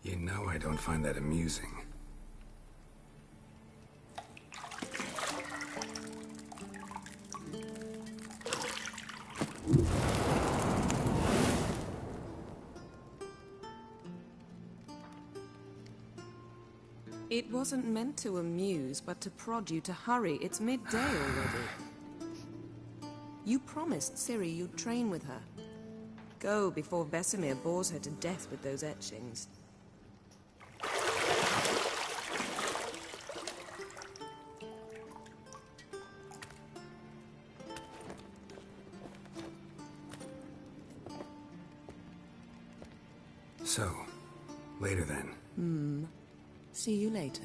You know I don't find that amusing. It wasn't meant to amuse, but to prod you to hurry. It's midday already. You promised Ciri you'd train with her. Go before Vesemir bores her to death with those etchings. So, later then. See you later.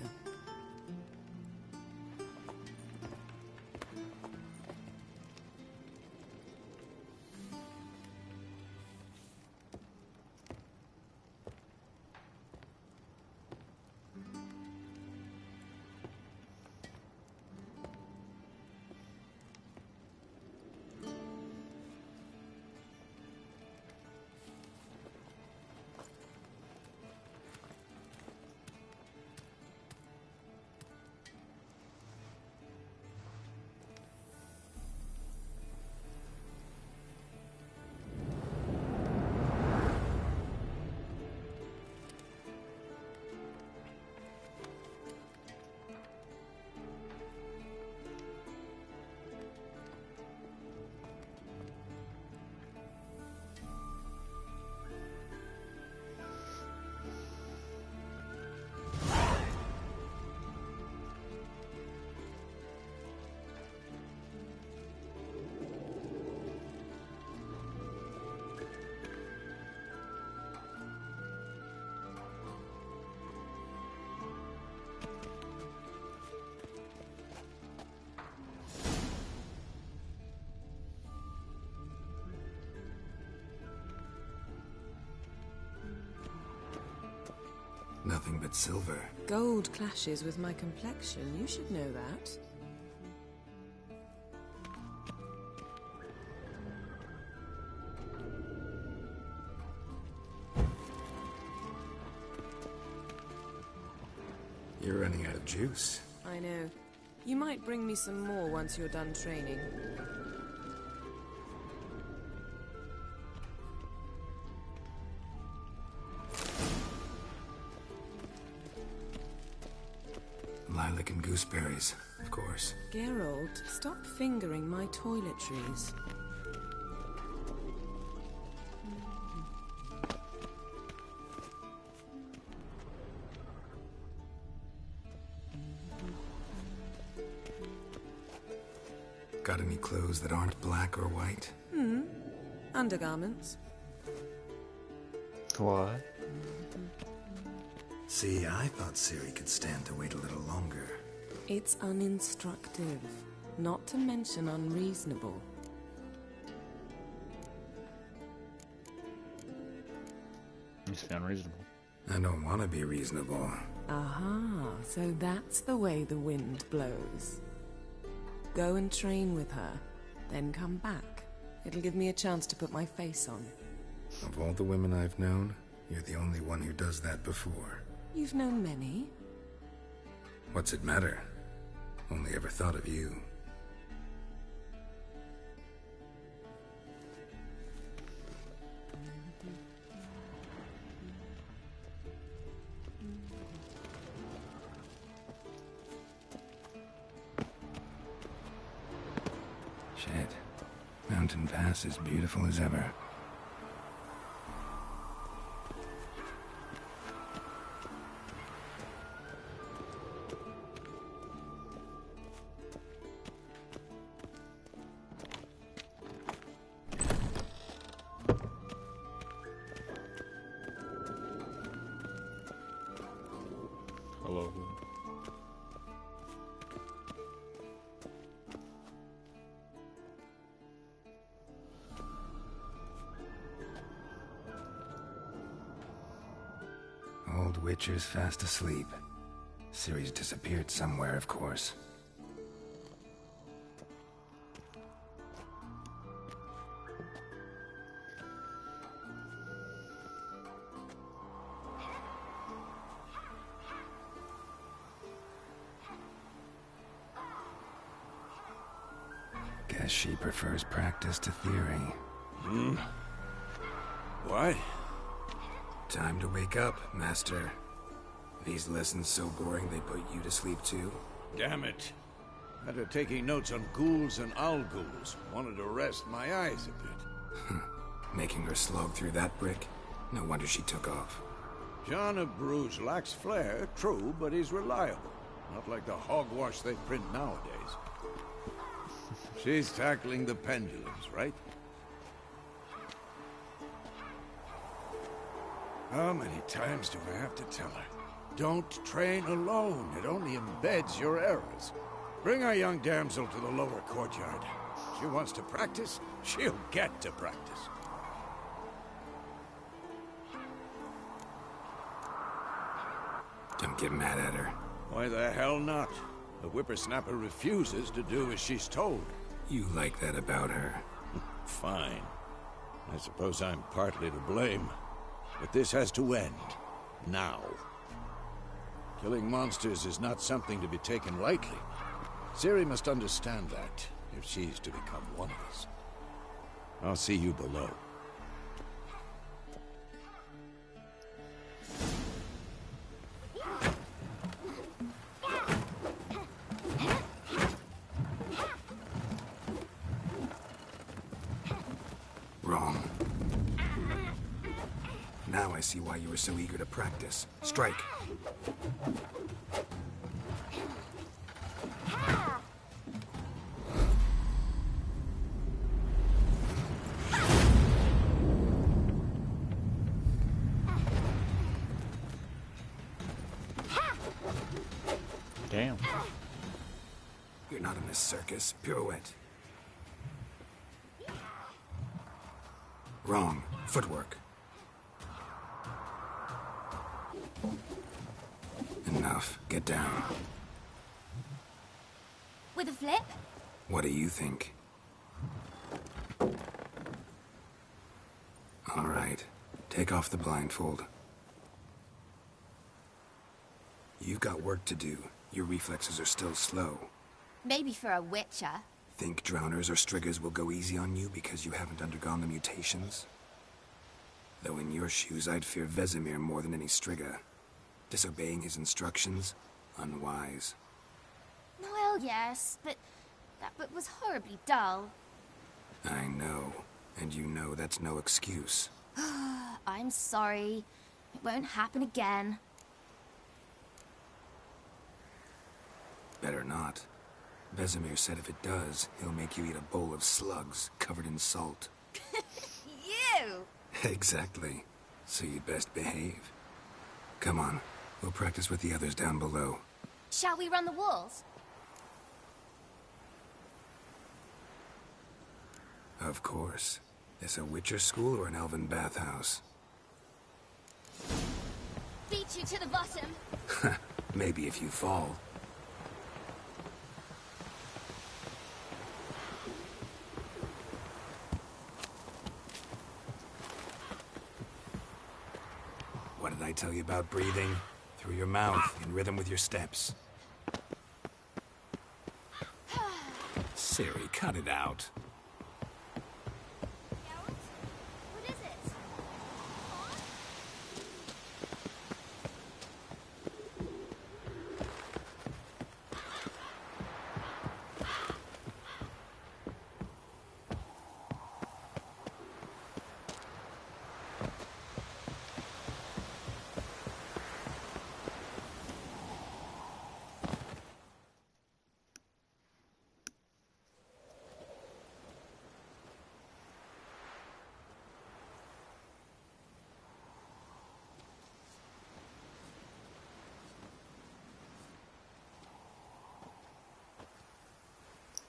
Nothing but silver. Gold clashes with my complexion. You should know that. You're running out of juice. I know. You might bring me some more once you're done training. Lilac and gooseberries, of course. Geralt, stop fingering my toiletries. Got any clothes that aren't black or white? Undergarments. What? See, I thought Ciri could stand to wait a little longer. It's uninstructive, not to mention unreasonable. It's unreasonable. I don't want to be reasonable. Aha, so that's the way the wind blows. Go and train with her, then come back. It'll give me a chance to put my face on. Of all the women I've known, you're the only one who does that before. You've known many. What's it matter? Only ever thought of you. Shit. Mountain Pass is beautiful as ever. Hello. Old Witcher's fast asleep. Ciri's disappeared somewhere, of course. Guess she prefers practice to theory. What? Time to wake up, Master. These lessons so boring they put you to sleep too? Damn it. After taking notes on ghouls and owl ghouls, wanted to rest my eyes a bit. Making her slog through that brick? No wonder she took off. John of Bruges lacks flair, true, but he's reliable. Not like the hogwash they print nowadays. She's tackling the pendulums, right? How many times do I have to tell her? Don't train alone. It only embeds your errors. Bring our young damsel to the lower courtyard. She wants to practice, she'll get to practice. Don't get mad at her. Why the hell not? The whippersnapper refuses to do as she's told. You like that about her. Fine. I suppose I'm partly to blame. But this has to end. Now. Killing monsters is not something to be taken lightly. Ciri must understand that, if she's to become one of us. I'll see you below. Wrong. Now I see why you were so eager to practice. Strike. Damn. You're not in a circus. Pirouette. Wrong. Footwork. Enough. Get down. With a flip? What do you think? All right. Take off the blindfold. You've got work to do. Your reflexes are still slow. Maybe for a witcher. Think drowners or striggers will go easy on you because you haven't undergone the mutations? Though in your shoes, I'd fear Vesemir more than any strigger. Disobeying his instructions? Unwise. Well, yes, but that book was horribly dull. I know. And you know that's no excuse. I'm sorry. It won't happen again. Better not. Vesemir said if it does, he'll make you eat a bowl of slugs covered in salt. You! Exactly. So you'd best behave. Come on. We'll practice with the others down below. Shall we run the walls? Of course. This a Witcher school or an elven bathhouse? Beat you to the bottom. Maybe if you fall. What did I tell you about breathing? Through your mouth, in rhythm with your steps. Ciri, cut it out. What is it?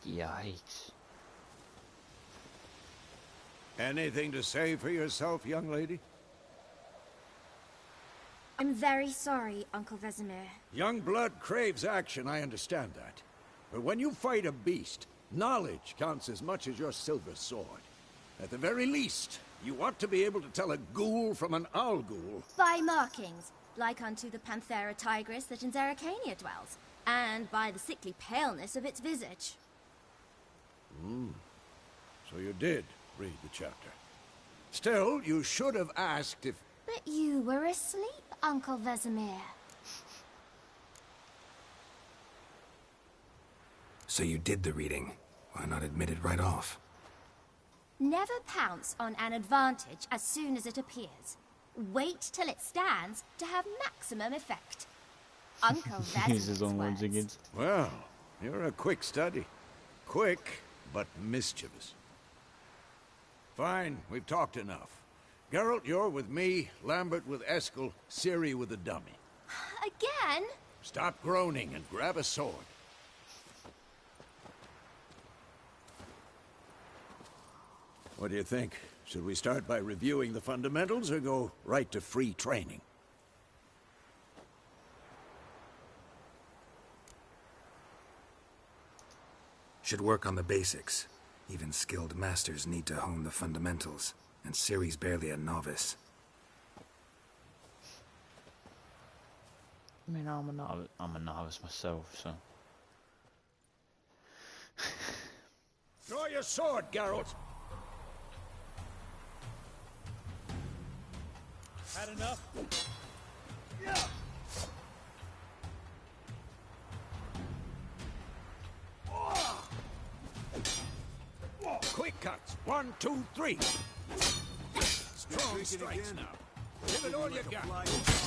Yikes. Anything to say for yourself, young lady? I'm very sorry, Uncle Vesemir. Young blood craves action, I understand that. But when you fight a beast, knowledge counts as much as your silver sword. At the very least, you ought to be able to tell a ghoul from an owl ghoul. By markings, like unto the Panthera tigris that in Zerrikania dwells, and by the sickly paleness of its visage. So you did read the chapter. Still, you should have asked if... But you were asleep, Uncle Vesemir. So you did the reading. Why not admit it right off? Never pounce on an advantage as soon as it appears. Wait till it stands to have maximum effect. Uncle Use his own Vesemir's words against. Well, you're a quick study. Quick, but mischievous. Fine, we've talked enough. Geralt, you're with me, Lambert with Eskel, Ciri with the dummy. Again? Stop groaning and grab a sword. What do you think? Should we start by reviewing the fundamentals or go right to free training? Should work on the basics. Even skilled masters need to hone the fundamentals, and Ciri's barely a novice. I mean, I'm a novice myself, so. Draw your sword, Geralt! Had enough? Quick cuts! 1, 2, 3! Strong strikes now. Give it all you got.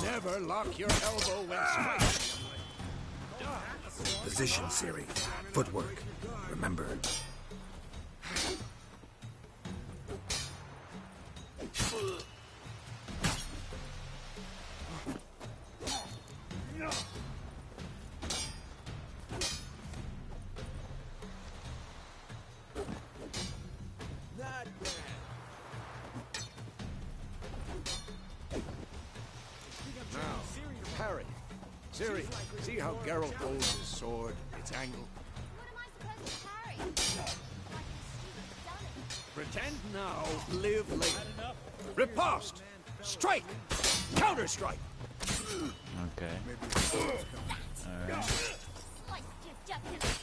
Never lock your elbow when striking. Position, Ciri. Footwork. Remember. Parry. Ciri, see how Geralt holds his sword, its angle? What am I supposed to parry? I can see what's done it. Pretend now, live later. Riposte! Strike! Counter-strike! Okay. Alright. Sliced your justice.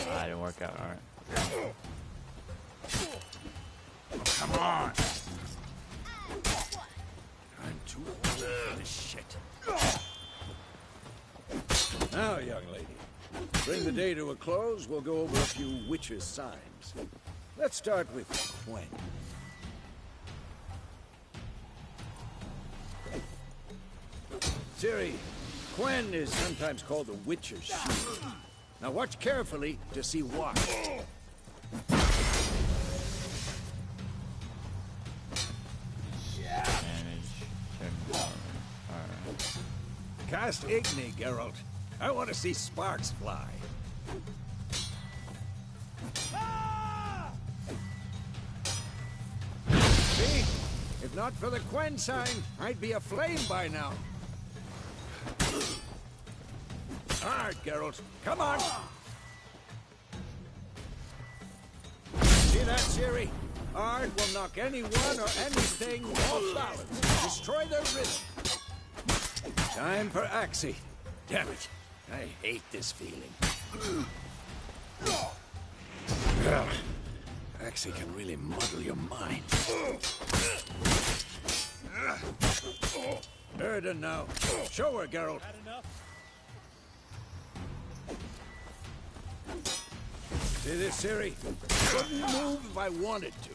Ah, didn't work out, alright. Come on! I'm too old for this shit. Now, young lady, bring the day to a close. We'll go over a few witches' signs. Let's start with Quen. Ciri, Quen is sometimes called the Witcher's Shield. Now watch carefully to see why. Damage. Alright. Cast Igni, Geralt. I want to see sparks fly. See? If not for the Quen sign, I'd be aflame by now. Hard, Geralt. Come on! See that, Ciri? Ard will knock anyone or anything off balance. Destroy their rhythm. Time for Axii. Damn it. I hate this feeling. Axii can really muddle your mind. Erden now. Show her, Geralt. Had enough? See this, Ciri? Couldn't move if I wanted to.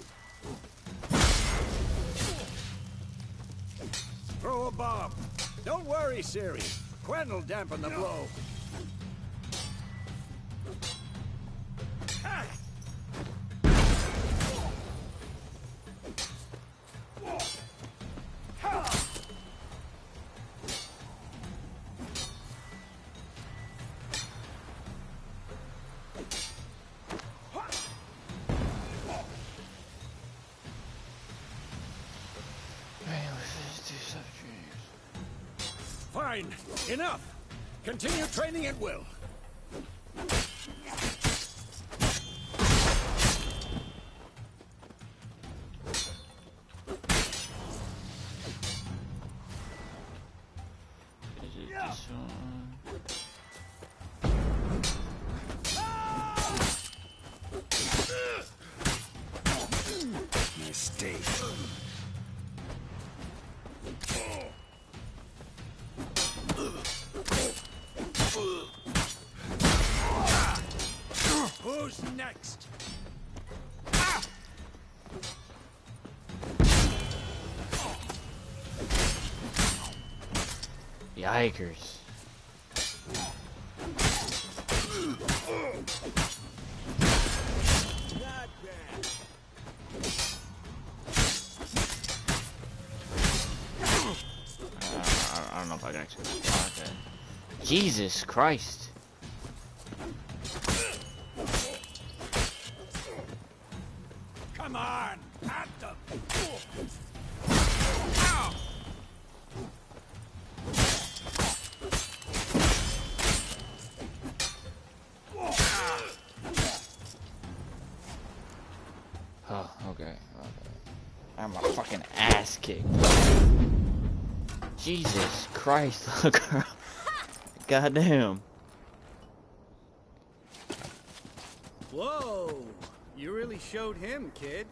Throw a bomb. Don't worry, Ciri. Quen will dampen the blow. Fine. Enough. Continue training at will. Is it this one? Who's next? Yikers. I don't know if I can actually block that. Jesus Christ. Come on, at them! Oh, okay. I'm a fucking ass kick. Jesus Christ, look girl. Goddamn. Whoa! You really showed him, kid.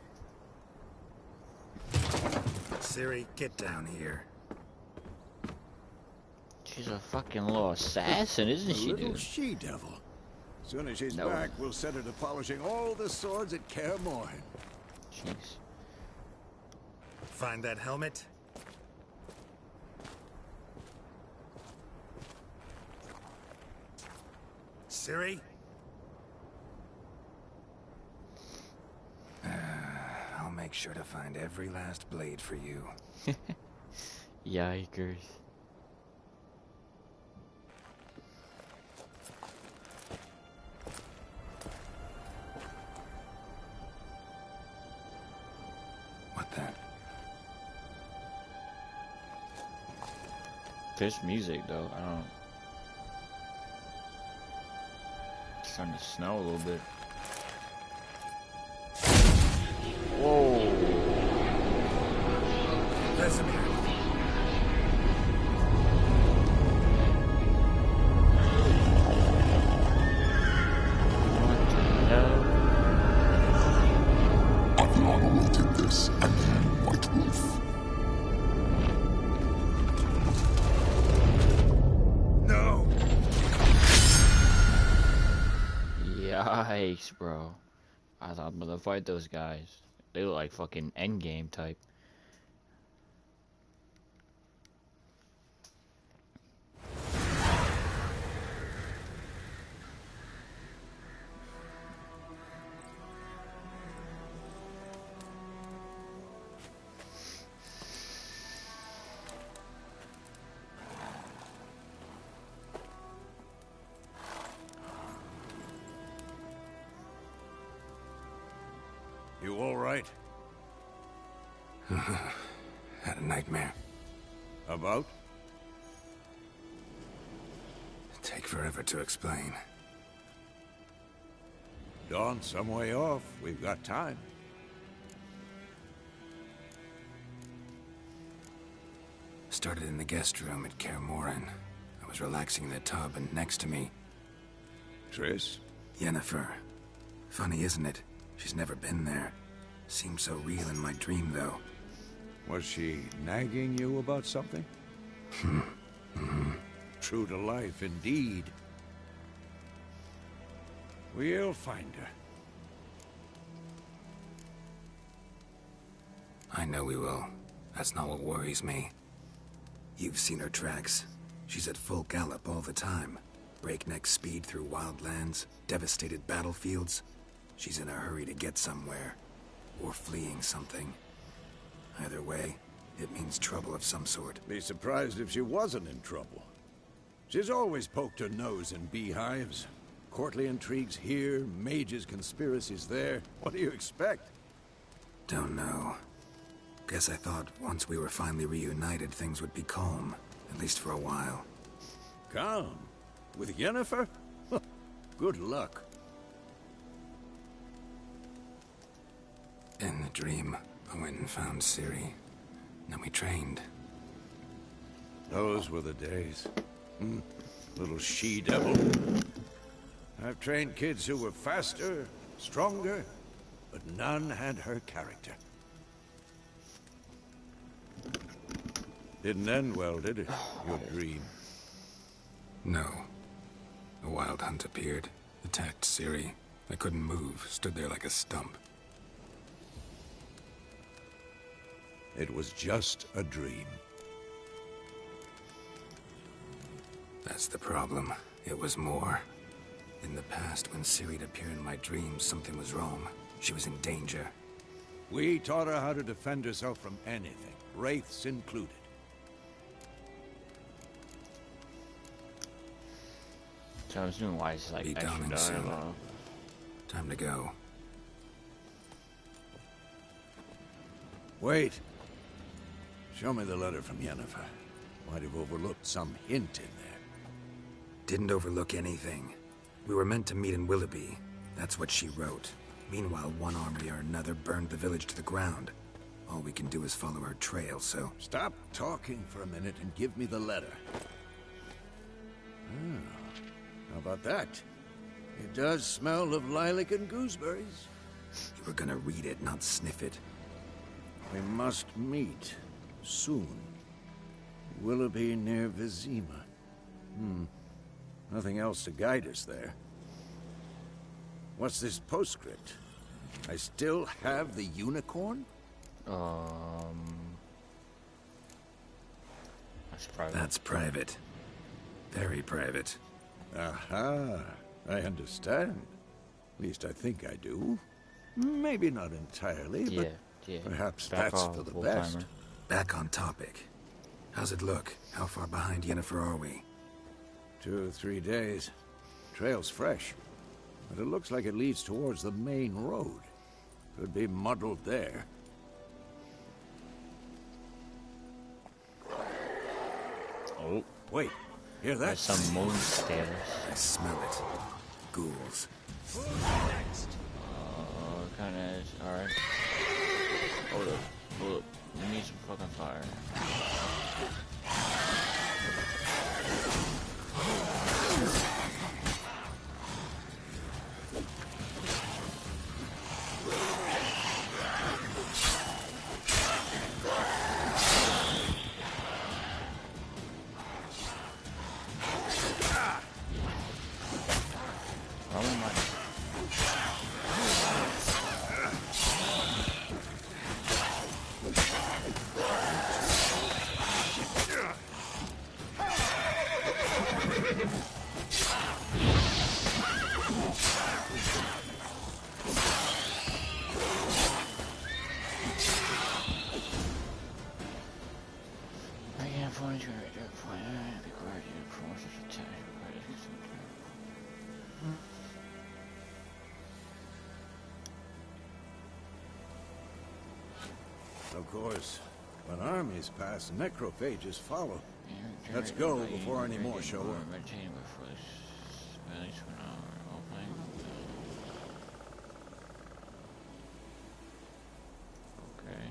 Ciri, get down here. She's a fucking little assassin, isn't she, Little dude? she-devil. Soon as she's No. back, we'll set her to polishing all the swords at Kaer Morhen. Jeez. Find that helmet? Ciri? I'll make sure to find every last blade for you. Yikers. What the? There's music though, I don't. It's starting to snow a little bit. Whoa. Vesemir. What the hell? Aviana will take this, and then White Wolf. No! Yikes, bro. I thought I'm gonna fight those guys. They look like fucking endgame type. You all right? Had a nightmare. About? Take forever to explain. Dawn's some way off. We've got time. Started in the guest room at Kaer Morhen. I was relaxing in the tub, and next to me, Triss? Yennefer. Funny, isn't it? She's never been there. Seemed so real in my dream, though. Was she nagging you about something? True to life, indeed. We'll find her. I know we will. That's not what worries me. You've seen her tracks. She's at full gallop all the time. Breakneck speed through wild lands, devastated battlefields. She's in a hurry to get somewhere. Or fleeing something. Either way, it means trouble of some sort. Be surprised if she wasn't in trouble. She's always poked her nose in beehives. Courtly intrigues here, mages' conspiracies there. What do you expect? Don't know. Guess I thought once we were finally reunited, things would be calm. At least for a while. Calm? With Yennefer? Good luck. In the dream, I went and found Ciri. Then we trained. Those were the days. Little she-devil. I've trained kids who were faster, stronger, but none had her character. Didn't end well, did it? Your dream. No. A wild hunt appeared, attacked Ciri. I couldn't move, stood there like a stump. It was just a dream. That's the problem. It was more. In the past, when Ciri'd appear in my dreams, something was wrong. She was in danger. We taught her how to defend herself from anything, wraiths included. So I was doing why it's like Be extra dawning dark soon. about. Time to go. Wait. Show me the letter from Yennefer. Might have overlooked some hint in there. Didn't overlook anything. We were meant to meet in Willoughby. That's what she wrote. Meanwhile, one army or another burned the village to the ground. All we can do is follow her trail, so... Stop talking for a minute and give me the letter. How about that? It does smell of lilac and gooseberries. You were gonna read it, not sniff it. We must meet. Soon. Willoughby near Vizima. Nothing else to guide us there. What's this postscript? I still have the unicorn? That's private. That's private. Very private. Aha. I understand. At least I think I do. Maybe not entirely, but yeah. perhaps Back that's off, for the full-timer. best. Back on topic. How's it look? How far behind Yennefer are we? 2 or 3 days. Trail's fresh, but it looks like it leads towards the main road. Could be muddled there. Oh, Wait, hear that? there's some moon stairs. I smell it. Ghouls. Oh, kinda is. Alright. Hold up. We need some fucking fire. Probably not. I can't find you right there. Fire. Be quiet. You forces attack. Of course, when armies pass, necrophages follow. Let's go before any more show up. Okay.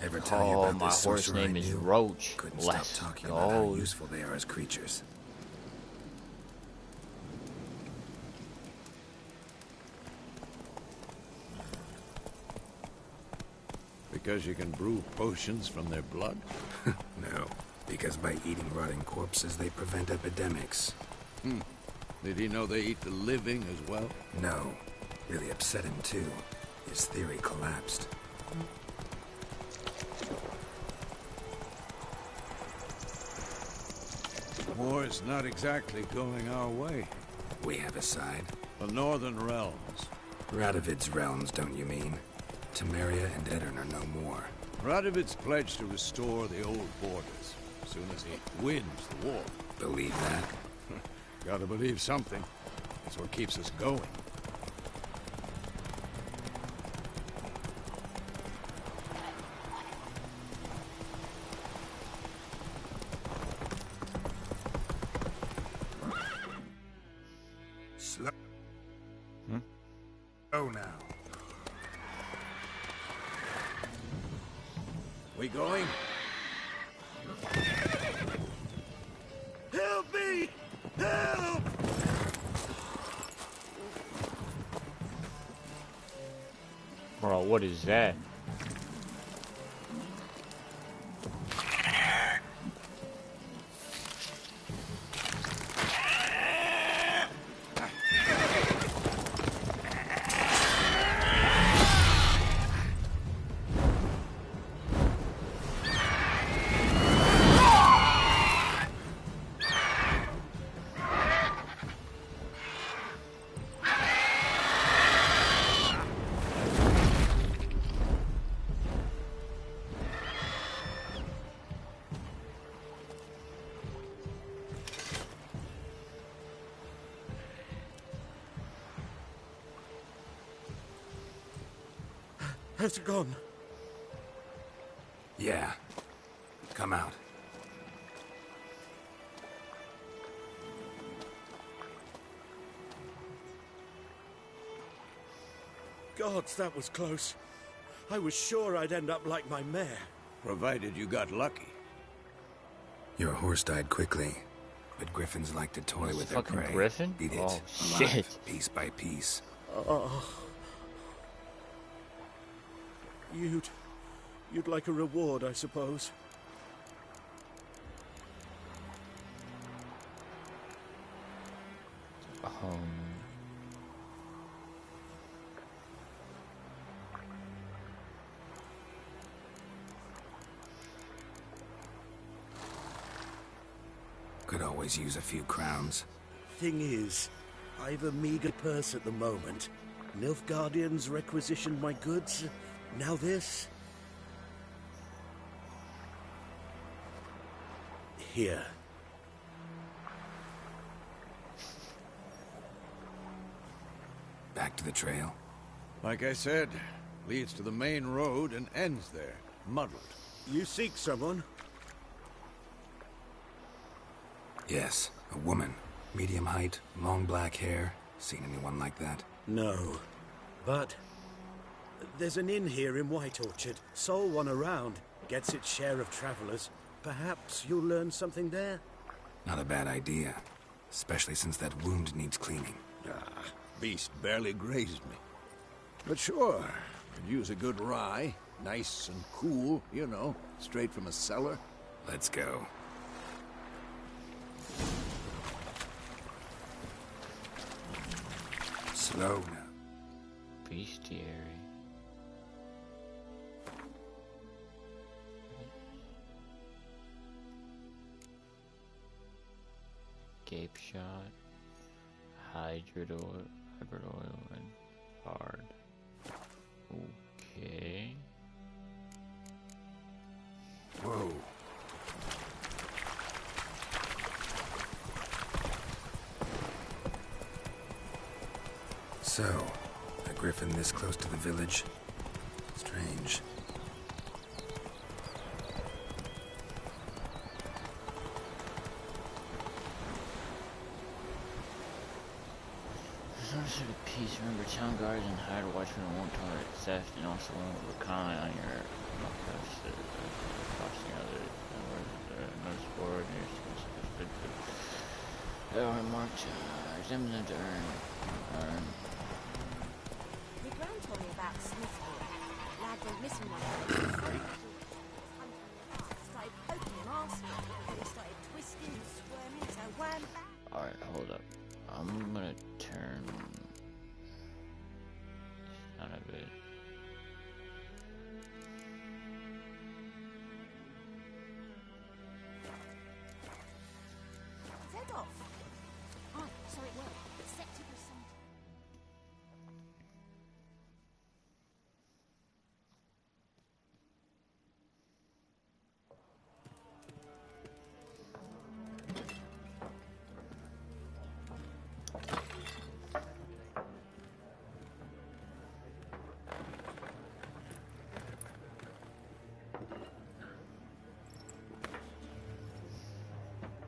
Ever tell you Oh, about my this horse sorcerer I name is knew? Roach. Couldn't Let's stop talking about how go. useful they are as creatures. Because you can brew potions from their blood? No, because by eating rotting corpses, they prevent epidemics. Did he know they eat the living as well? No, really upset him too. His theory collapsed. War's not exactly going our way. We have a side. The Northern Realms. Radovid's realms, don't you mean? Temeria and Edirn are no more. Radovid's pledged to restore the old borders as soon as he wins the war. Believe that? Gotta believe something. That's what keeps us going. Slow. Hmm? Oh, now. We going? Help me! Help! Bro, what is that? Has it gone? Yeah. Come out. Gods, that was close. I was sure I'd end up like my mare. Provided you got lucky. Your horse died quickly, but griffins like to toy with their Fucking prey. griffin? Eat it Oh, alive, shit. piece by piece. You'd like a reward, I suppose. Could always use a few crowns. Thing is, I've a meager purse at the moment. Nilfgaardians requisitioned my goods. Now this. Here. Back to the trail. Like I said, leads to the main road and ends there, muddled. You seek someone? Yes, a woman. Medium height, long black hair. Seen anyone like that? No. But there's an inn here in White Orchard. Sole one around. Gets its share of travelers. Perhaps you'll learn something there? Not a bad idea. Especially since that wound needs cleaning. Ah, beast barely grazed me. But sure, could use a good rye. Nice and cool, you know, straight from a cellar. Let's go. Slow now. Bestiary. Gape shot, hybrid oil, and hard. Okay. Whoa. So, a griffin this close to the village? Strange. Source of peace. Remember, town guards and hired watchmen won't tolerate theft, and also won't recon on your crossing others. Notice board near marked. Examine them to earn. The Grand told me about Smithfield. Lad went missing one day. Started poking him arsehole, and he started twisting and squirming, so wham bam. Alright, hold up. I'm gonna turn none of it. Is that off? Oh, sorry, well, Septic was some...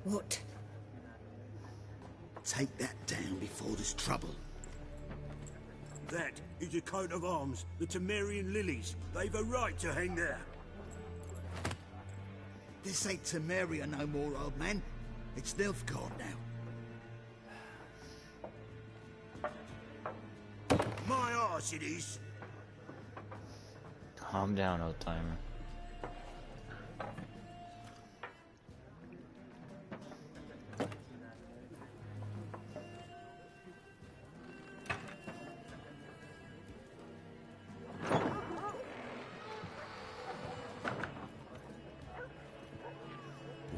What? Take that down before there's trouble. That is a coat of arms, the Temerian lilies. They've a right to hang there. This ain't Temeria no more, old man. It's Nilfgaard now. My arse it is. Calm down, old timer.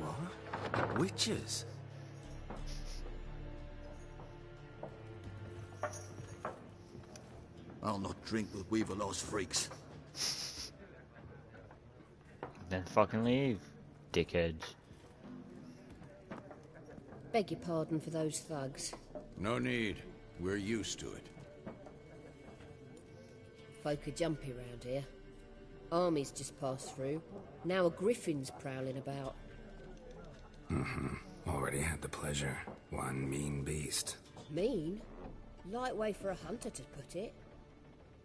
What? Witches? I'll not drink with Weaverlaw's freaks. Then fucking leave, dickheads. Beg your pardon for those thugs. No need. We're used to it. Folk are jumpy round here. Armies just passed through. Now a griffin's prowling about. Already had the pleasure. One mean beast. Mean? Light way for a hunter to put it.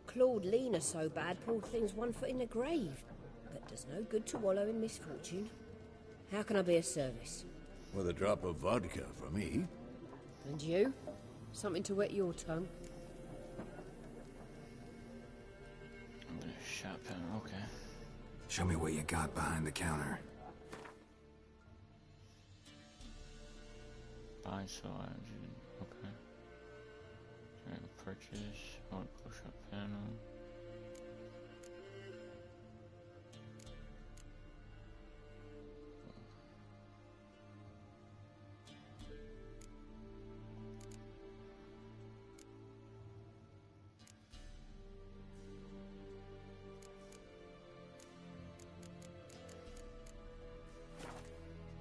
Clawed Lena so bad, poor thing's 1 foot in the grave. But does no good to wallow in misfortune. How can I be of service? With a drop of vodka for me. And you? Something to wet your tongue? I'm gonna shot pen, okay. Show me what you got behind the counter. Buy so okay. Trying to purchase. I want to push up panel.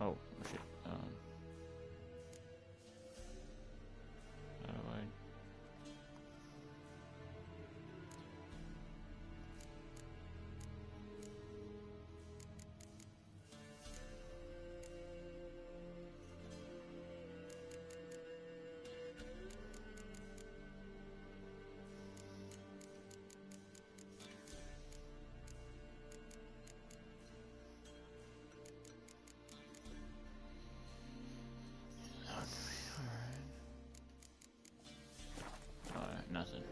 Oh, shit. How do I... Nothing.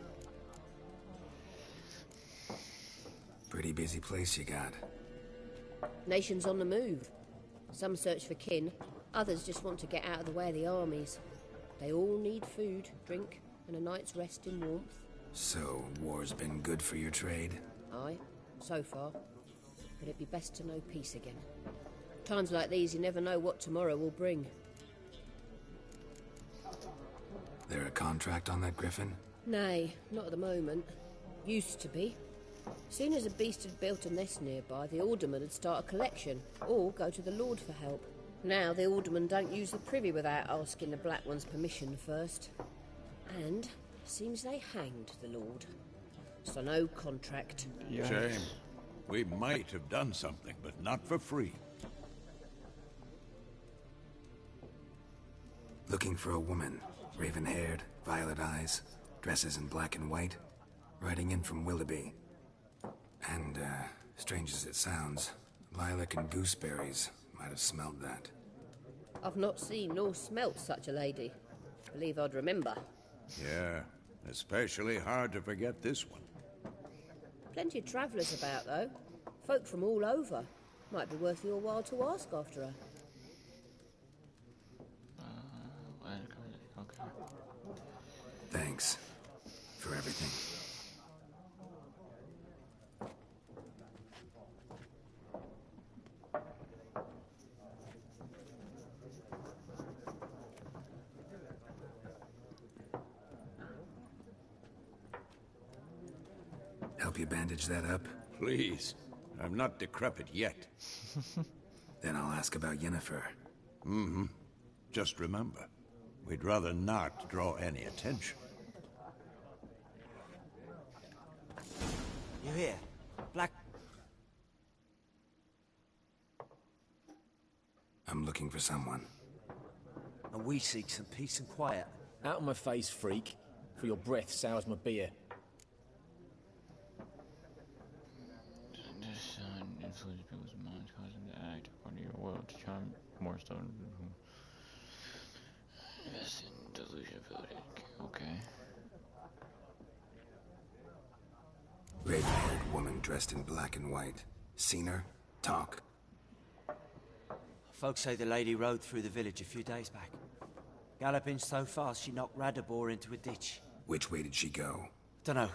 Pretty busy place you got. Nations on the move. Some search for kin, others just want to get out of the way of the armies. They all need food, drink, and a night's rest in warmth. So, war's been good for your trade? Aye, so far. But it'd be best to know peace again. Times like these, you never know what tomorrow will bring. There a contract on that griffin? Nay, not at the moment. Used to be. Soon as a beast had built a nest nearby, the alderman would start a collection, or go to the Lord for help. Now the aldermen don't use the privy without asking the Black One's permission first. And seems they hanged the Lord. So no contract. Yes. Shame. We might have done something, but not for free. Looking for a woman. Raven-haired, violet eyes, dresses in black and white. Riding in from Willoughby. And, strange as it sounds, lilac and gooseberries might have smelled that. I've not seen nor smelt such a lady. Believe I'd remember. Yeah, especially hard to forget this one. Plenty of travellers about, though. Folk from all over. Might be worth your while to ask after her. Okay. Thanks for everything. Help you bandage that up? Please. I'm not decrepit yet. Then I'll ask about Yennefer. Mm-hmm. Just remember, we'd rather not draw any attention. You here? Black... I'm looking for someone. and we seek some peace and quiet. Out of my face, freak, for your breath sours my beer. This influences people's minds, causing them to act according to your will to charm more stone. Invest in delusionability. Okay. Red-haired woman dressed in black and white. Seen her? Talk. Folks say the lady rode through the village a few days back. Galloping so fast she knocked Radabor into a ditch. Which way did she go? Dunno.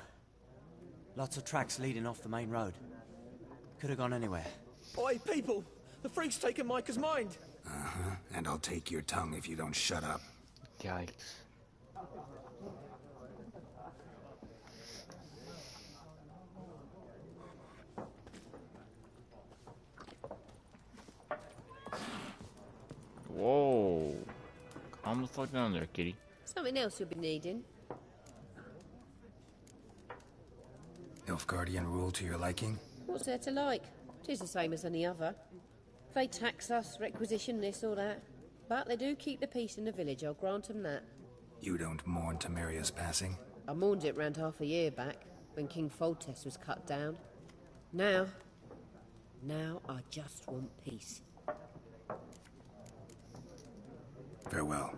Lots of tracks leading off the main road. Could have gone anywhere. Oi, people! The freak's taken Micah's mind! Uh-huh. And I'll take your tongue if you don't shut up. Yikes. Whoa. Calm the fuck down there, kitty. Something else you'll be needing. Nilfgaardian rule to your liking? What's there to like? 'Tis the same as any other. They tax us, requisition this or that. But they do keep the peace in the village, I'll grant 'em that. You don't mourn Temeria's passing? I mourned it round half a year back, when King Foltest was cut down. Now I just want peace. Farewell.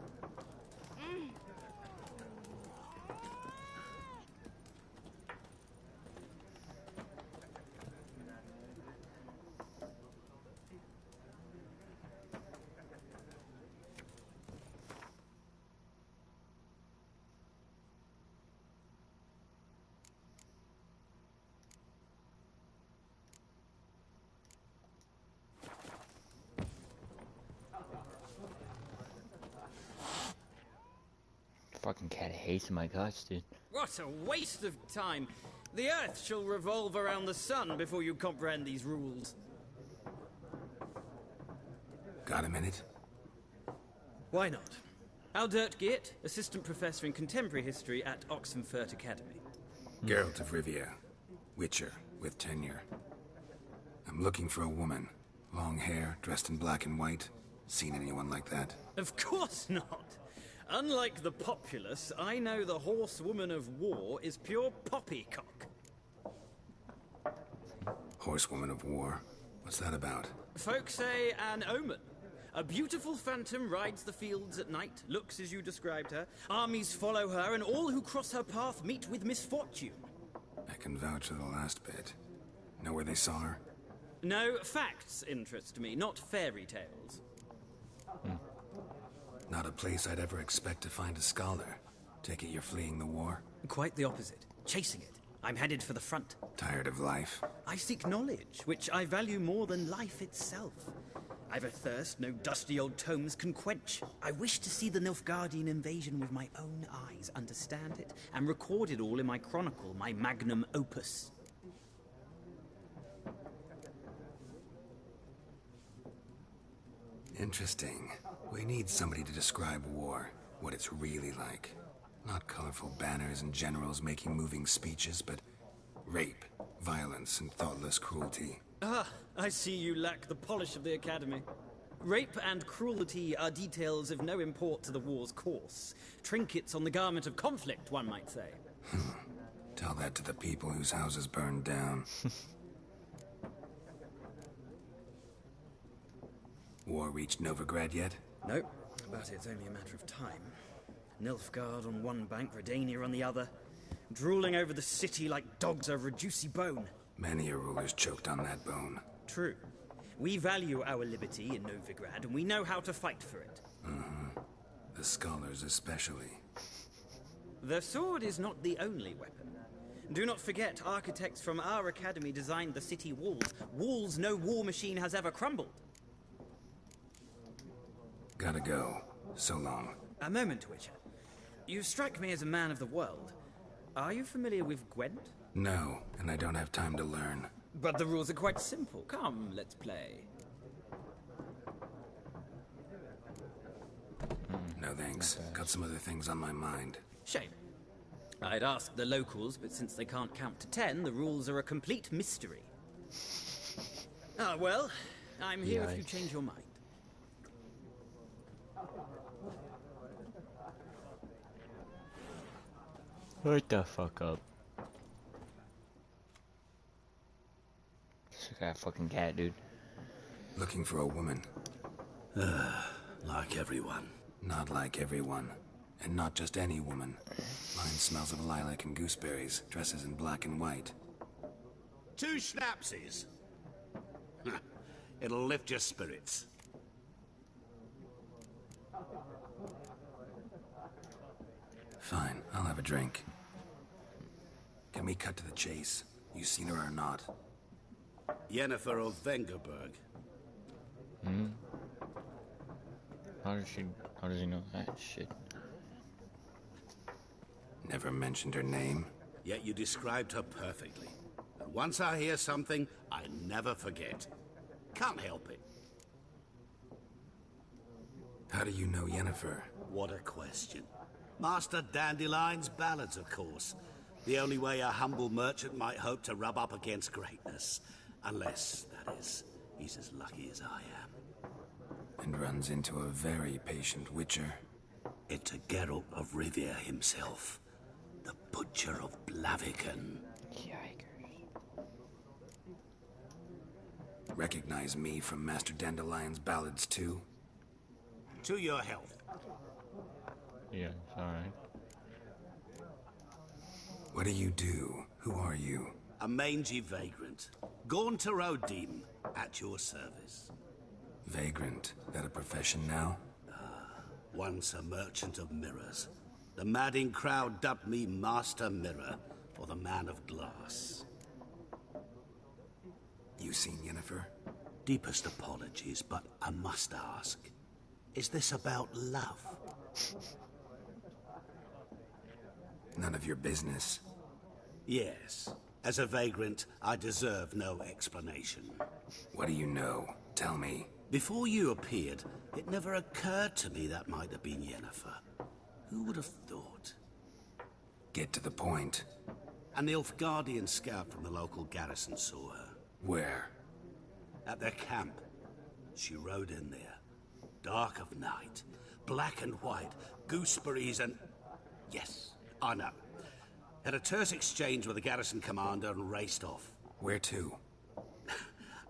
Fucking cat hates my guts, dude. What a waste of time! The Earth shall revolve around the sun before you comprehend these rules. Got a minute? Why not? Aldert Geert, Assistant Professor in Contemporary History at Oxenfurt Academy. Geralt of Rivia. Witcher, with tenure. I'm looking for a woman. Long hair, dressed in black and white. Seen anyone like that? Of course not! Unlike the populace, I know the horsewoman of war is pure poppycock. Horsewoman of war? What's that about? Folk say an omen. A beautiful phantom rides the fields at night, looks as you described her. Armies follow her, and all who cross her path meet with misfortune. I can vouch for the last bit. Know where they saw her? No, facts interest me, not fairy tales. Not a place I'd ever expect to find a scholar. Take it you're fleeing the war? Quite the opposite. Chasing it. I'm headed for the front. Tired of life? I seek knowledge, which I value more than life itself. I've a thirst no dusty old tomes can quench. I wish to see the Nilfgaardian invasion with my own eyes, understand it, and record it all in my chronicle, my magnum opus. Interesting. We need somebody to describe war, what it's really like. Not colorful banners and generals making moving speeches, but rape, violence, and thoughtless cruelty. Ah, I see you lack the polish of the Academy. Rape and cruelty are details of no import to the war's course. Trinkets on the garment of conflict, one might say. Tell that to the people whose houses burned down. War reached Novigrad yet? Nope, but it's only a matter of time. Nilfgaard on one bank, Redania on the other. Drooling over the city like dogs over a juicy bone. Many a ruler's choked on that bone. True. We value our liberty in Novigrad, and we know how to fight for it. The scholars especially. The sword is not the only weapon. Do not forget, architects from our academy designed the city walls. Walls no war machine has ever crumbled. Gotta go. So long. A moment, Witcher. You strike me as a man of the world. Are you familiar with Gwent? No, and I don't have time to learn. But the rules are quite simple. Come, let's play. No thanks. Got some other things on my mind. Shame. I'd ask the locals, but since they can't count to 10, the rules are a complete mystery. Ah, well, I'm here if you change your mind. What the fuck up? This guy a fucking cat, dude. Looking for a woman. Like everyone. Not like everyone. And not just any woman. Mine smells of lilac and gooseberries, dresses in black and white. 2 schnapsies. It'll lift your spirits. Fine, I'll have a drink. Can we cut to the chase? You seen her or not? Yennefer of Vengerberg. Hmm? How does he know that shit? Never mentioned her name. Yet you described her perfectly. And once I hear something, I never forget. Can't help it. How do you know Yennefer? What a question. Master Dandelion's ballads, of course. The only way a humble merchant might hope to rub up against greatness. Unless, that is, he's as lucky as I am. And runs into a very patient witcher. Into Geralt of Rivia himself. The Butcher of Blaviken. Recognize me from Master Dandelion's ballads, too? To your health. Yeah, it's alright. What do you do? Who are you? A mangy vagrant. Gaunter O'Deem, at your service. Vagrant? That a profession now? Once a merchant of mirrors. The madding crowd dubbed me Master Mirror, or the Man of Glass. You seen Yennefer? Deepest apologies, but I must ask. Is this about love? None of your business. Yes. As a vagrant, I deserve no explanation. What do you know? Tell me. Before you appeared, it never occurred to me that might have been Yennefer. Who would have thought? Get to the point. An Nilfgaardian scout from the local garrison saw her. Where? At their camp. She rode in there. Dark of night. Black and white. Gooseberries and... Yes, I know. Had a terse exchange with the garrison commander and raced off. Where to?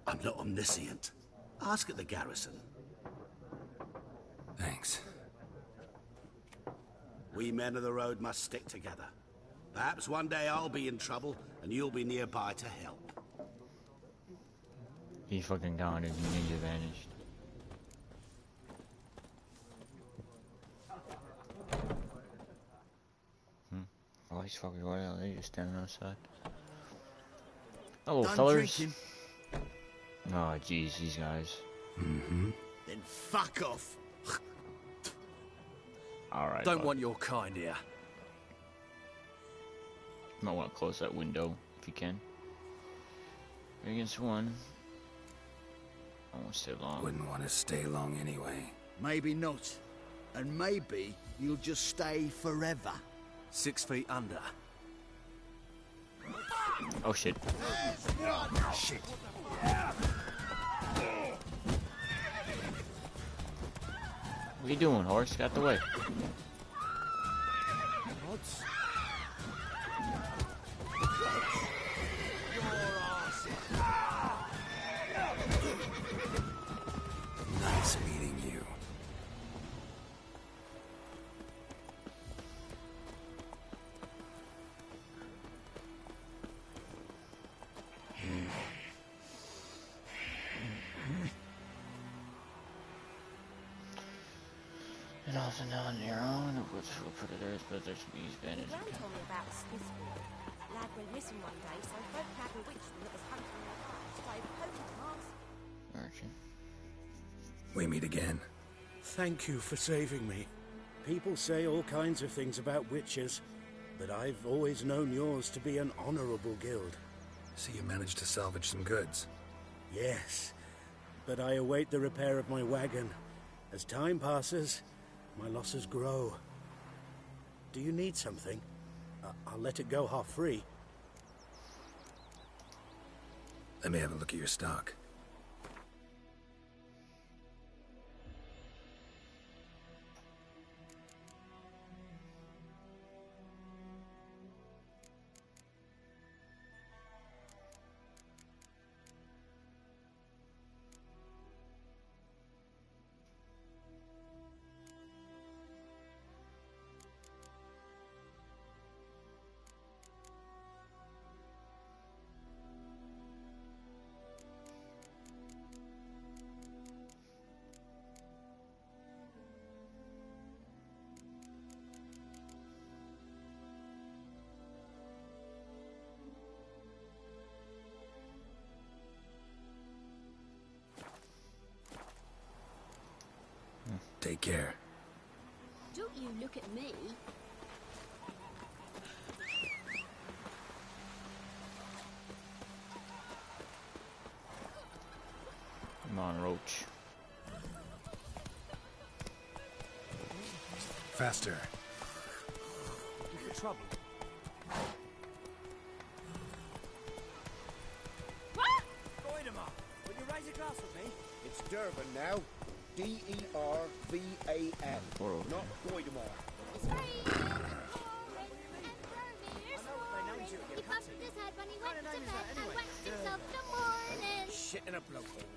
I'm not omniscient. Ask at the garrison. Thanks. We men of the road must stick together. Perhaps one day I'll be in trouble and you'll be nearby to help. He fucking gone, his ninja vanished. Oh, he's fucking royal. They just standing outside. Hello, fellas. Oh, jeez, these guys. Mm-hmm. Then fuck off. Alright. Don't want your kind here. Might want to close that window if you can. Against one. I won't stay long. Wouldn't want to stay long anyway. Maybe not. And maybe you'll just stay forever. 6 feet under. Oh shit. Shit. What are you doing, horse? Get out the way. Nice meeting you. And also now on your own, which will predators, but there's bees, bandits. Gran told me about a Smithfield. Lad went missing one day, so folk had bewitched him that was hunting their lives. Gave a potent mask. Merchant. We meet again. Thank you for saving me. People say all kinds of things about witches, but I've always known yours to be an honorable guild. So you managed to salvage some goods? Yes, but I await the repair of my wagon. As time passes, my losses grow. Do you need something? I'll let it go half-free. Let me have a look at your stock. Take care. Don't you look at me. Come on, Roach. Faster. You for trouble? Goidemar, will you raise a glass with me? It's Durban now. D-E-R-V-A-N. Not Goidemar. It's raining, He bumped his head when he went to bed and waxed himself in the morning. Shit in a blowhole.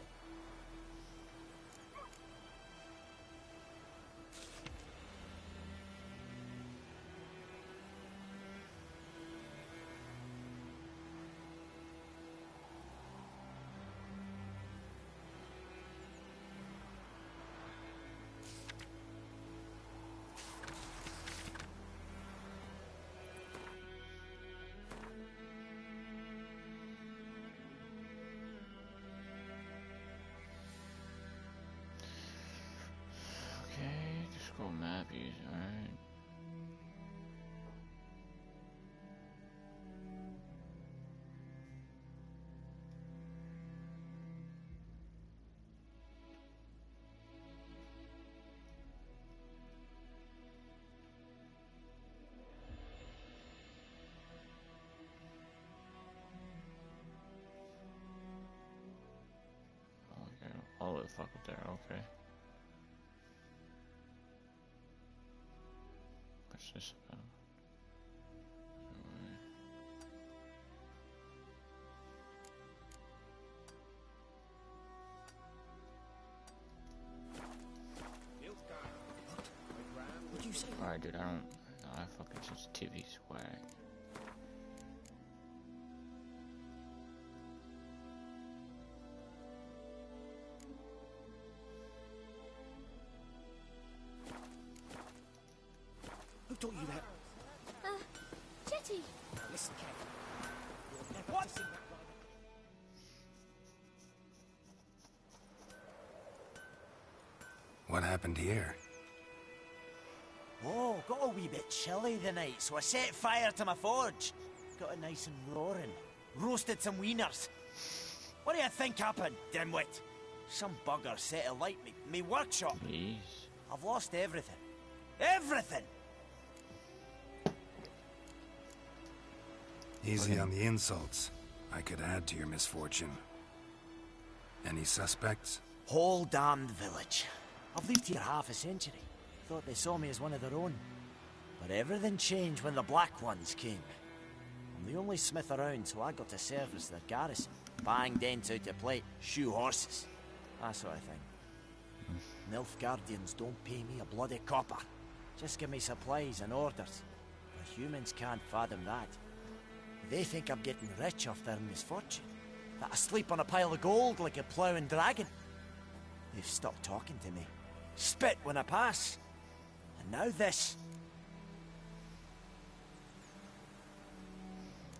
Okay, just go mappies, alright. Okay, all the fuck up there, okay. What's this about? What'd you say? Alright, dude, I don't. No, I fucking sensitivity swag. Who taught you that? Jetty. Now listen carefully. You'll never have to sing that rhyme. What happened here? Oh, got a wee bit chilly the night, so I set fire to my forge. Got it nice and roaring. Roasted some wieners. What do you think happened, dimwit? Some bugger set alight me workshop. Jeez. I've lost everything. Everything! Easy on the insults. I could add to your misfortune. Any suspects? Whole damned village. I've lived here half a century. Thought they saw me as one of their own. But everything changed when the Black Ones came. I'm the only smith around, so I got to service their garrison. Bang dents out to plate, shoe horses. That sort of thing. Nilfgaardians don't pay me a bloody copper. Just give me supplies and orders. But humans can't fathom that. They think I'm getting rich off their misfortune. That I sleep on a pile of gold like a ploughing dragon. They've stopped talking to me. Spit when I pass. And now this.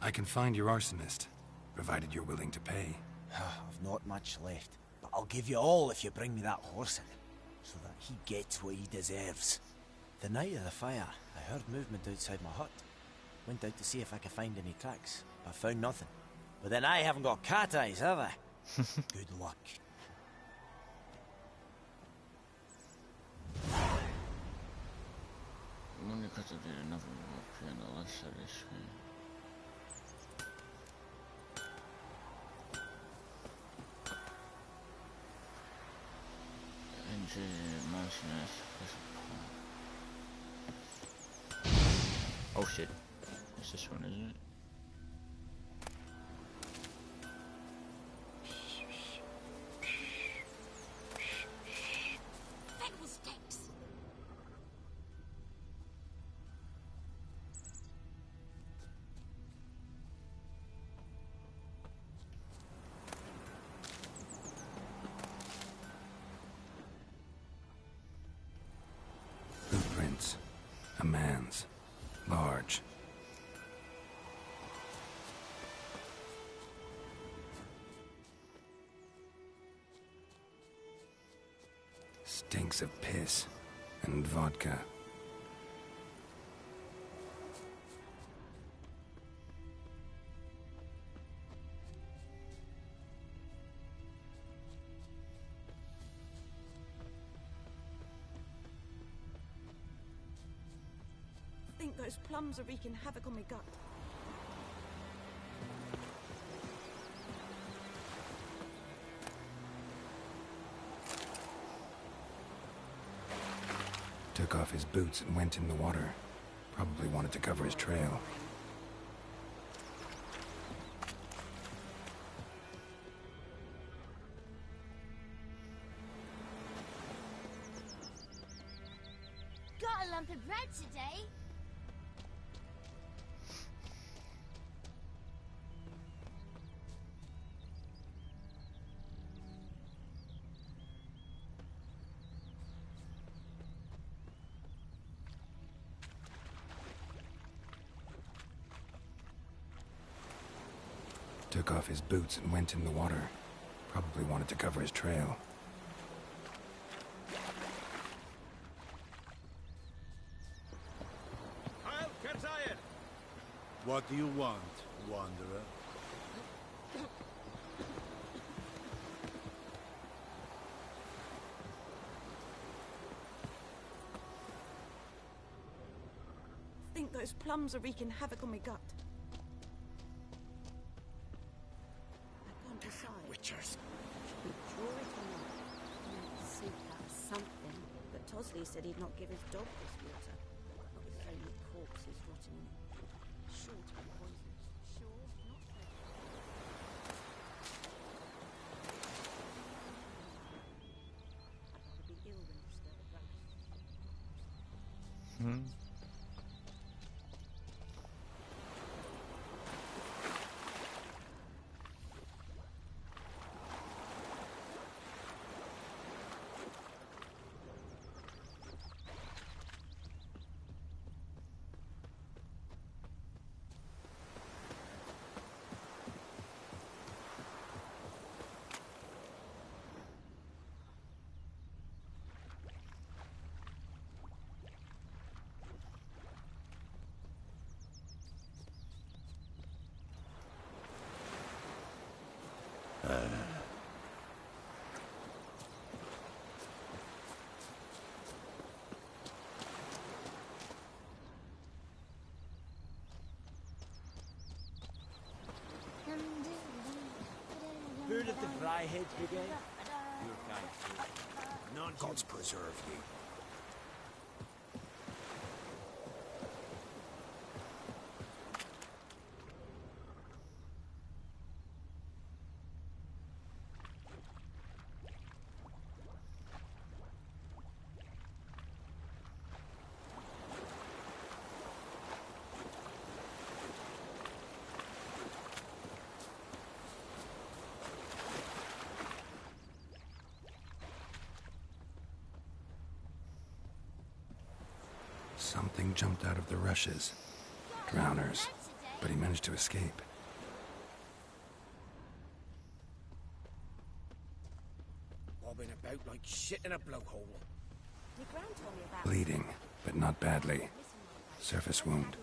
I can find your arsonist, provided you're willing to pay. I've not much left, but I'll give you all if you bring me that horse in, so that he gets what he deserves. The night of the fire, I heard movement outside my hut. Went out to see if I could find any tracks, but found nothing. But then I haven't got cat eyes, have I? Good luck. I'm wondering because I did another walk here on the left side of the screen. Oh shit. It's this one, isn't it? Fiddlesticks. Footprints. A man's. Large. Stinks of piss. and vodka. I think those plums are wreaking havoc on my gut. Took off his boots and went in the water. Probably wanted to cover his trail. Got a lump of bread today. Took off his boots and went in the water. Probably wanted to cover his trail. What do you want, wanderer? I think those plums are wreaking havoc on my gut. I can't decide. Witchers. Draw it or not. Make soup out of something. But Tosley said he'd not give his dog this water. Not with so many corpses rotting in it. Sure to be poisonous. Sure, not fair. I'd rather be ill than disturb a ghost. Who did the Dryheads begin? Your kind. None. Gods preserve you. Something jumped out of the rushes. Drowners. But he managed to escape. Bobbing about like shit in a blowhole. My gran told me about Bleeding, but not badly. Surface wound.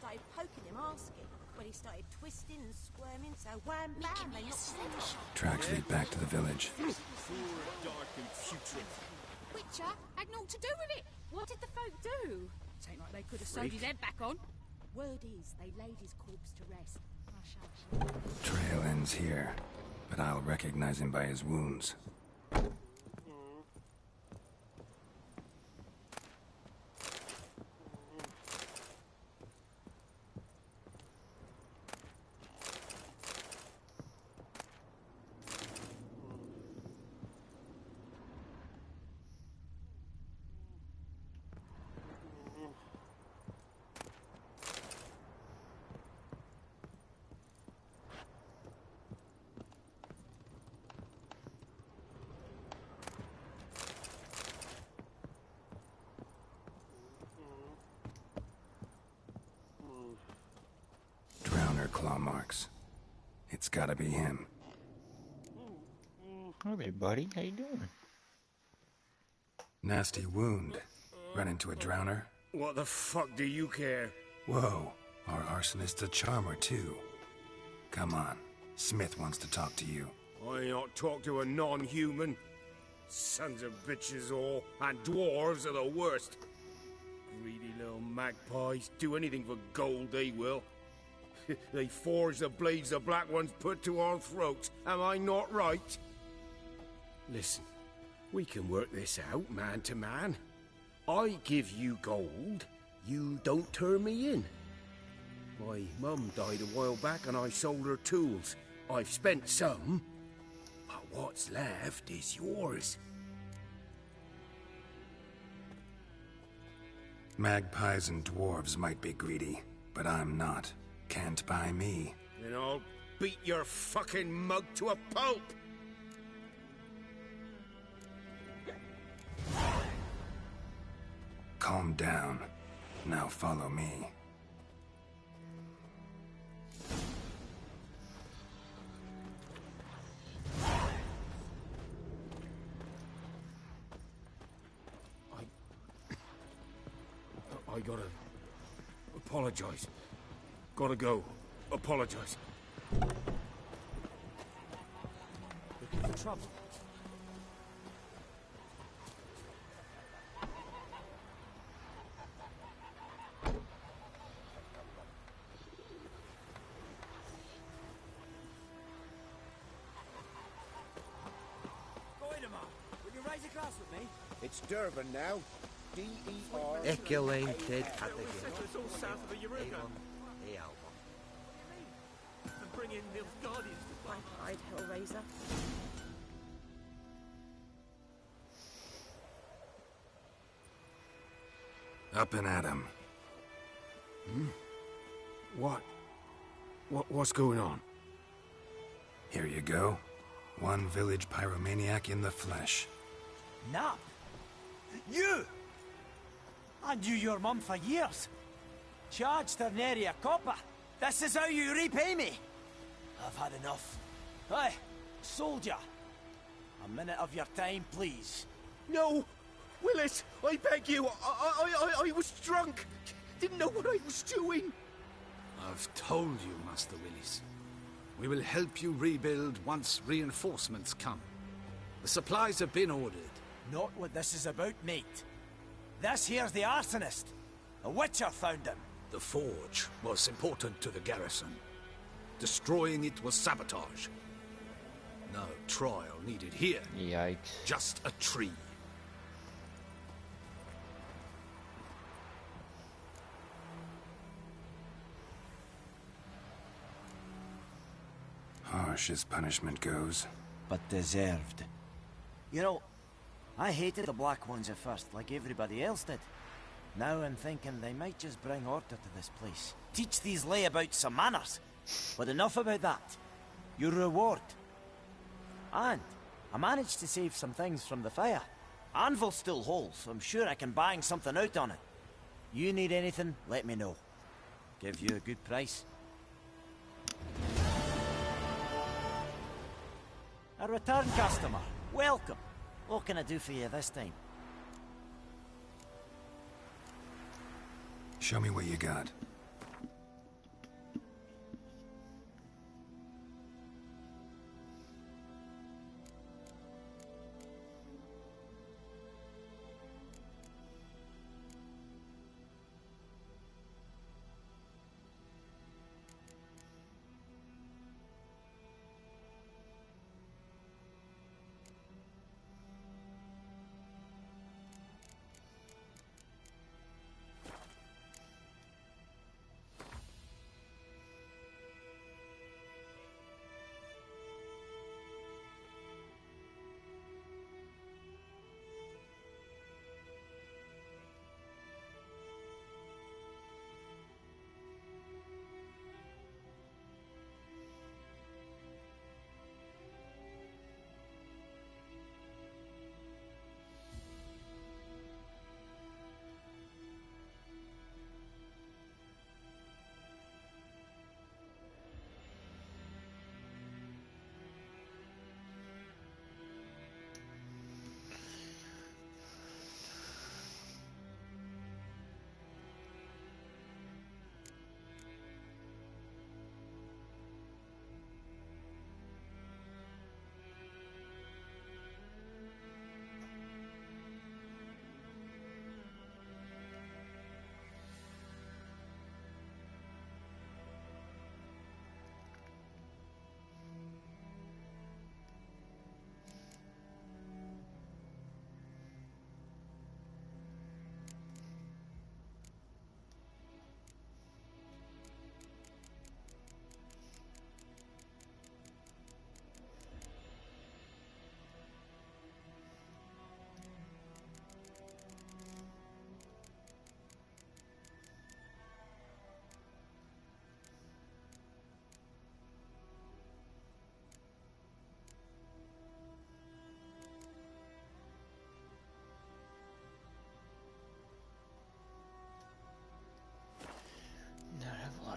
started poking him, asking. When he started twisting and squirming, so wham bam, they knocked him off. Tracks lead back to the village. Dark and putrid. Witcher had naught to do with it. What did the folk do? It ain't like they could have sewed his head back on. Word is, they laid his corpse to rest. Trail ends here, but I'll recognize him by his wounds. Claw marks. It's gotta be him. Hey, buddy. How you doing? Nasty wound. Run into a drowner? What the fuck do you care? Whoa, our arsonist's a charmer too. Come on, Smith wants to talk to you. I ain't not talk to a non-human. Sons of bitches all, and dwarves are the worst. Greedy little magpies, do anything for gold they will. They forge the blades the Black Ones put to our throats, am I not right? Listen, we can work this out man to man. I give you gold, you don't turn me in. My mum died a while back and I sold her tools. I've spent some, but what's left is yours. Magpies and dwarves might be greedy, but I'm not. Can't buy me. Then I'll beat your fucking mug to a pulp! Calm down. Now follow me. I gotta apologize. Gotta go. Apologize. Looking for trouble? Will you raise a glass with me? It's Durban now. D-E-R... Ekelane Ted It's all south of the Eureka. And bring in Nilfgaardians to fight. Hide, Hellraiser. Up and at 'em. What's going on? Here you go. One village pyromaniac in the flesh. Nap? You! I knew your mum for years. Charged her nary a copper. This is how you repay me. I've had enough. Hey, soldier. A minute of your time, please. No! Willis, I beg you. I was drunk. Didn't know what I was doing. I've told you, Master Willis. We will help you rebuild once reinforcements come. The supplies have been ordered. Not what this is about, mate. This here's the arsonist. A witcher found him. The forge was important to the garrison. Destroying it was sabotage. No trial needed here. Yikes. Just a tree. Harsh as punishment goes. But deserved. You know, I hated the Black Ones at first, like everybody else did. Now I'm thinking they might just bring order to this place. Teach these layabouts some manners. But enough about that. Your reward. And I managed to save some things from the fire. Anvil still holds, so I'm sure I can bang something out on it. You need anything, let me know. Give you a good price. A return customer. Welcome. What can I do for you this time? Show me what you got.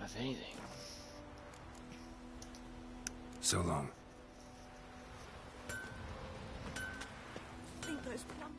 if anything. So long. Think those plums.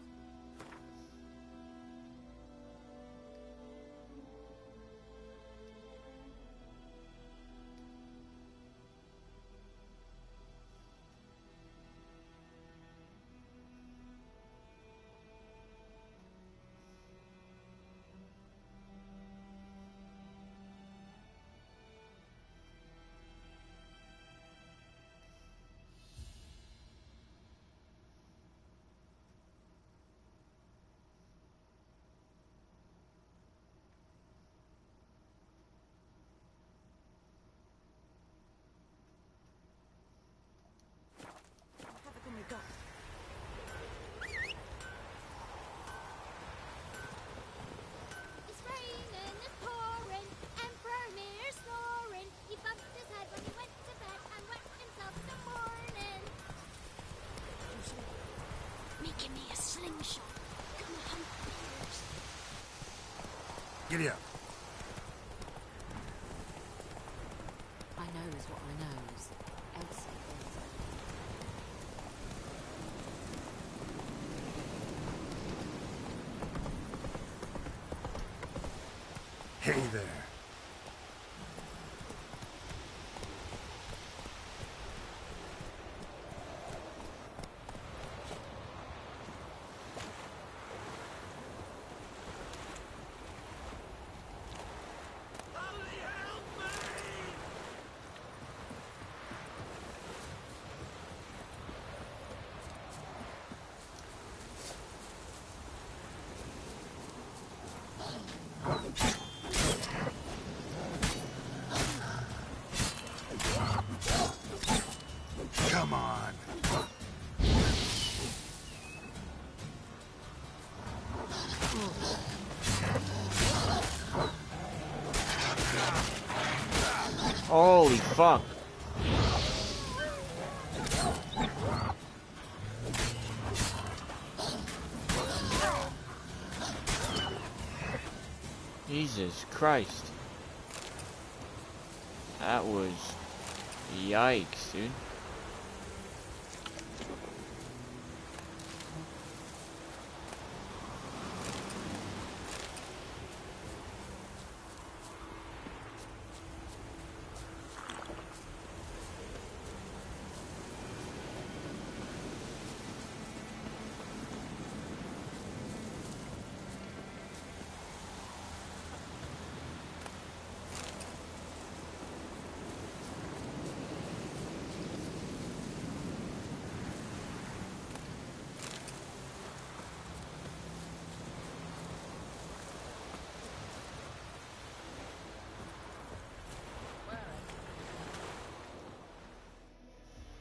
It's raining, it's pouring, Emperor Mir snoring. He bumped his head when he went to bed and wet himself in the morning. Making me a slingshot. Gonna hunt bears. Giddy up. I knows what I knows. Elsie knows. Hey there. Come on. Holy fuck. Jesus Christ. That was... Yikes, dude.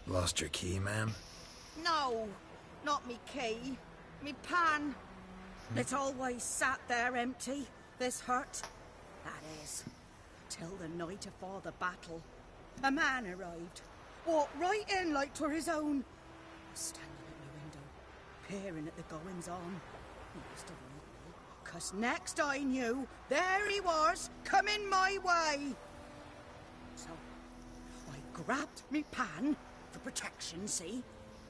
Lost your key, ma'am? No, not me key. Me pan. It's always sat there empty, this hut. That is, till the night afore the battle. A man arrived. Walked right in like 'twere his own. Standing at my window, peering at the goings-on. He must have liked me, 'cause next I knew, there he was, coming my way. So, I grabbed me pan, for protection, see?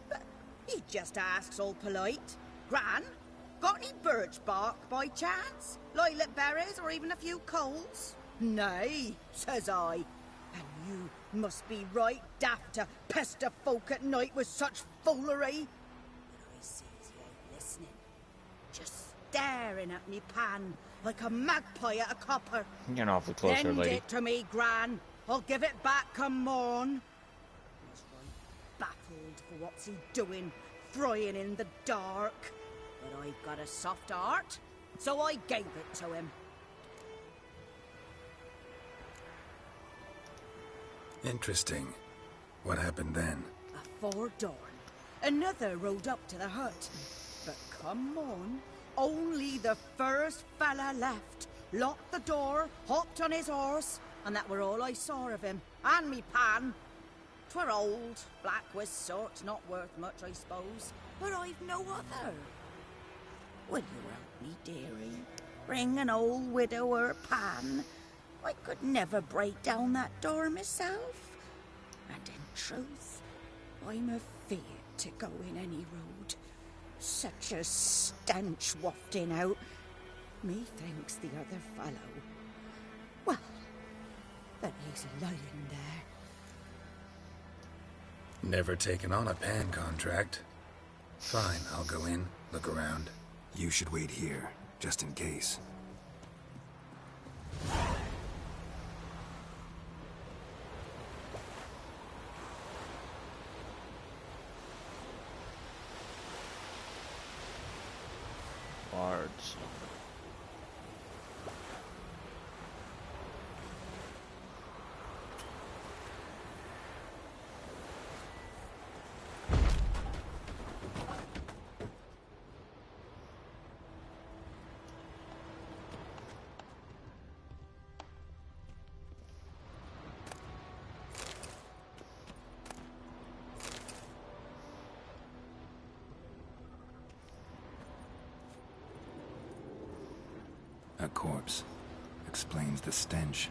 But he just asks all polite. Gran, got any birch bark by chance? Lilac berries or even a few coals? Nay, says I. And you must be right daft to pester folk at night with such foolery. But I sees he ain't listening. Just staring at me pan like a magpie at a copper. Get awfully close there, Lend lady. it to me, Gran. I'll give it back come morn. Baffled for what's he doing, frying in the dark. But I've got a soft heart, so I gave it to him. Interesting. What happened then? Afore dawn, another rode up to the hut. But come on, only the first fella left. Locked the door, hopped on his horse, and that were all I saw of him. And me pan. 'Twere old, black with soot, not worth much, I suppose. But I've no other. Will you help me, dearie? Bring an old widower pan. I could never break down that door myself. And in truth, I'm afeard to go in any road. Such a stench wafting out. Methinks the other fellow. Well, that he's lying there. Never taken on a pan contract. Fine, I'll go in, look around. You should wait here, just in case. Bards. A corpse. Explains the stench.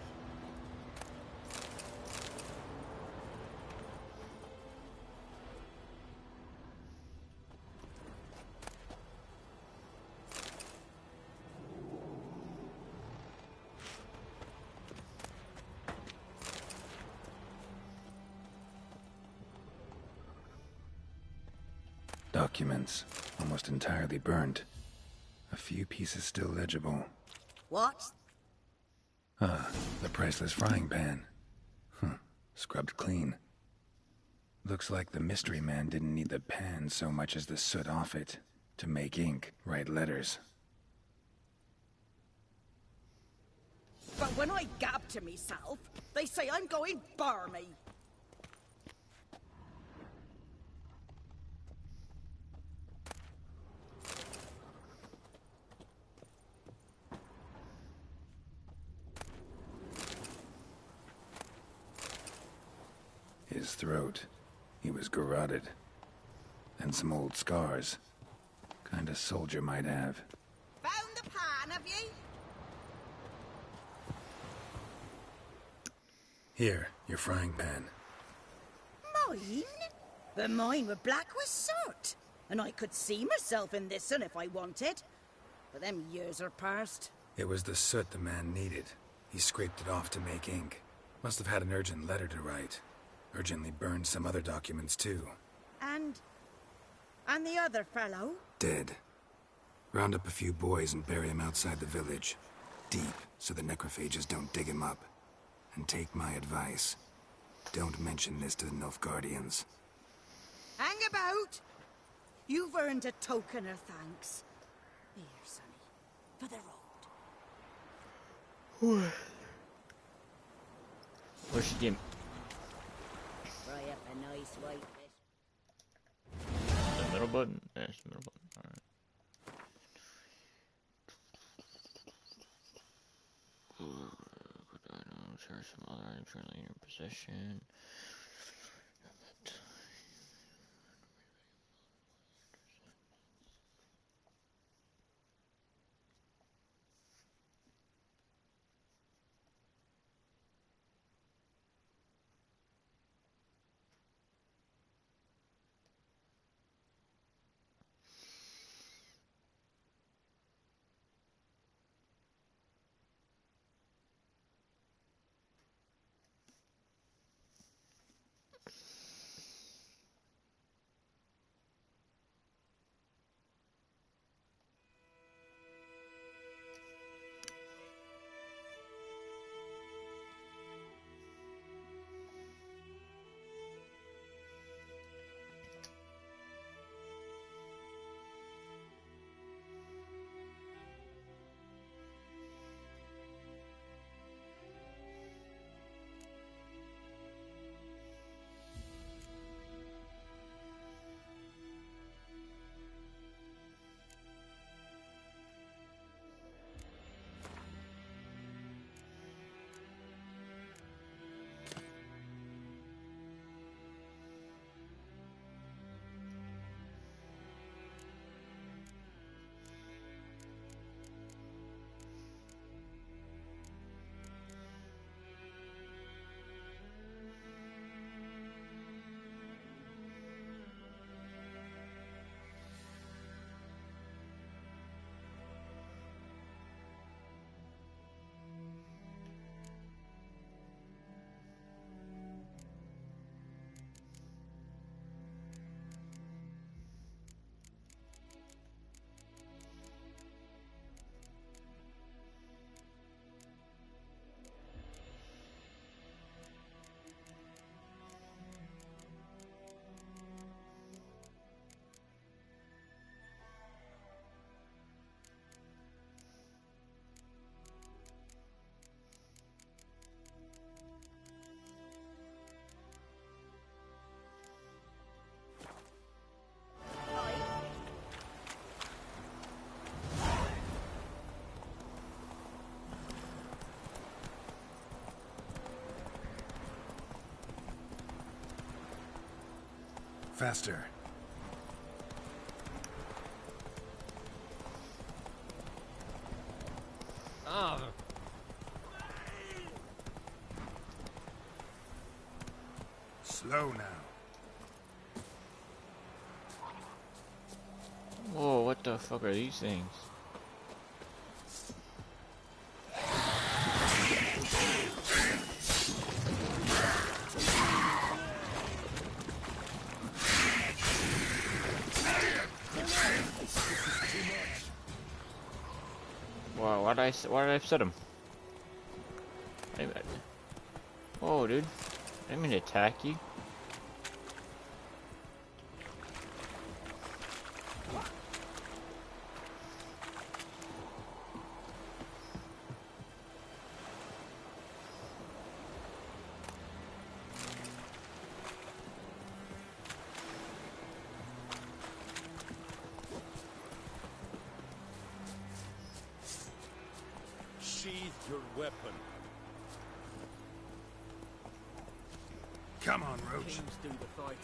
Documents, almost entirely burnt. A few pieces still legible. What? Ah, the priceless frying pan. Scrubbed clean. Looks like the mystery man didn't need the pan so much as the soot off it to make ink, write letters. But when I gab to myself, they say I'm going barmy. His throat. He was garroted. And some old scars. Kind of soldier might have. Found the pan, have ye? Here, your frying pan. Mine? But mine were black with soot. And I could see myself in this one if I wanted. But them years are past. It was the soot the man needed. He scraped it off to make ink. Must have had an urgent letter to write. Urgently burned some other documents too. And the other fellow? Dead. Round up a few boys and bury him outside the village. Deep, so the necrophages don't dig him up. And take my advice. Don't mention this to the Nilfgaardians. Hang about! You've earned a token of thanks. Here, sonny, for the road. What's your game? Fry up a nice white fish. The middle button? There's the middle button. Alright. Good items. Here are some other items currently in your possession. Faster. Ah. Slow now. Whoa, what the fuck are these things? Wow, why did I upset him? Whoa, dude. I didn't mean to attack you. Sheathe your weapon. Come on, Roach. Kings do the fighting.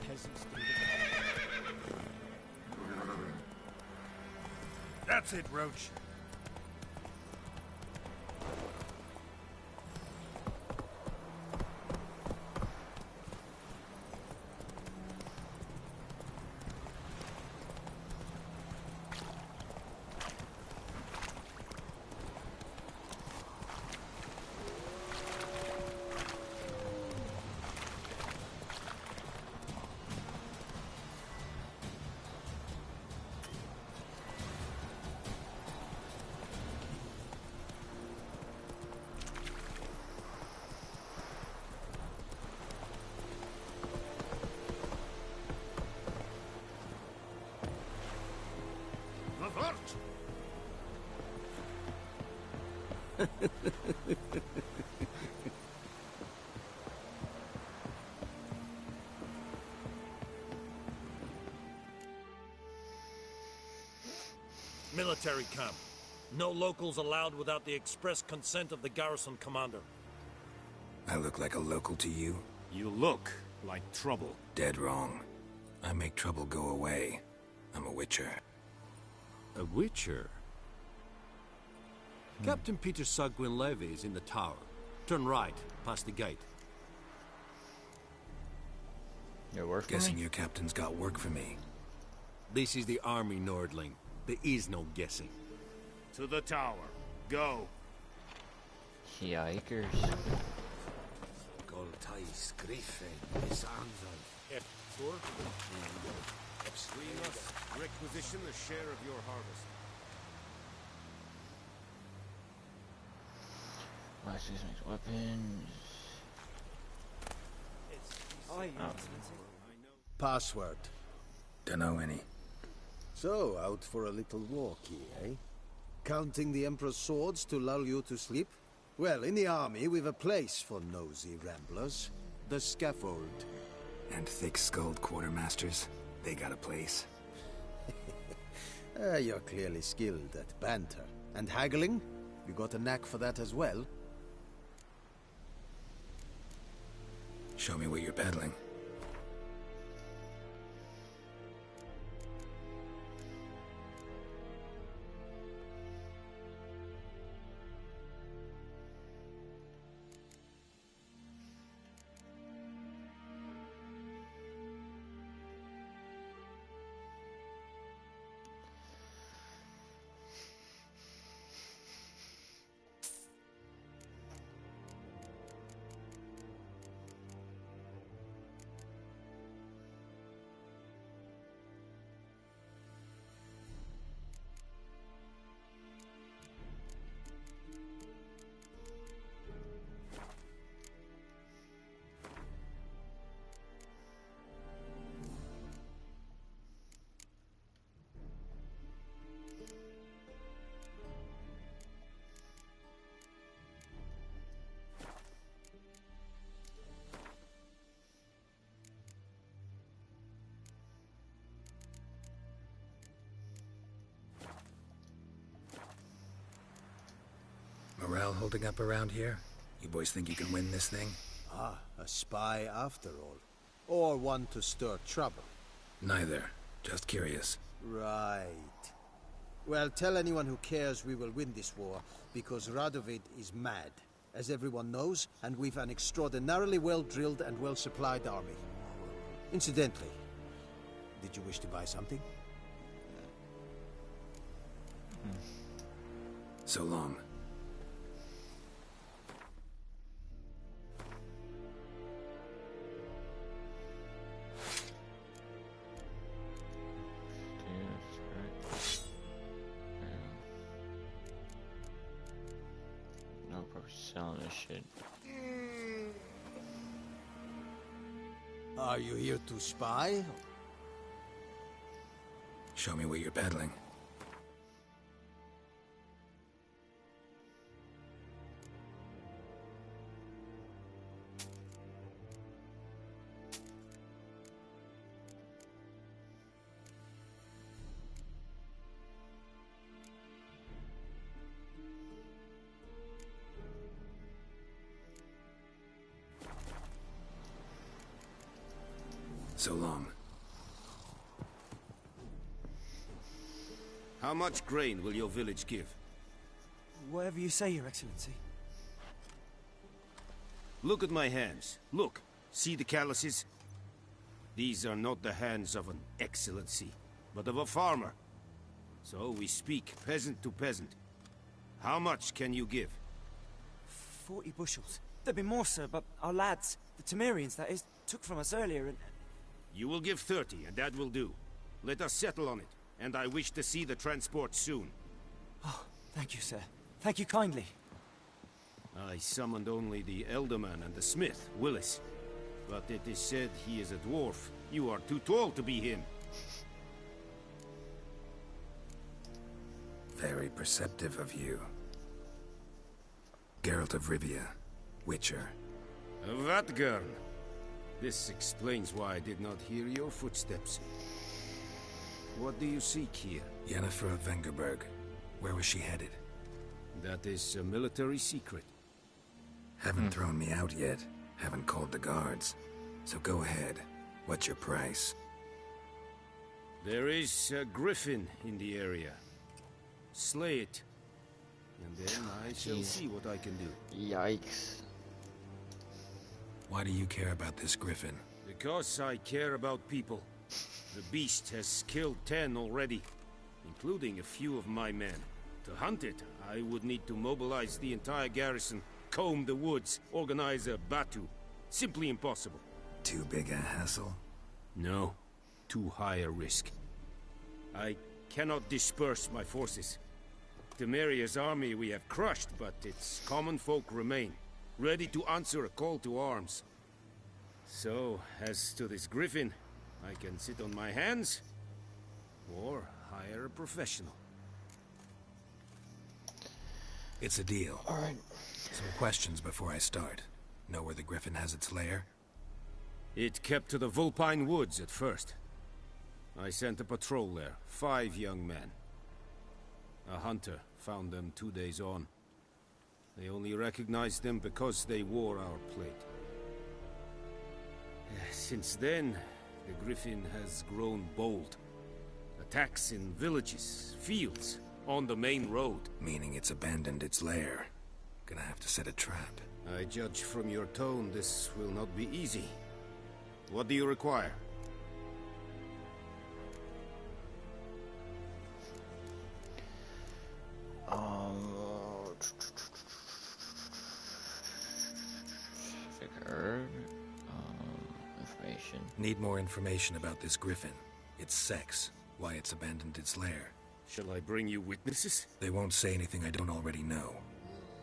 Peasants do the That's it, Roach. Military camp. No locals allowed without the express consent of the garrison commander. I look like a local to you? You look like trouble. Dead wrong. I make trouble go away. I'm a witcher. A witcher? Captain Peter Sagwin Levy is in the tower. Turn right, past the gate. Guessing your captain's got work for me. This is the army, Nordling. There is no guessing. To the tower. Go. Yikers. Goltais Griffin is Anvil. F4. We must requisition a share of your harvest. Last makes weapons. Oh. Password. Dunno any. So, out for a little walkie, eh? Counting the Emperor's swords to lull you to sleep? Well, in the army, we've a place for nosy ramblers. The scaffold. And thick-skulled quartermasters. They got a place. You're clearly skilled at banter. And haggling? You got a knack for that as well? Show me what you're peddling. Morale holding up around here? You boys think you can win this thing? Ah, a spy after all. or one to stir trouble? Neither. Just curious. Right. Well, tell anyone who cares we will win this war, because Radovid is mad, as everyone knows, and we've an extraordinarily well-drilled and well-supplied army. Incidentally, did you wish to buy something? So long. No purpose selling this shit. Are you here to spy? Show me what you're peddling. So long. How much grain will your village give? Whatever you say, Your Excellency. Look at my hands. Look. See the calluses? These are not the hands of an excellency, but of a farmer. So we speak peasant to peasant. How much can you give? 40 bushels. There'd be more, sir, but our lads, the Temerians, that is, took from us earlier and... You will give 30, and that will do. Let us settle on it, and I wish to see the transport soon. Oh, thank you, sir. Thank you kindly. I summoned only the Elderman and the smith, Willis. But it is said he is a dwarf. You are too tall to be him. Very perceptive of you. Geralt of Rivia, Witcher. Vatgern. This explains why I did not hear your footsteps. What do you seek here? Yennefer of Vengerberg. Where was she headed? That is a military secret. Haven't thrown me out yet. Haven't called the guards. So go ahead. What's your price? There is a griffin in the area. Slay it. And then I shall see what I can do. Yikes. Why do you care about this griffin? Because I care about people. The beast has killed 10 already, including a few of my men. To hunt it, I would need to mobilize the entire garrison, comb the woods, organize a batu. Simply impossible. Too big a hassle? No. Too high a risk. I cannot disperse my forces. Temeria's army we have crushed, but its common folk remain, ready to answer a call to arms. So, as to this griffin, I can sit on my hands, or hire a professional. It's a deal. All right. Some questions before I start. Know where the griffin has its lair? It kept to the Vulpine Woods at first. I sent a patrol there, 5 young men. A hunter found them 2 days on. They only recognized them because they wore our plate. Since then, the griffin has grown bold. Attacks in villages, fields, on the main road. Meaning it's abandoned its lair. Gonna have to set a trap. I judge from your tone this will not be easy. What do you require? Herb, information. Need more information about this griffin. Its sex, why it's abandoned its lair. Shall I bring you witnesses? They won't say anything I don't already know.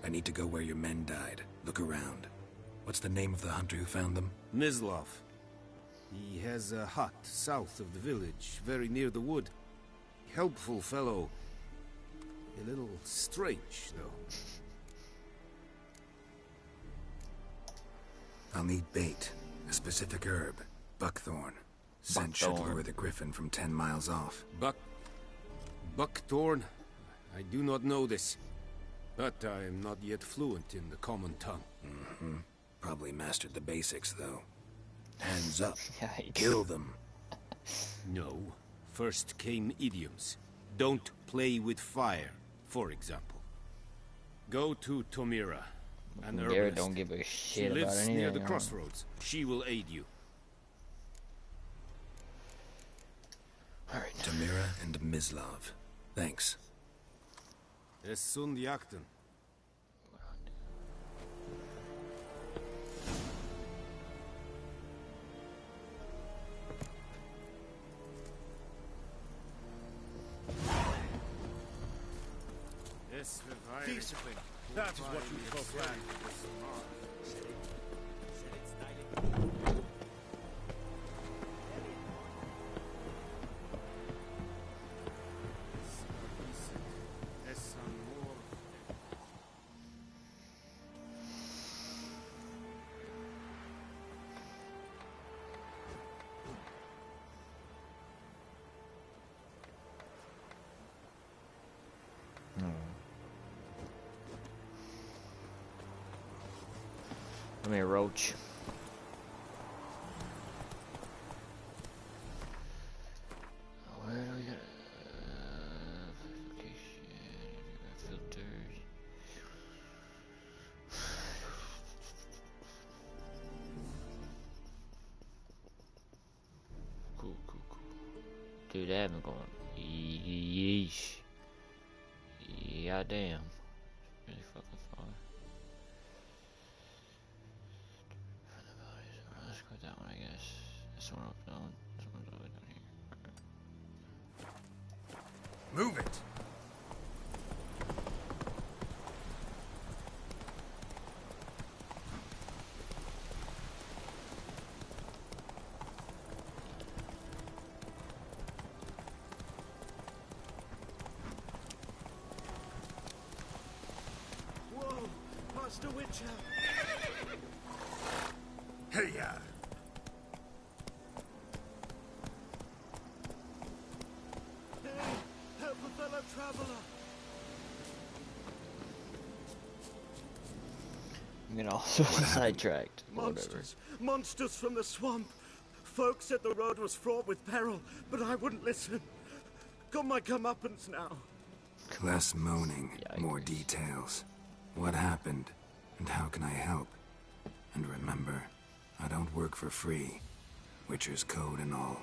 I need to go where your men died. Look around. What's the name of the hunter who found them? Mislav. He has a hut south of the village, very near the wood. Helpful fellow. A little strange, though. I'll need bait. A specific herb. Buckthorn. Scent should lure the griffin from 10 miles off. Buckthorn? I do not know this. But I am not yet fluent in the common tongue. Probably mastered the basics, though. Hands up. Kill them. No. First came idioms. Don't play with fire, for example. Go to Tomira, an herbalist. Don't give a shit she about lives anything. near the crossroads. She will aid you. Alright. Tamira and Mislav. Thanks. Es sunt jakten. Discipline. That is what you folk lack. Come here, Roach. Where do we got filters? Cool. Dude, I haven't gone. Yeesh. Yeah, damn. Really fucking far. Let's go with that one, I guess. This one up down. This one's over down here. Move it! Whoa, Master Witcher! Hey-ya! Hey, help a fellow traveler! I'm getting also sidetracked. Monsters! Monsters from the swamp! Folks said the road was fraught with peril, but I wouldn't listen. Got my comeuppance now. Less moaning, more details. What happened, and how can I help? And remember, I don't work for free. Witcher's code and all.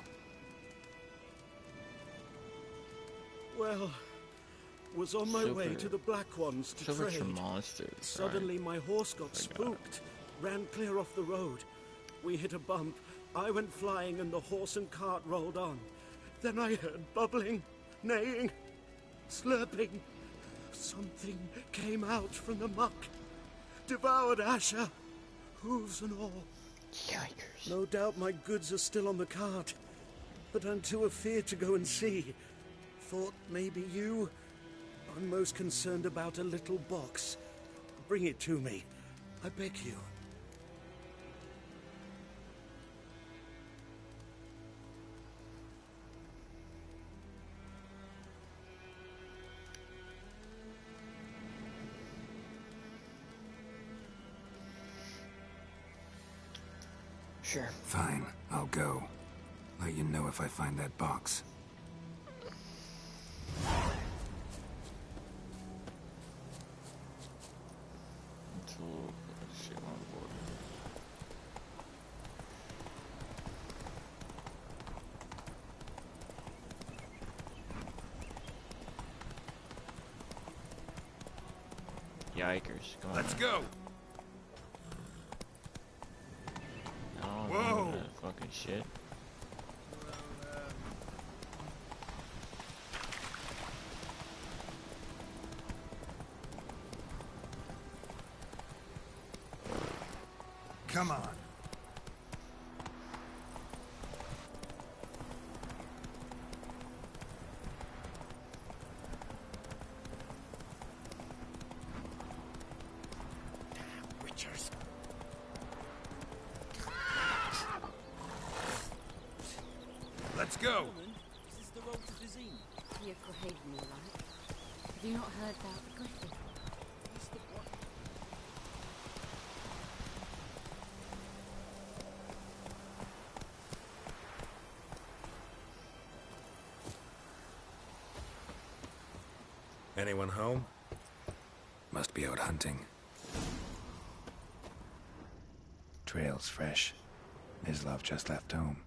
Well, was on my way to the Black Ones to trade. Monsters. Suddenly my horse got spooked. Ran clear off the road. We hit a bump. I went flying and the horse and cart rolled on. Then I heard bubbling, neighing, slurping. Something came out from the muck. Devoured Asher, hooves and all. Yikers. No doubt my goods are still on the cart, but I'm too afeard to go and see. Thought maybe you. I'm most concerned about a little box. Bring it to me, I beg you. Sure. Fine, I'll go. Let you know if I find that box. Yikers. Come on. Let's go! Whoa! Fucking shit. Come on. Witchers. Let's go! Is this the road to Vizine? Here for Haven, all right. Have you not heard about the Griffin? That's the one. Anyone home? Must be out hunting. Trail's fresh. Mislav just left home.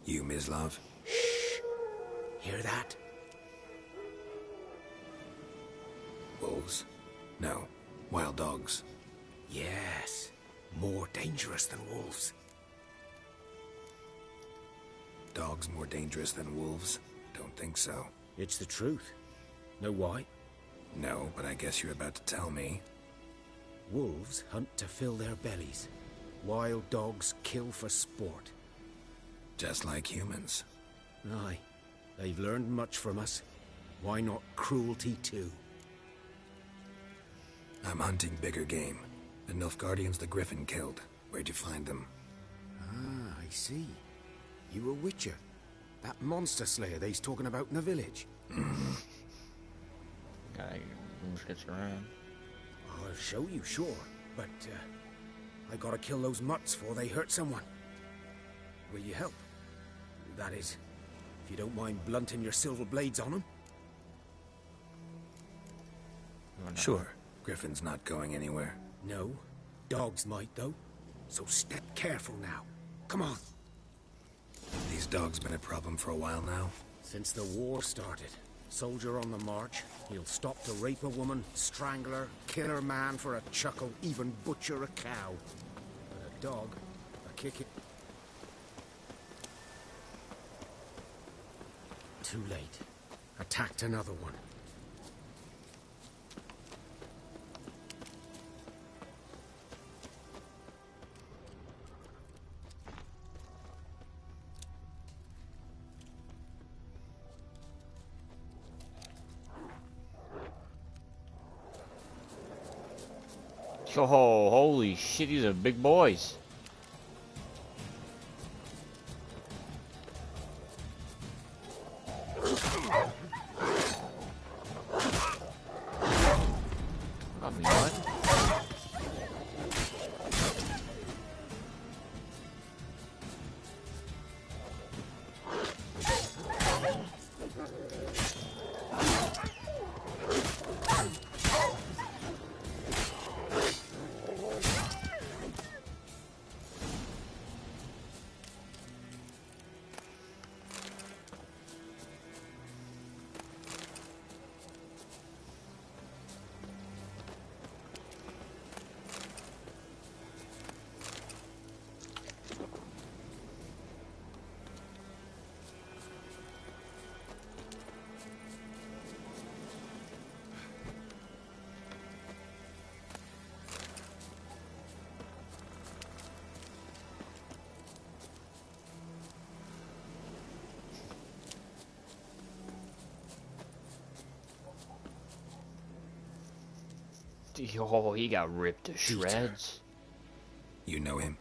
You, Mislav? Shh! Hear that? Wolves? No. Wild dogs. Yes. More dangerous than wolves. Dogs more dangerous than wolves? Don't think so. It's the truth. Know why? No, but I guess you're about to tell me. Wolves hunt to fill their bellies. Wild dogs kill for sport. Just like humans. Aye. They've learned much from us. Why not cruelty too? I'm hunting bigger game. The Nilfgaardians the Griffin killed. Where'd you find them? Ah, I see. You a witcher. That monster slayer they's talking about in the village. Guy moves gets around. I'll show you, sure. But, I gotta kill those mutts before they hurt someone. Will you help? That is, if you don't mind blunting your silver blades on them. Sure. Griffin's not going anywhere. No. Dogs might, though. So step careful now. Come on. These dogs been a problem for a while now? Since the war started. Soldier on the march. He'll stop to rape a woman, strangle her, kill her man for a chuckle, even butcher a cow. But a dog, a kick it... Too late. Attacked another one. Oh, holy shit, these are big boys. Got me, what? Oh, he got ripped to shreds. You know him?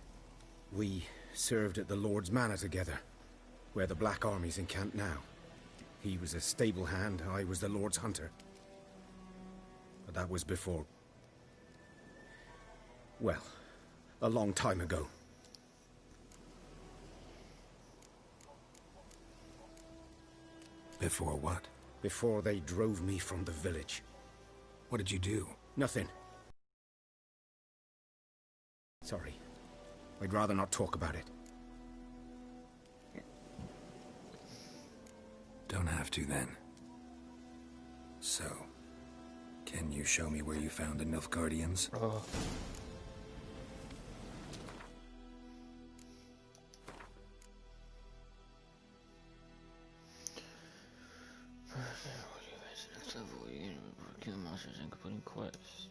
We served at the Lord's Manor together, where the Black Army's encamped now. He was a stable hand, I was the Lord's hunter. But that was before... well, a long time ago. Before what? Before they drove me from the village. What did you do? Nothing. Sorry. I'd rather not talk about it. Don't have to, then. So, can you show me where you found the Nilfgaardians? Oh. Killing monsters and completing quests.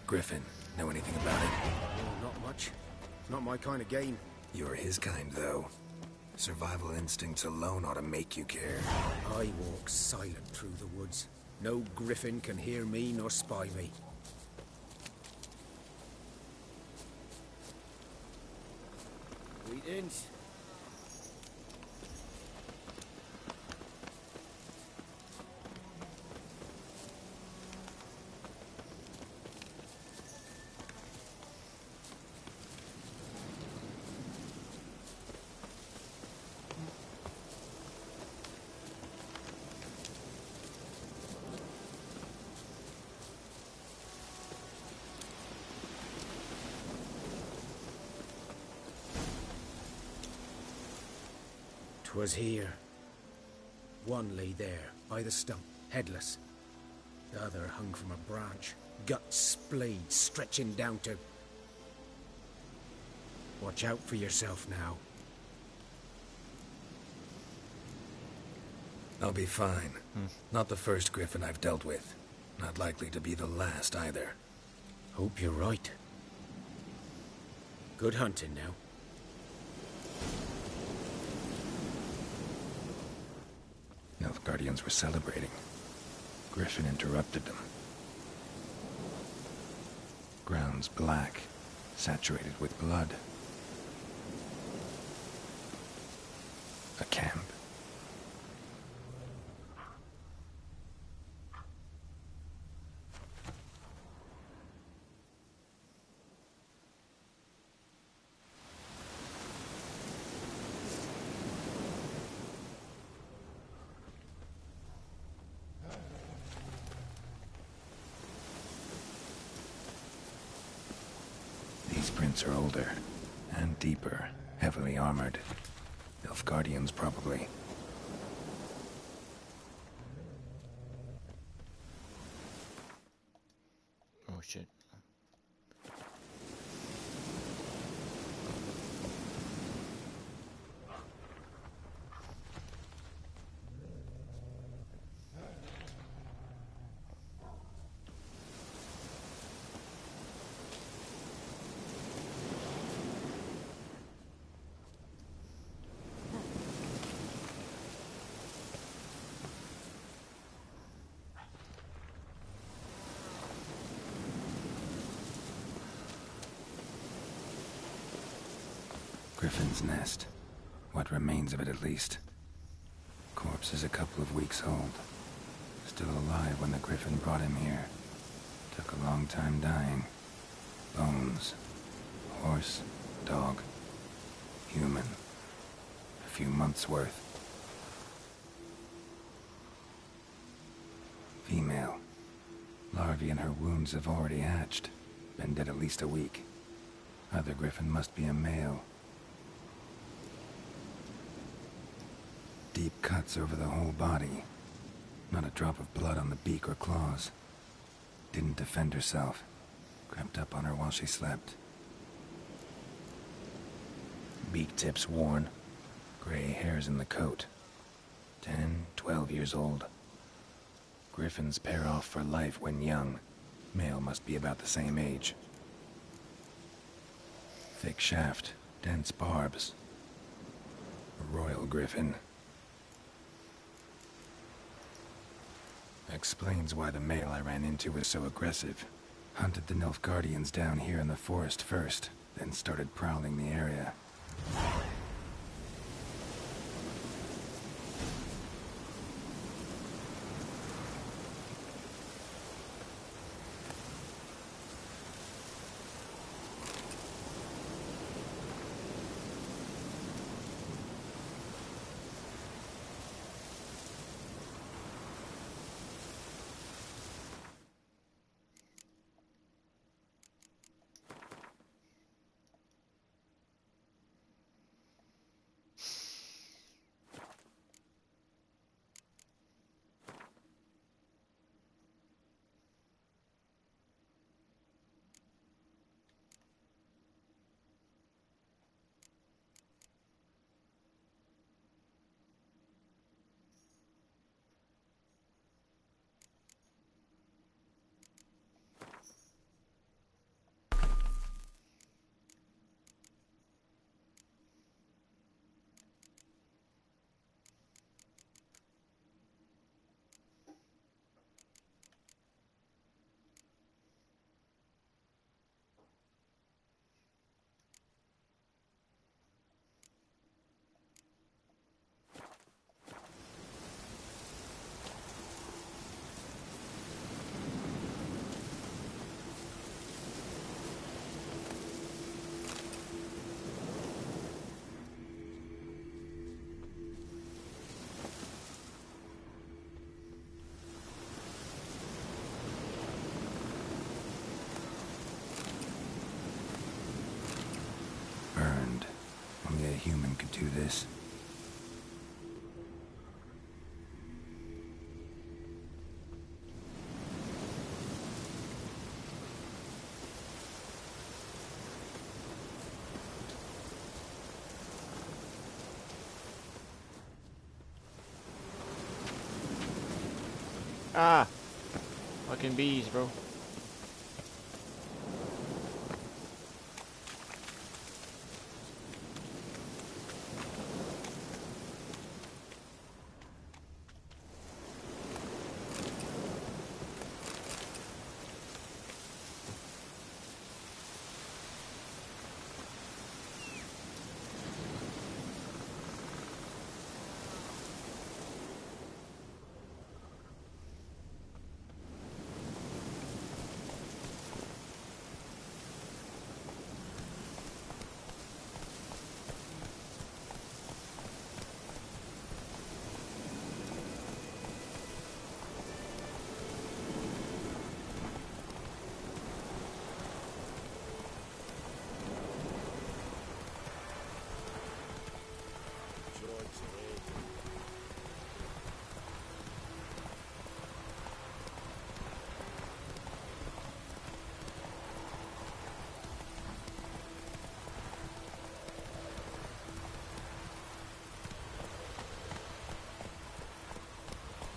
Griffin, know anything about it? Oh, not much. Not my kind of game. You're his kind, though. Survival instincts alone ought to make you care. I walk silent through the woods. No griffin can hear me nor spy me. Greetings. Was here. One lay there, by the stump, headless. The other hung from a branch, guts splayed, stretching down to... Watch out for yourself now. I'll be fine. Not the first griffin I've dealt with. Not likely to be the last either. Hope you're right. Good hunting now. Nilfgaardians were celebrating. Griffin interrupted them. Grounds black, saturated with blood. A camp. These prints are older, and deeper, heavily armored. Nilfgaardians, probably. Oh shit. Griffin's nest. What remains of it, at least. Corpse is a couple of weeks old. Still alive when the griffin brought him here. Took a long time dying. Bones. Horse. Dog. Human. A few months' worth. Female. Larvae in her wounds have already hatched. Been dead at least a week. Other griffin must be a male. Deep cuts over the whole body. Not a drop of blood on the beak or claws. Didn't defend herself. Crept up on her while she slept. Beak tips worn. Gray hairs in the coat. 10, 12 years old. Griffins pair off for life when young. Male must be about the same age. Thick shaft, dense barbs. A royal griffin. Explains why the male I ran into was so aggressive. Hunted the Nilfgaardians down here in the forest first, then started prowling the area. Ah! Fucking bees, bro.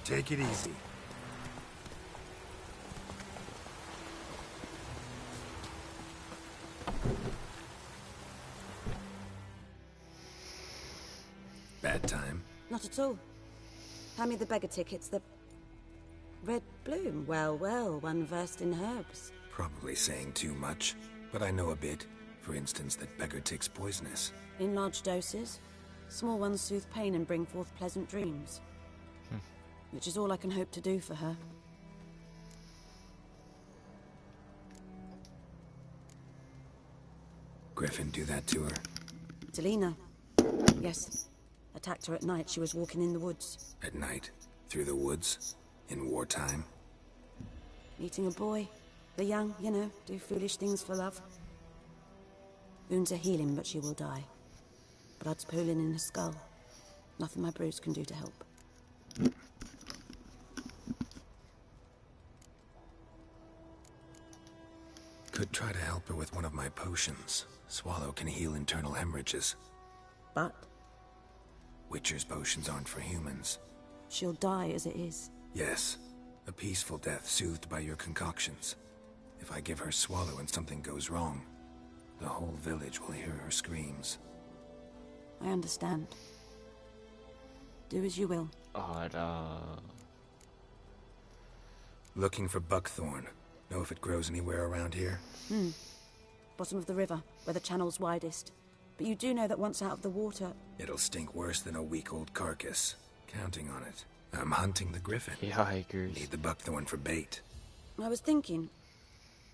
Take it easy. Bad time? Not at all. Hand me the beggar tickets, the... Red bloom. Well, well, one versed in herbs. Probably saying too much, but I know a bit. For instance, that beggar tick's poisonous. In large doses. Small ones soothe pain and bring forth pleasant dreams. Which is all I can hope to do for her. Griffin do that to her? Delina. Yes. Attacked her at night. She was walking in the woods. At night? Through the woods? In wartime? Meeting a boy. The young, you know, do foolish things for love. Wounds are healing, but she will die. Blood's pooling in her skull. Nothing my brews can do to help. Could try to help her with one of my potions. Swallow can heal internal hemorrhages. But? Witcher's potions aren't for humans. She'll die as it is. Yes. A peaceful death soothed by your concoctions. If I give her Swallow and something goes wrong, the whole village will hear her screams. I understand. Do as you will. Looking for buckthorn. Know if it grows anywhere around here? Bottom of the river, where the channel's widest. But you do know that once out of the water... It'll stink worse than a week-old carcass. Counting on it. I'm hunting the griffin. Yikers. Need the buckthorn for bait. I was thinking...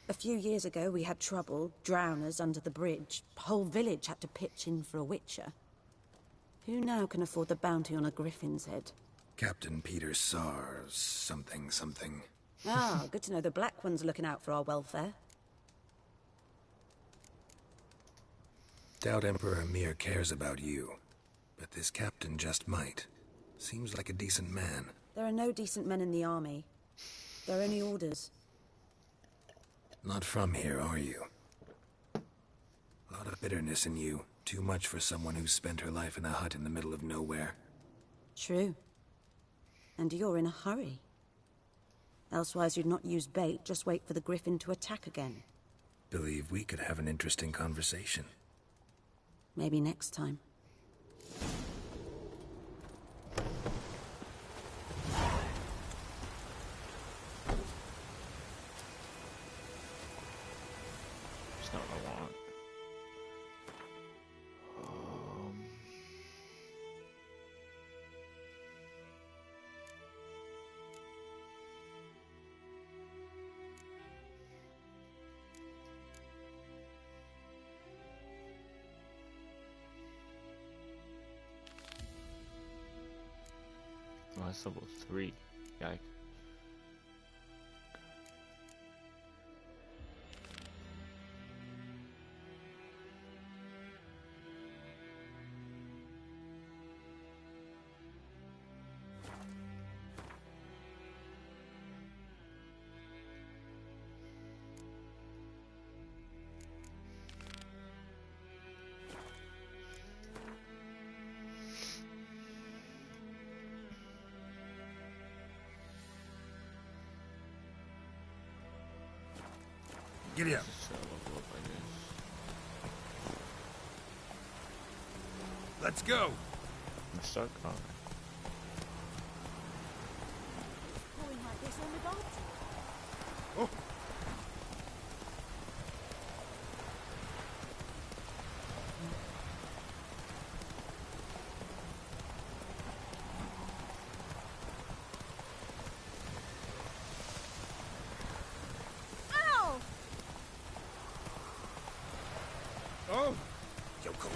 A few years ago we had trouble, drowners under the bridge. Whole village had to pitch in for a witcher. Who now can afford the bounty on a griffin's head? Captain Peter Sars, something. Ah, good to know the Black One's looking out for our welfare. Doubt Emperor Emir cares about you, but this captain just might. Seems like a decent man. There are no decent men in the army. There are only orders. Not from here, are you? A lot of bitterness in you. Too much for someone who's spent her life in a hut in the middle of nowhere. True. And you're in a hurry. Elsewise you'd not use bait, just wait for the griffin to attack again. Believe we could have an interesting conversation. Maybe next time. It's not what I want. Oh, that's level 3. Yikes. Giddy up. Let's go. I'm stuck. Oh. Going like this on the boat. Oh. Ow! Oh. Yoko.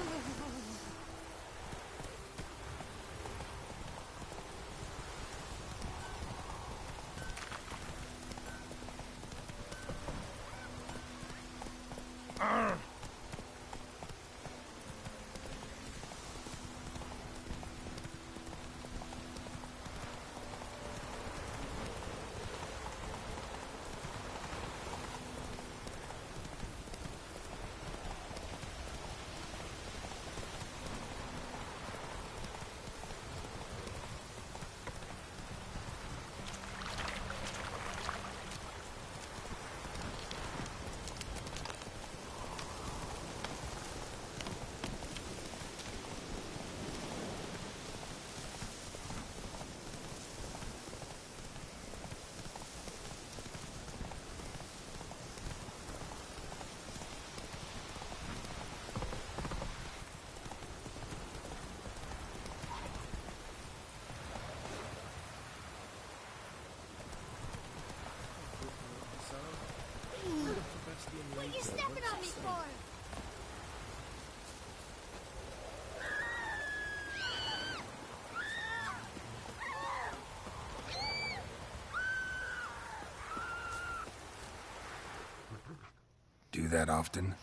What are you stepping on me for? Do that often?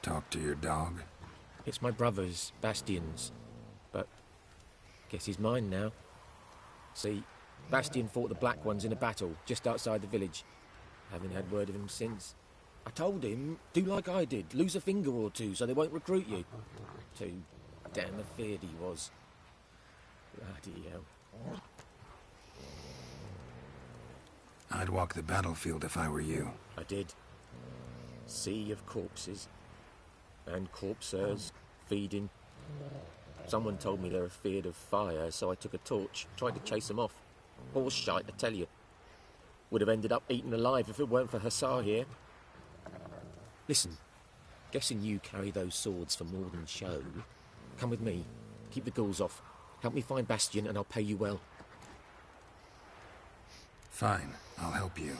Talk to your dog? It's my brother's, Bastion's. But guess he's mine now. See, Bastion fought the Black Ones in a battle just outside the village. Haven't had word of him since. I told him, do like I did, lose a finger or two so they won't recruit you. Too damn afeard he was. Bloody hell. I'd walk the battlefield if I were you. I did. Sea of corpses. And corpsers feeding. Someone told me they're afeard of fire, so I took a torch, tried to chase them off. Horse shite, I tell you. Would have ended up eaten alive if it weren't for Hussar here. Listen, guessing you carry those swords for more than show. Come with me. Keep the ghouls off. Help me find Bastion and I'll pay you well. Fine, I'll help you.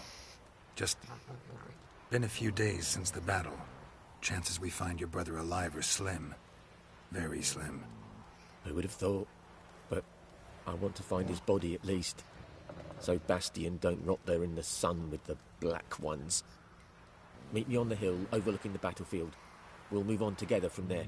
Just been a few days since the battle. Chances we find your brother alive are slim. Very slim. Who would have thought? But I want to find his body at least. So Bastion don't rot there in the sun with the Black Ones. Meet me on the hill overlooking the battlefield. We'll move on together from there.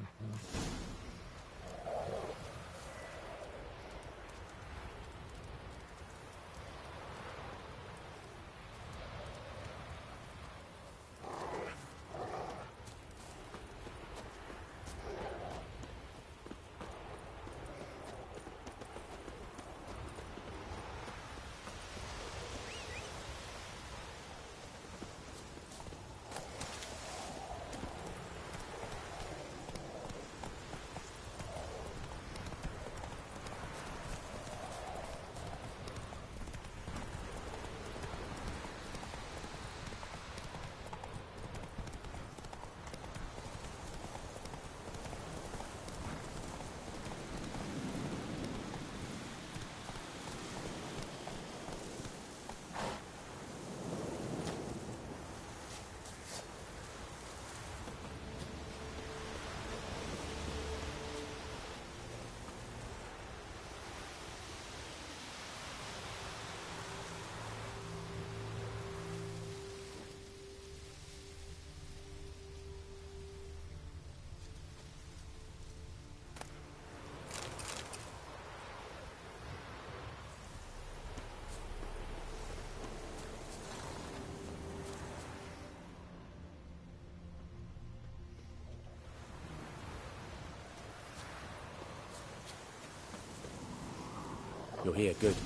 You're here, good.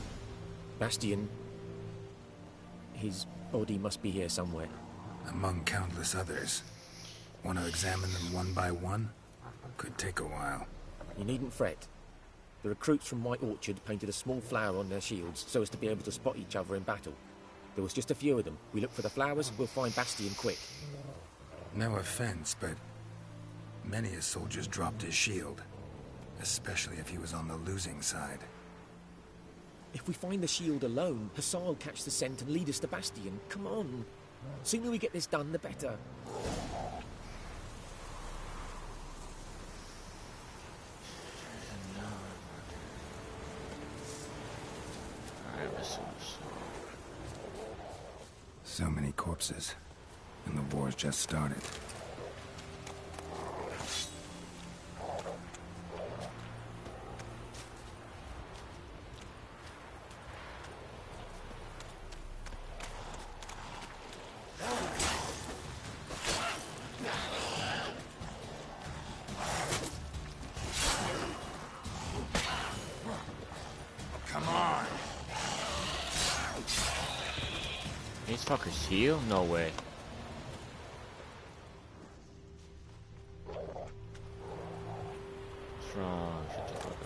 Bastion... his body must be here somewhere. Among countless others. Want to examine them one by one? Could take a while. You needn't fret. The recruits from White Orchard painted a small flower on their shields so as to be able to spot each other in battle. There was just a few of them. We look for the flowers, we'll find Bastion quick. No offense, but many a soldier's dropped his shield. Especially if he was on the losing side. If we find the shield alone, Hussar will catch the scent and lead us to Bastion. Come on. Sooner we get this done, the better. So many corpses, and the war's just started. Come on! These fuckers heal? No way. What's wrong? Shut the fuck up.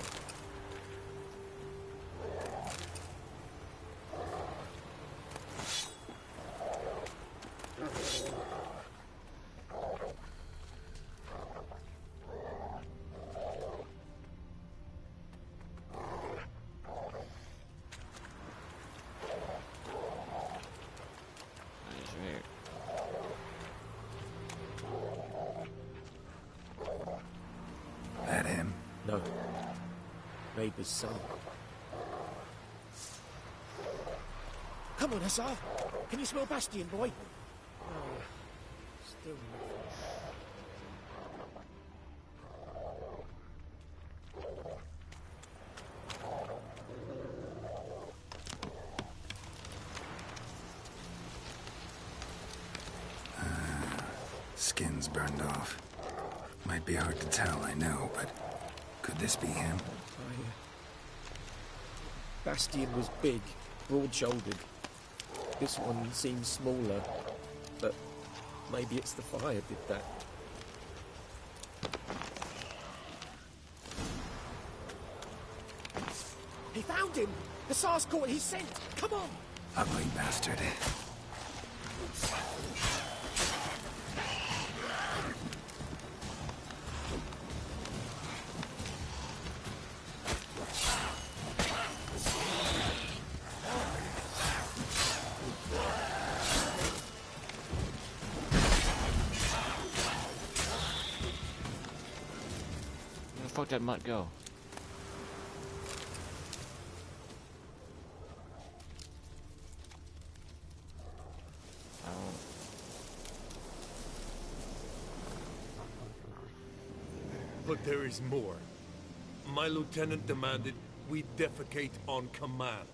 That him? No. Raber's son. Come on, Hussar. Can you smell Bastion, boy? Oh, still Skin's burned off. Might be hard to tell, I know, but could this be him? Bastion was big, broad-shouldered. This one seems smaller, but maybe it's the fire did that. He found him! The SARS caught his scent! Come on! Ugly bastard. Where the fuck did that mutt go? But there is more. My lieutenant demanded we defecate on command.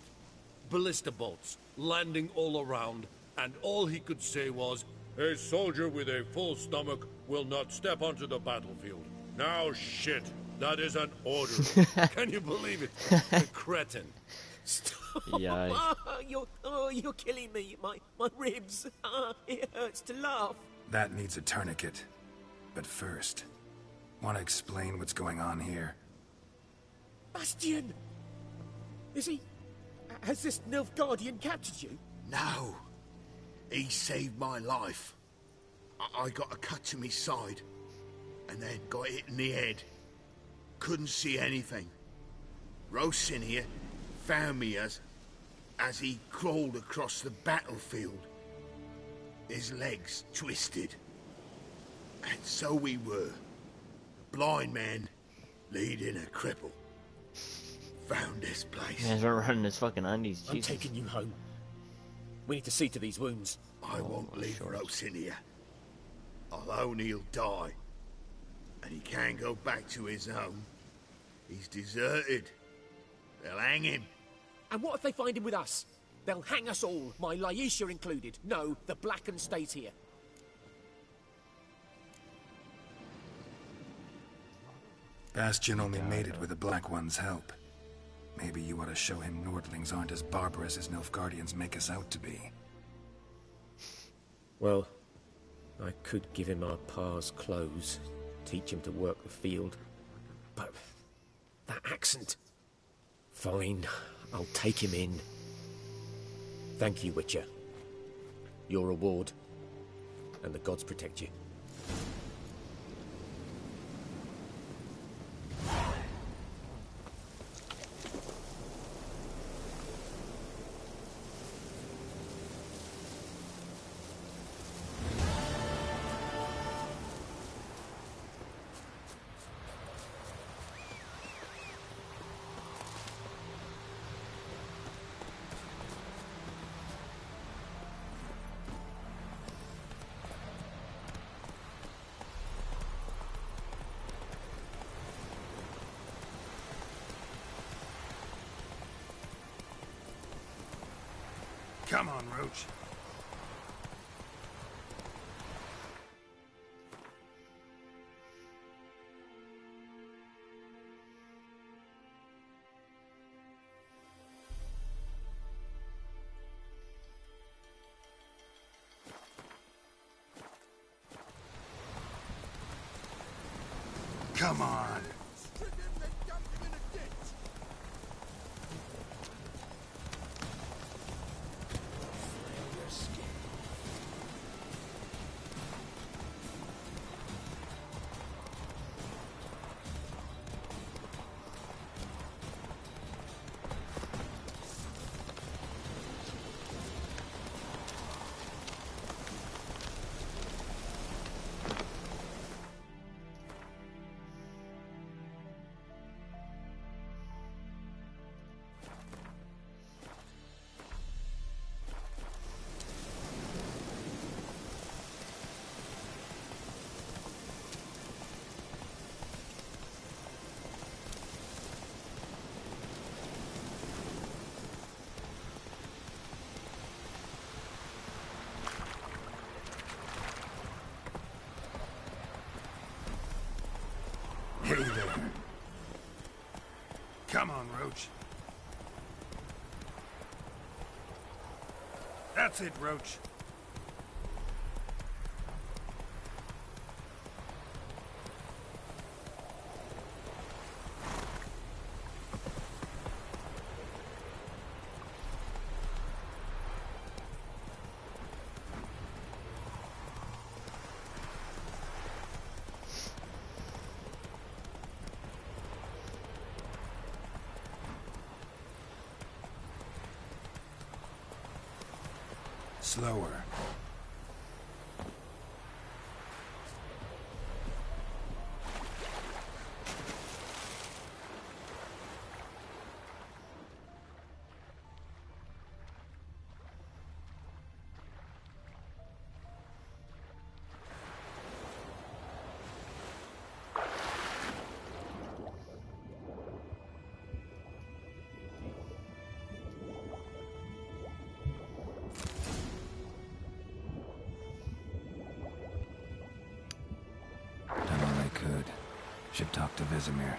Ballista bolts, landing all around, and all he could say was, "A soldier with a full stomach will not step onto the battlefield." Now shit, that is an order. Can you believe it? The cretin. Stop! Yeah. You're killing me. My ribs. It hurts to laugh. That needs a tourniquet. But first, want to explain what's going on here? Bastion! Is he... Has this Nilfgaardian captured you? No. He saved my life. I got a cut to my side, and then got hit in the head. Couldn't see anything. Rosin here found me as he crawled across the battlefield. His legs twisted. And so we were. A blind man leading a cripple. Found this place. Man's running his fucking undies. I'm Jesus. taking you home. We need to see to these wounds. I won't leave Rosin here. I'll own he'll die. And he can't go back to his home. He's deserted. They'll hang him. And what if they find him with us? They'll hang us all, my Laisha included. No, the Blacken stays here. Bastion only made it with the Black One's help. Maybe you ought to show him Nordlings aren't as barbarous as Nilfgaardians make us out to be. Well, I could give him our pa's clothes, teach him to work the field. But that accent... Fine, I'll take him in. Thank you, Witcher. Your reward, and the gods protect you. Come on, Roach. Come on. Hey there. Come on, Roach. That's it, Roach. Slower. Should talk to Vesemir.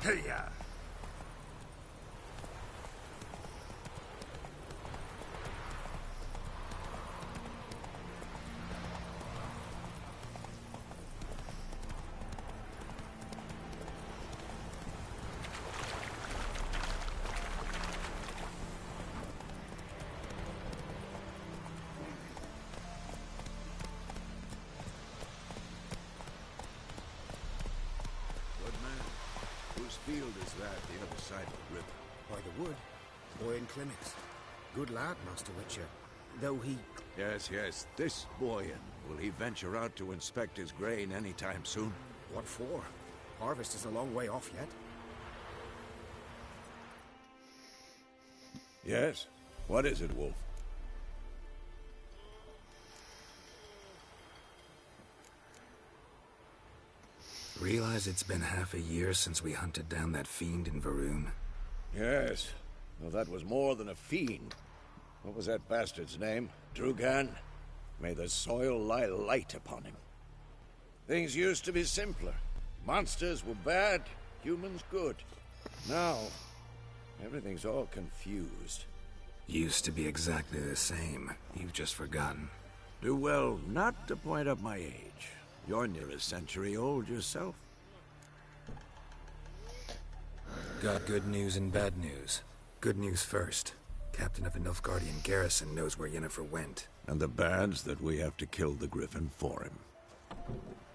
Hey-ya! Field is that, the other side of the river? By the wood. Boyan Clements. Good lad, Master Witcher. Though he... Yes, yes. This Boyan. Will he venture out to inspect his grain anytime soon? What for? Harvest is a long way off yet. Yes? What is it, Wolf? Realize it's been half a year since we hunted down that fiend in Varun? Yes. Well, that was more than a fiend. What was that bastard's name? Drugan? May the soil lie light upon him. Things used to be simpler. Monsters were bad, humans good. Now, everything's all confused. Used to be exactly the same. You've just forgotten. Do well not to point up my age. You're near a century old yourself. Got good news and bad news. Good news first. Captain of the Nilfgaardian garrison knows where Yennefer went. And the bad's that we have to kill the Griffin for him.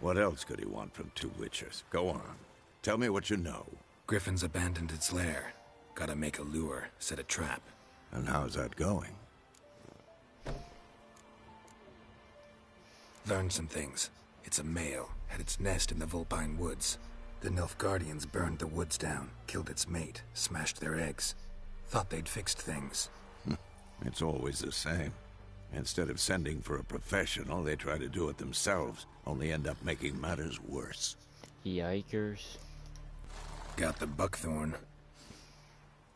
What else could he want from two witchers? Go on. Tell me what you know. Griffin's abandoned its lair. Gotta make a lure, set a trap. And how's that going? Learned some things. It's a male, had its nest in the Vulpine Woods. The Nilfgaardians burned the woods down, killed its mate, smashed their eggs. Thought they'd fixed things. It's always the same. Instead of sending for a professional, they try to do it themselves, only end up making matters worse. Yikers. Got the buckthorn.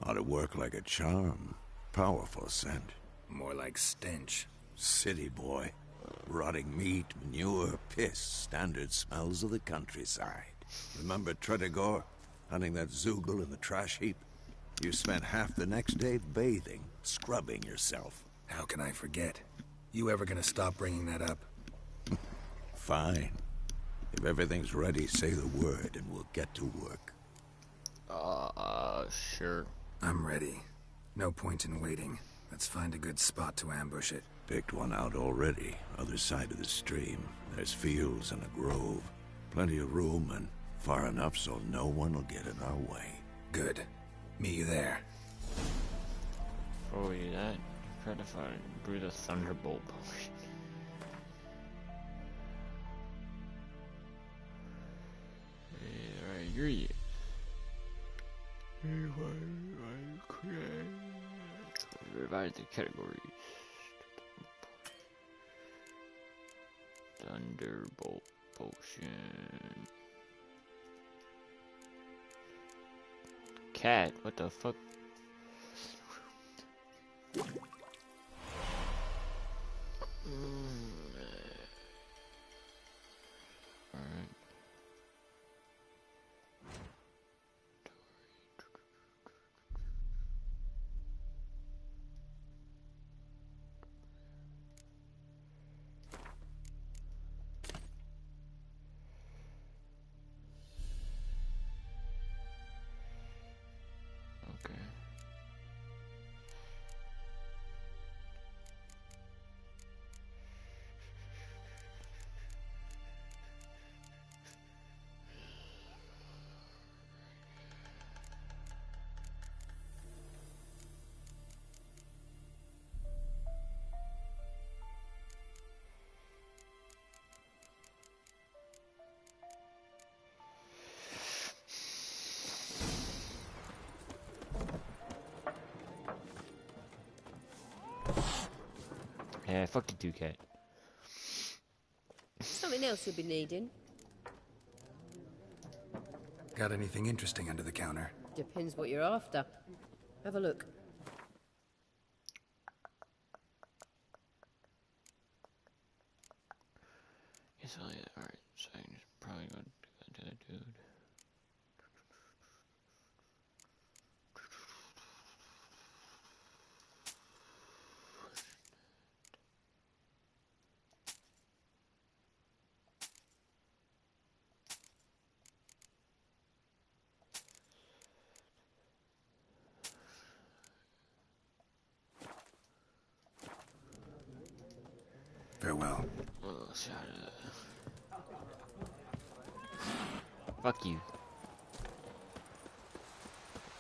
Ought to work like a charm. Powerful scent. More like stench. City boy. Rotting meat, manure, piss, standard smells of the countryside. Remember Tretogor? Hunting that Zoogle in the trash heap? You spent half the next day bathing, scrubbing yourself. How can I forget? You ever gonna stop bringing that up? Fine. If everything's ready, say the word and we'll get to work. Sure. I'm ready. No point in waiting. Let's find a good spot to ambush it. Picked one out already. Other side of the stream. There's fields and a grove. Plenty of room and far enough so no one will get in our way. Good. Meet you there. Before we do that, try to find brew the Thunderbolt potion. Alright, you're it. Revise the categories. Thunderbolt potion. Cat, what the fuck? Alright. Okay. Yeah, fuck you too, Cat. Something else you'll be needing. Got anything interesting under the counter? Depends what you're after. Have a look. Guess I'll alright, so I can just probably go to that dude. Farewell. Oh, shut up. Fuck you.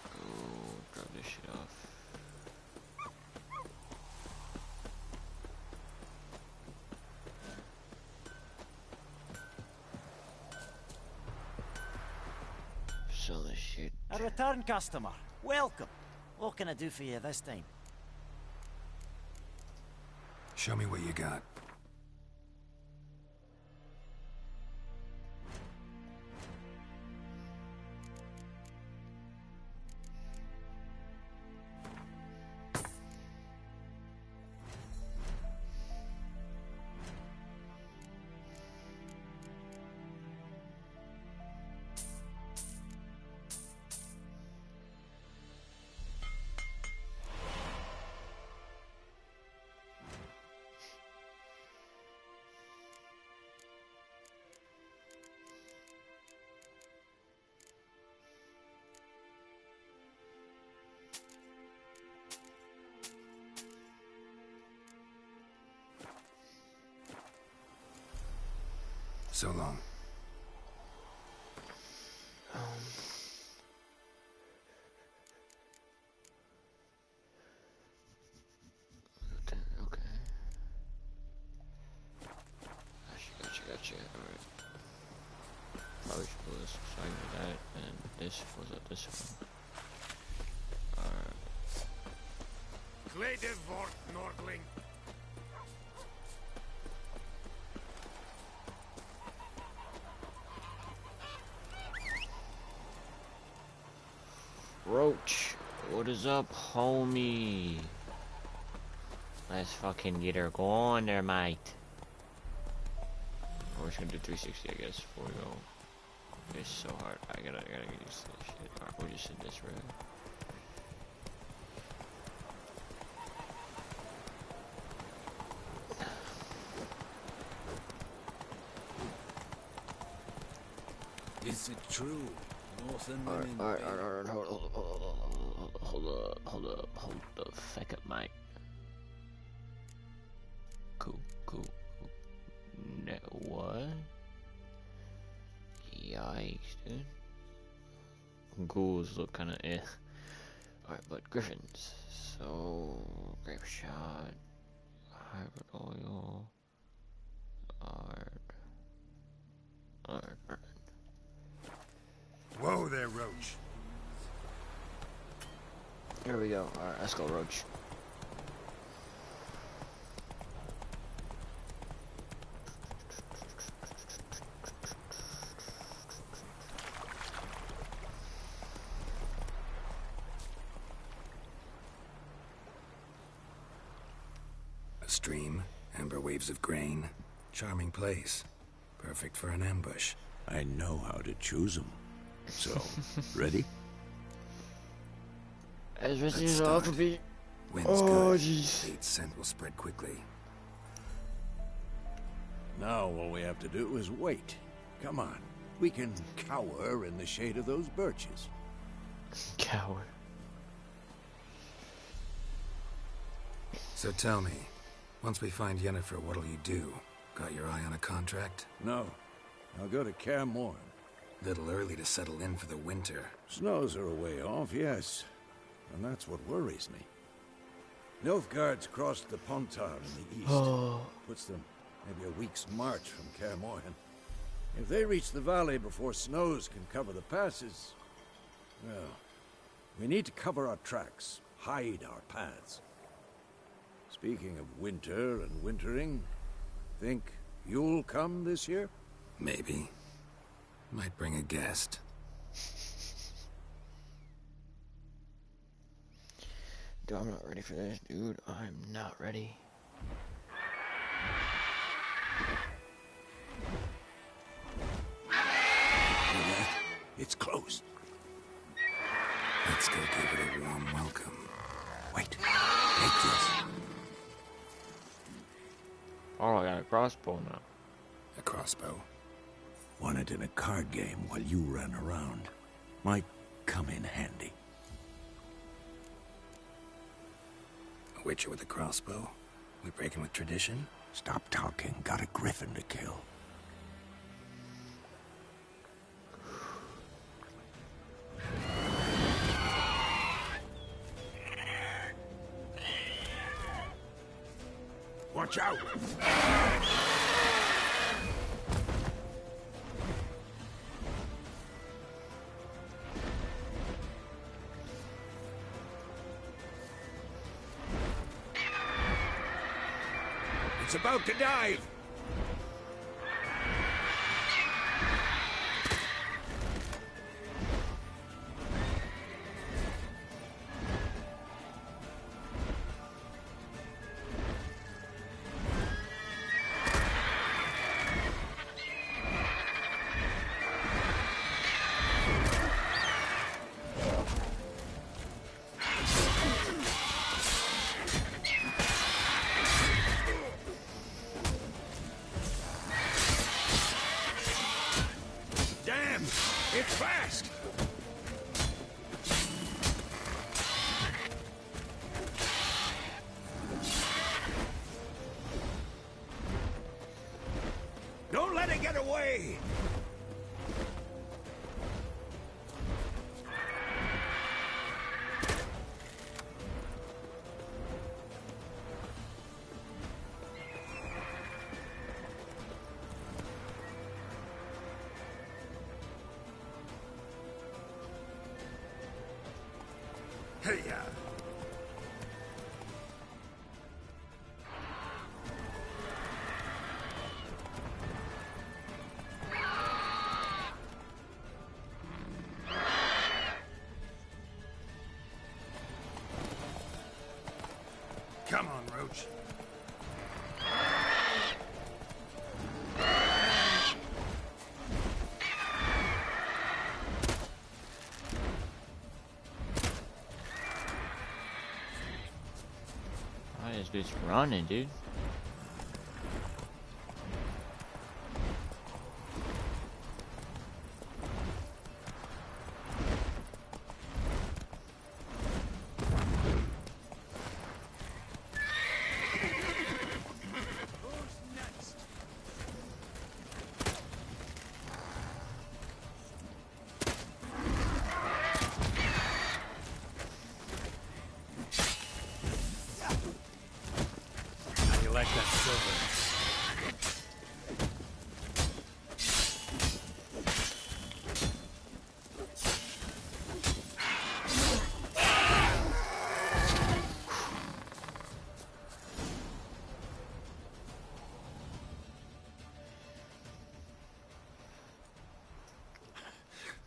Oh, drop this shit off. Sell this shit. A return customer. Welcome. What can I do for you this time? Show me what you got. So long. Okay. Gotcha. Alright. Probably should pull this side of that, and this was at this one. Alright. Glede vort, Nordling. Roach, what is up, homie? Let's fucking get her going there, mate. We're just gonna do 360, I guess, before we go. It's so hard. I gotta get used to this shit. Alright, we'll just hit this road. Is it true? Northern Alright, women... hold the fuck up, mate. Cool. No, what? Yikes, dude. Ghouls look kinda eh. Alright, but griffins. So, grape shot, hybrid oil, ard. Whoa there, Roach. Here we go. Alright, let's go, Roach. A stream, amber waves of grain. Charming place. Perfect for an ambush. I know how to choose them. So, ready? As Let's ready as start. to be. Wind's Oh, good. jeez. Bait's scent will spread quickly. Now all we have to do is wait. Come on. We can cower in the shade of those birches. Cower. So tell me, once we find Yennefer, what'll you do? Got your eye on a contract? No. I'll go to Kaer Morhen. Little early to settle in for the winter. Snows are a way off, yes. And that's what worries me. Nilfgaard's crossed the Pontar in the east. Oh. Puts them maybe a week's march from Kaer Morhen. If they reach the valley before snows can cover the passes, well, we need to cover our tracks, hide our paths. Speaking of winter and wintering, think you'll come this year? Maybe. Might bring a guest. Dude, I'm not ready for this, dude. I'm not ready. Hear that? It's close. Let's go give it a warm welcome. Wait. Take this. Oh, I got a crossbow now. A crossbow? Won it in a card game while you ran around. Might come in handy. A witcher with a crossbow? We breaking with tradition? Stop talking. Got a griffin to kill. Watch out! It's about to dive! way! Hey-ya! Come on, Roach. Why is this running, dude? How do you like that silver?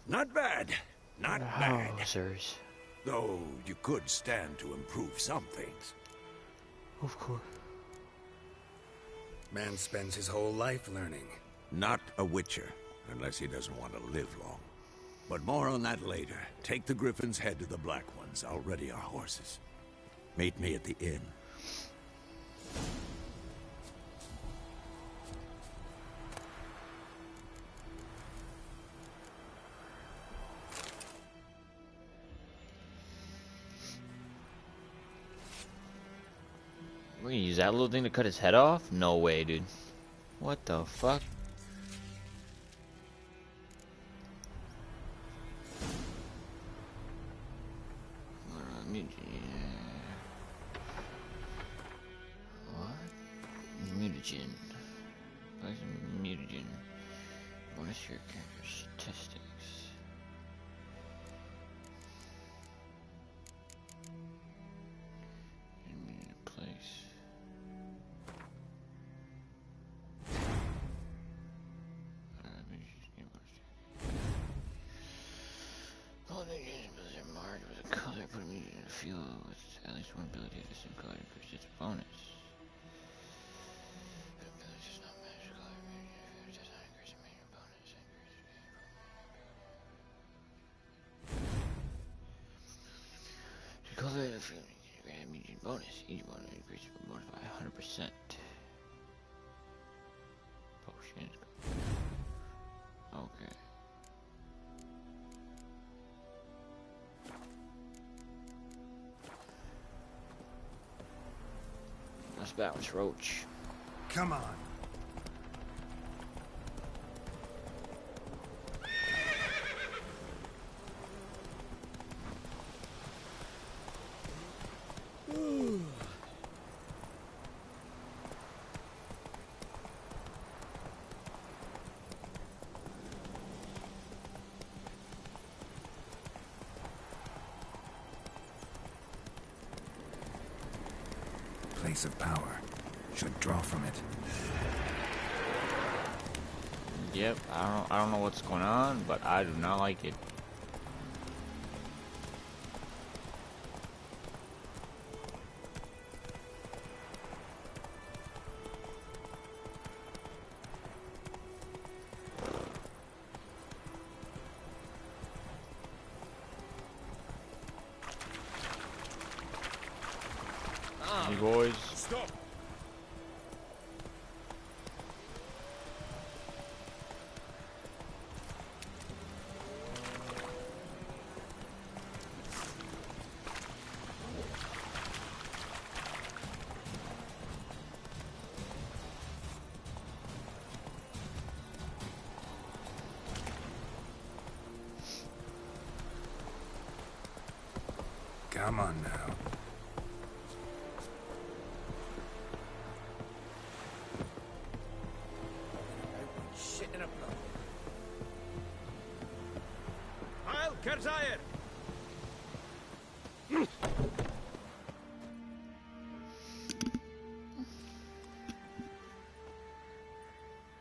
Not bad. Not bad. Sirs. Though you could stand to improve some things. Of course. Man spends his whole life learning. Not a Witcher, unless he doesn't want to live long. But more on that later. Take the Griffin's head to the Black Ones. I'll ready our horses. Meet me at the inn. We're gonna use that little thing to cut his head off? No way, dude. What the fuck? What? Mutagen. Mutagen. What is your character's statistics? Place. Marked with a color, put me in a field with at least one ability of the same color increases its bonus. The ability does not match the color, it does not increase the major bonus. The color of the field grant median bonus. Each one increases the bonus by 100%. Potions. Okay. Let's balance Roach. Come on. Place of power. Should draw from it. Yep, I don't know what's going on, but I do not like it. You boys. Stop. Come on now. Shit in a blow. Heil Kerzair!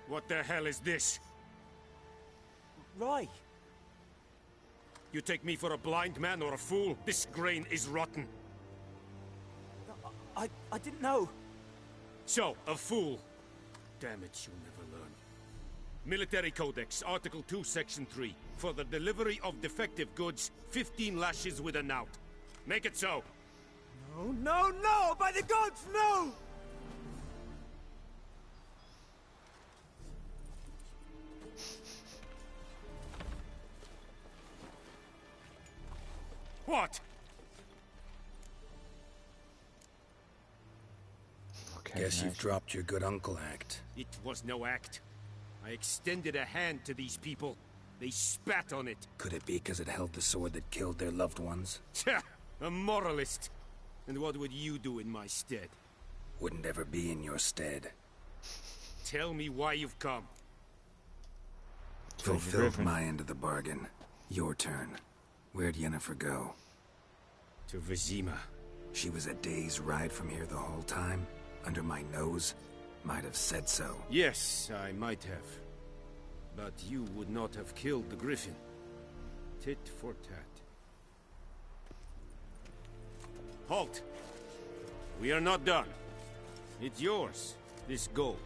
What the hell is this? Roy! You take me for a blind man or a fool? This grain is rotten. I didn't know. So, a fool. Damn it, you'll never learn. Military Codex, Article 2, Section 3. For the delivery of defective goods, 15 lashes with a knout. Make it so. No, no, no! By the gods, no! What? Okay, Guess you've dropped your good uncle act. It was no act. I extended a hand to these people. They spat on it. Could it be because it held the sword that killed their loved ones? Tja, a moralist. And what would you do in my stead? Wouldn't ever be in your stead. Tell me why you've come. Fulfilled my end of the bargain. Your turn. Where'd Yennefer go? To Vizima. She was a day's ride from here the whole time? Under my nose? Might have said so. Yes, I might have. But you would not have killed the Griffin. Tit for tat. Halt! We are not done. It's yours, this gold.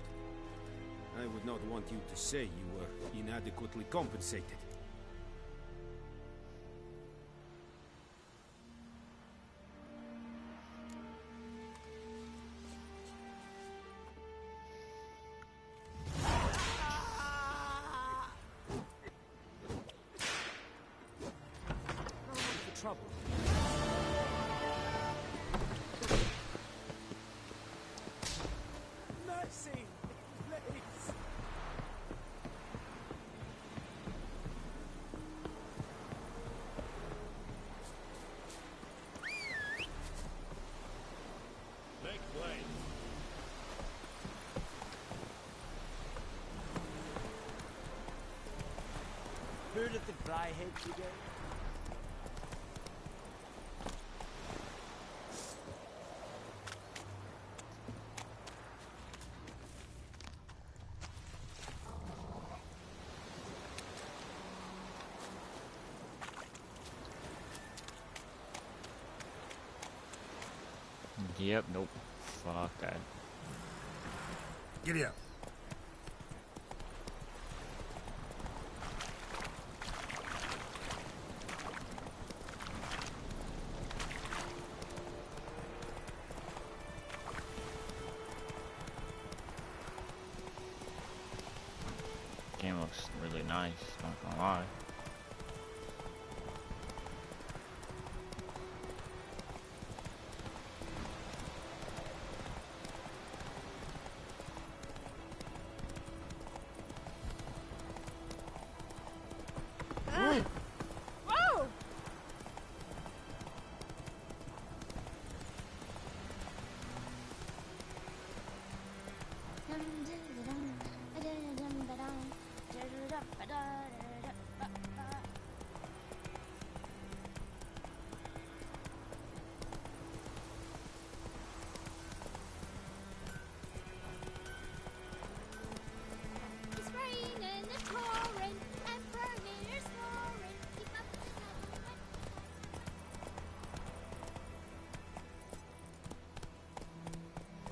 I would not want you to say you were inadequately compensated. Heard of the Dryheads again? Yep, nope. Fuck that. Giddy up. Game looks really nice, not gonna lie. Whoa! It's raining, it's pouring, and Bernie's snoring. Keep up the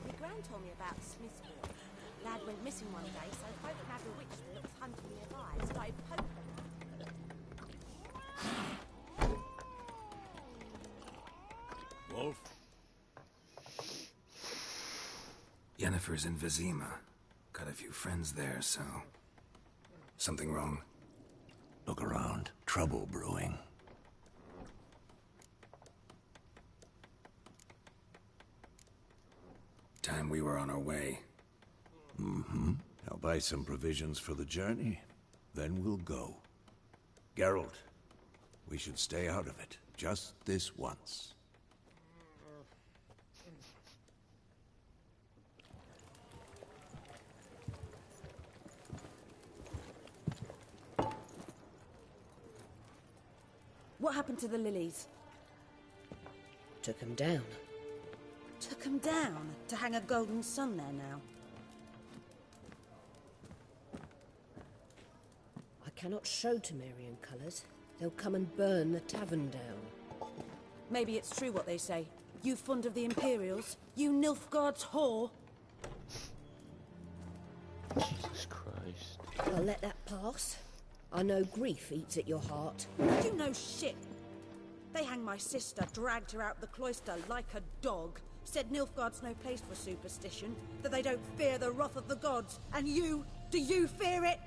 My gran told me about Smith's boy. Lad went missing one day, so folk and had a witch that was hunting nearby and started poking him. Wolf? Yennefer's in Vizima. Got a few friends there, so... Something wrong? Look around. Trouble brewing. Time we were on our way. Mm-hmm. I'll buy some provisions for the journey. Then we'll go. Geralt, we should stay out of it. Just this once. What happened to the lilies? Took him down. Took them down to hang a golden sun there now. I cannot show Temerian colours. They'll come and burn the tavern down. Maybe it's true what they say. You fond of the Imperials? You Nilfgaard's whore? Jesus Christ. I'll let that pass. I know grief eats at your heart. You know shit. They hanged my sister, dragged her out the cloister like a dog. Said Nilfgaard's no place for superstition, that they don't fear the wrath of the gods. And you, do you fear it?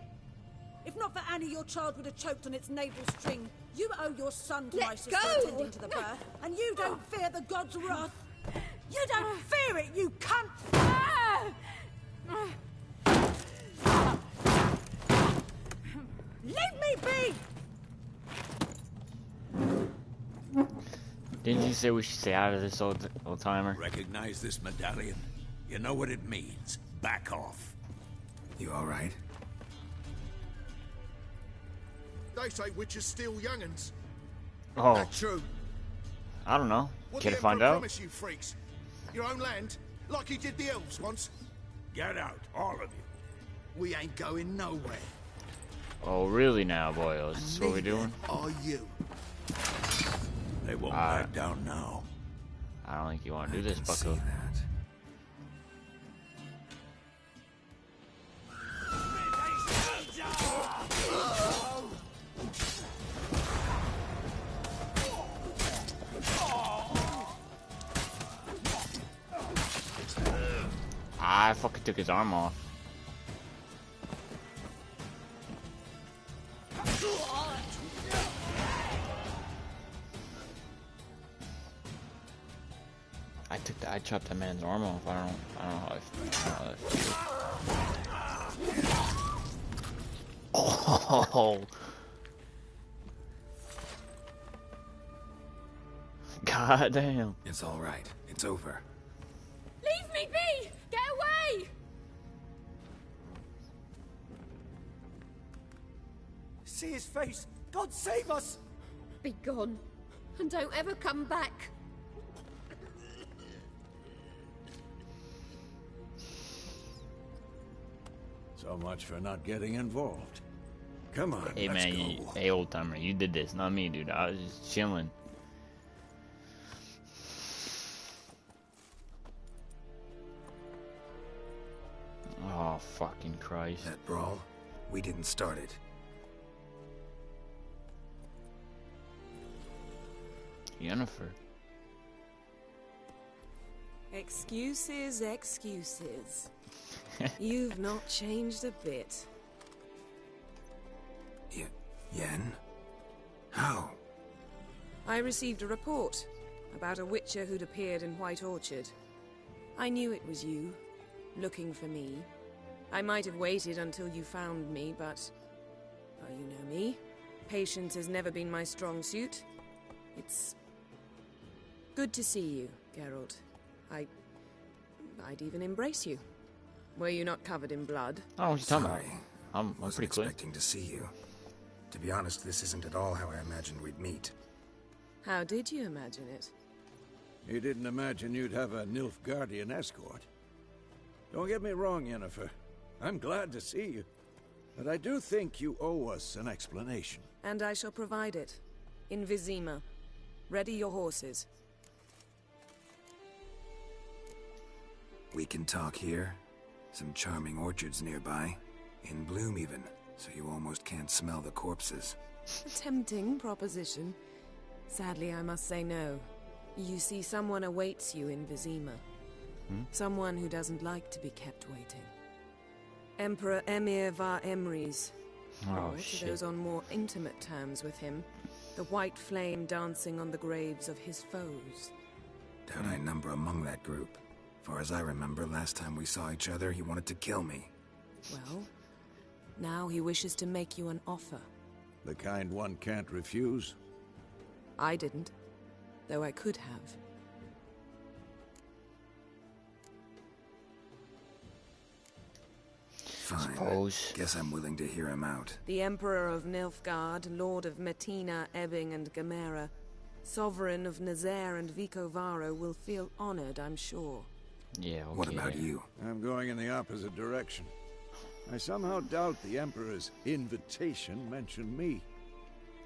If not for Annie, your child would have choked on its navel string. You owe your son to my sister attending to the birth, and you don't fear the gods' wrath. You don't fear it, you cunt! Leave me be! Didn't you say we should stay out of this old timer? Recognize this medallion? You know what it means. Back off. You all right? They say witches steal young'uns. Oh. That true? I don't know. What Care the to find Emperor out? promise you freaks? Your own land? Like he did the elves once? Get out, all of you. We ain't going nowhere. Oh, really now, boys? Is this what we're doing? Are you? They won't back down now. I don't think you want to do this, bucko. I fucking took his arm off. I chopped that man's arm off. I don't know how I feel. Oh. God damn. It's all right. It's over. Leave me be! Get away! See his face! God save us! Be gone, and don't ever come back. So much for not getting involved. Come on, Hey let's man, go. hey old timer, you did this, not me, dude. I was just chilling. Oh fucking Christ! That brawl, we didn't start it. Yennefer. Excuses, excuses. You've not changed a bit. Yen? How? I received a report about a witcher who'd appeared in White Orchard. I knew it was you, looking for me. I might have waited until you found me, but... well, you know me. Patience has never been my strong suit. It's... good to see you, Geralt. I'd even embrace you. Were you not covered in blood? Oh, what you talking about? Sorry. I'm Wasn't pretty clear. expecting to see you. To be honest, this isn't at all how I imagined we'd meet. How did you imagine it? You didn't imagine you'd have a Nilfgaardian escort. Don't get me wrong, Yennefer. I'm glad to see you. But I do think you owe us an explanation. And I shall provide it. In Vizima. Ready your horses. We can talk here. Some charming orchards nearby. In bloom even, so you almost can't smell the corpses. A tempting proposition. Sadly, I must say no. You see, someone awaits you in Vizima. Someone who doesn't like to be kept waiting. Emperor Emir var Emrys. Oh, Or, to shit. those on more intimate terms with him, the white flame dancing on the graves of his foes. Doubt I number among that group. Far as I remember, last time we saw each other, he wanted to kill me. Well, now he wishes to make you an offer. The kind one can't refuse. I didn't, though I could have. Fine. Guess I'm willing to hear him out. The Emperor of Nilfgaard, Lord of Metina, Ebbing, and Gamera, Sovereign of Nazaire and Vicovaro will feel honored, I'm sure. Yeah, okay. What about you? I'm going in the opposite direction. I somehow doubt the Emperor's invitation mentioned me.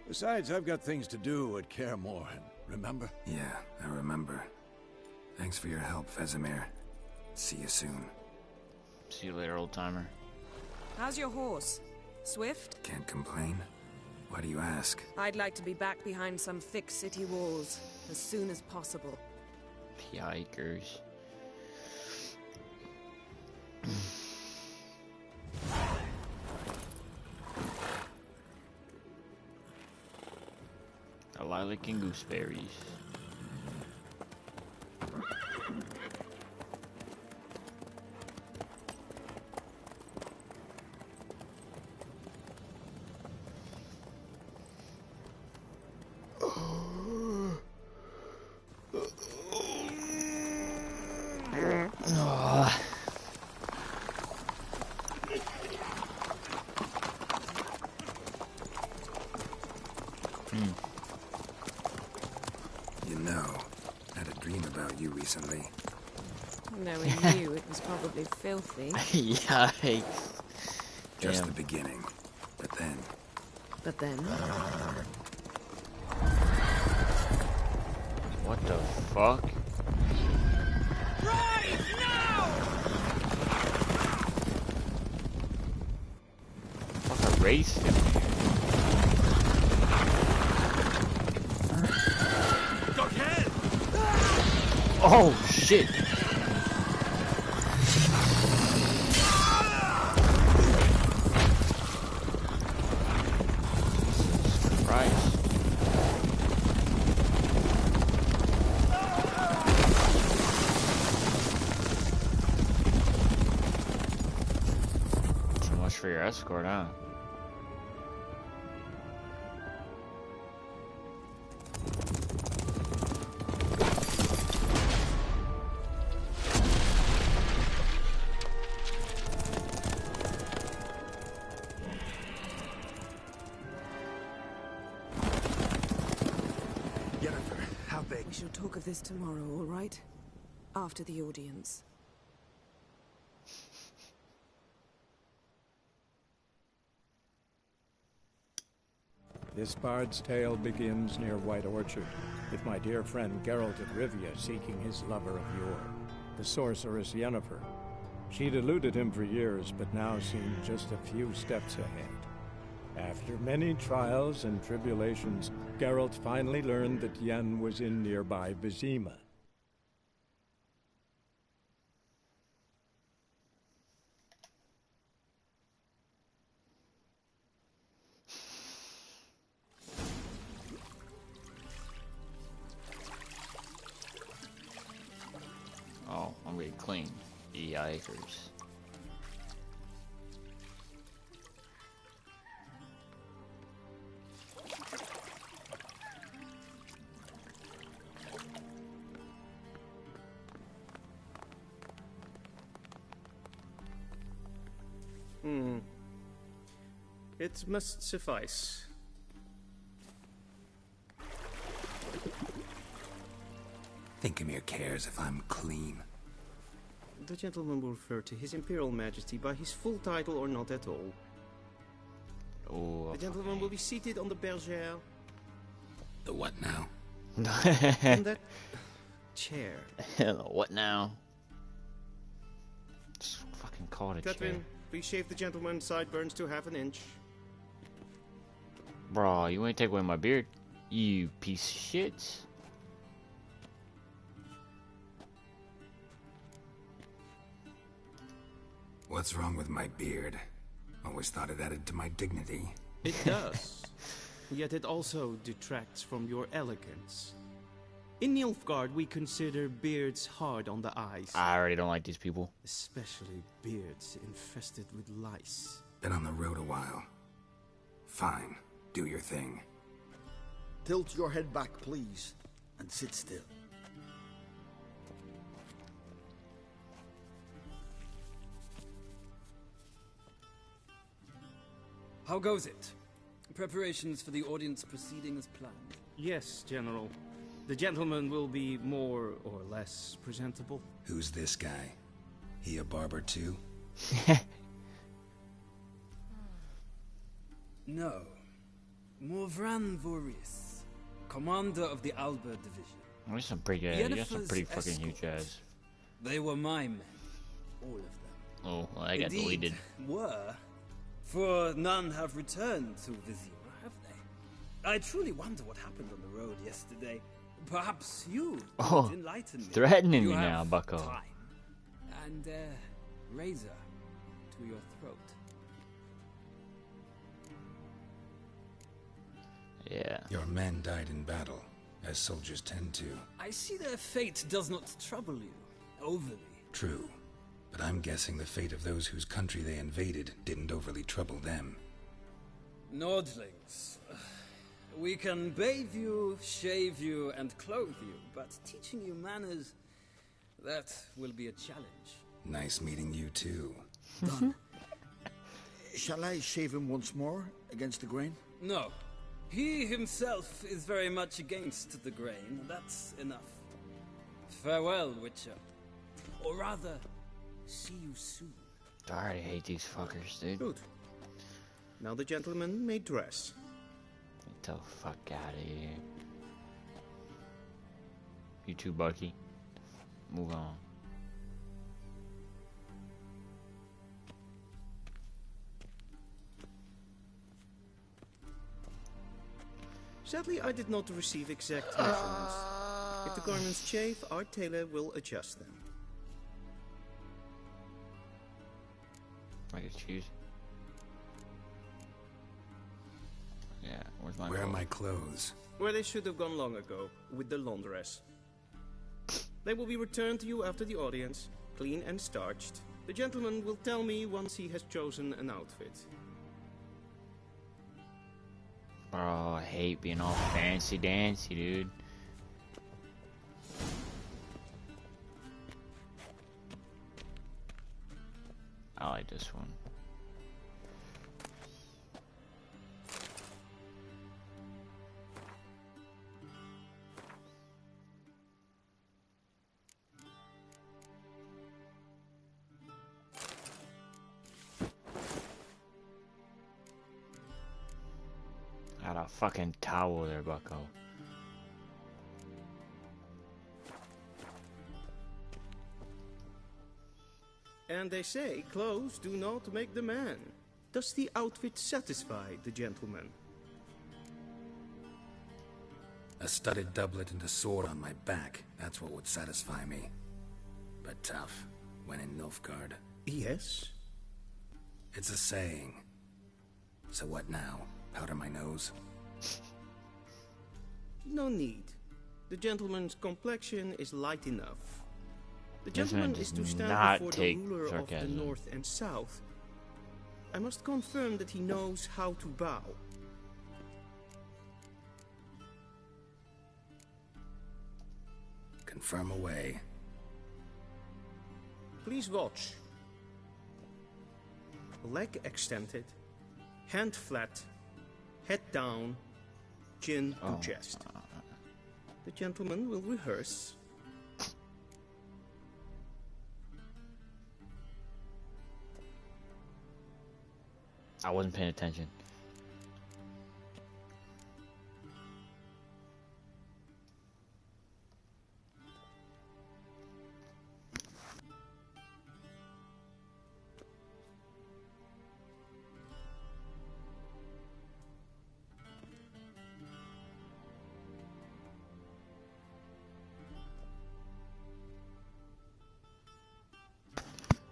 Besides, I've got things to do at Kaer Morhen, remember? Yeah, I remember. Thanks for your help, Vesemir. See you soon. See you later, old-timer. How's your horse? Swift? Can't complain. Why do you ask? I'd like to be back behind some thick city walls as soon as possible. Yikers. A lilac and gooseberries. You know, I had a dream about you recently. Knowing you, it was probably filthy. Yikes. Just the beginning. But then... But then... What the fuck? Rise now! Fuck a race? Oh shit! Christ. So much for your escort, huh? We shall talk of this tomorrow, all right? After the audience. This bard's tale begins near White Orchard, with my dear friend Geralt of Rivia seeking his lover of yore, the sorceress Yennefer. She'd eluded him for years, but now seemed just a few steps ahead. After many trials and tribulations, Geralt finally learned that Yen was in nearby Vizima. Oh, I'm getting clean. Yikers. It must suffice. Thinkamir cares if I'm clean. The gentleman will refer to His Imperial Majesty by his full title or not at all. Oh, the gentleman will be seated on the bergère. The what now? On that chair. What now? Just fucking call it a chair. Catherine, please shave the gentleman's sideburns to half an inch. Bro, you ain't take away my beard, you piece of shit. What's wrong with my beard? Always thought it added to my dignity. It does. Yet it also detracts from your elegance. In Nilfgaard, we consider beards hard on the eyes. I already don't like these people. Especially beards infested with lice. Been on the road a while. Fine. Do your thing. Tilt your head back, please, and sit still. How goes it? Preparations for the audience proceeding as planned? Yes, General. The gentleman will be more or less presentable. Who's this guy? He a barber too? No. Morvran Vorius, commander of the Alba division. There's some pretty good. You got some pretty fucking huge ass. They were my men, all of them. Oh, well, I got deleted. Were, for none have returned to Vizima, have they? I truly wonder what happened on the road yesterday. Perhaps you could enlighten me. Threatening You me have now, bucko. time and razor to your throat. Yeah. Your men died in battle, as soldiers tend to. I see their fate does not trouble you overly. True, but I'm guessing the fate of those whose country they invaded didn't overly trouble them. Nordlings. We can bathe you, shave you, and clothe you, but teaching you manners, that will be a challenge. Nice meeting you too. Done. Shall I shave him once more against the grain? No. He himself is very much against the grain. That's enough. Farewell, Witcher. Or rather, see you soon. I already hate these fuckers, dude. Good. Now the gentleman may dress. Get the fuck out of here. You too, Bucky. Move on. Sadly, I did not receive exact measurements. If the garments chafe, our tailor will adjust them. I can choose. Yeah, where's my Where are clothes? my clothes? Where they should have gone long ago, with the laundress. They will be returned to you after the audience, clean and starched. The gentleman will tell me once he has chosen an outfit. Bro, I hate being all fancy dancy, dude. I like this one. Got a fucking towel there, bucko. And they say clothes do not make the man. Does the outfit satisfy the gentleman? A studded doublet and a sword on my back. That's what would satisfy me. But tough, when in Nilfgaard. Yes? It's a saying. So what now? Powder my nose? No need. The gentleman's complexion is light enough. The This man gentleman is to does stand not before the take ruler of the sarcasm. north and south. I must confirm that he knows how to bow. Confirm away. Please watch. Leg extended, hand flat, head down, chin to chest. The gentleman will rehearse. I wasn't paying attention.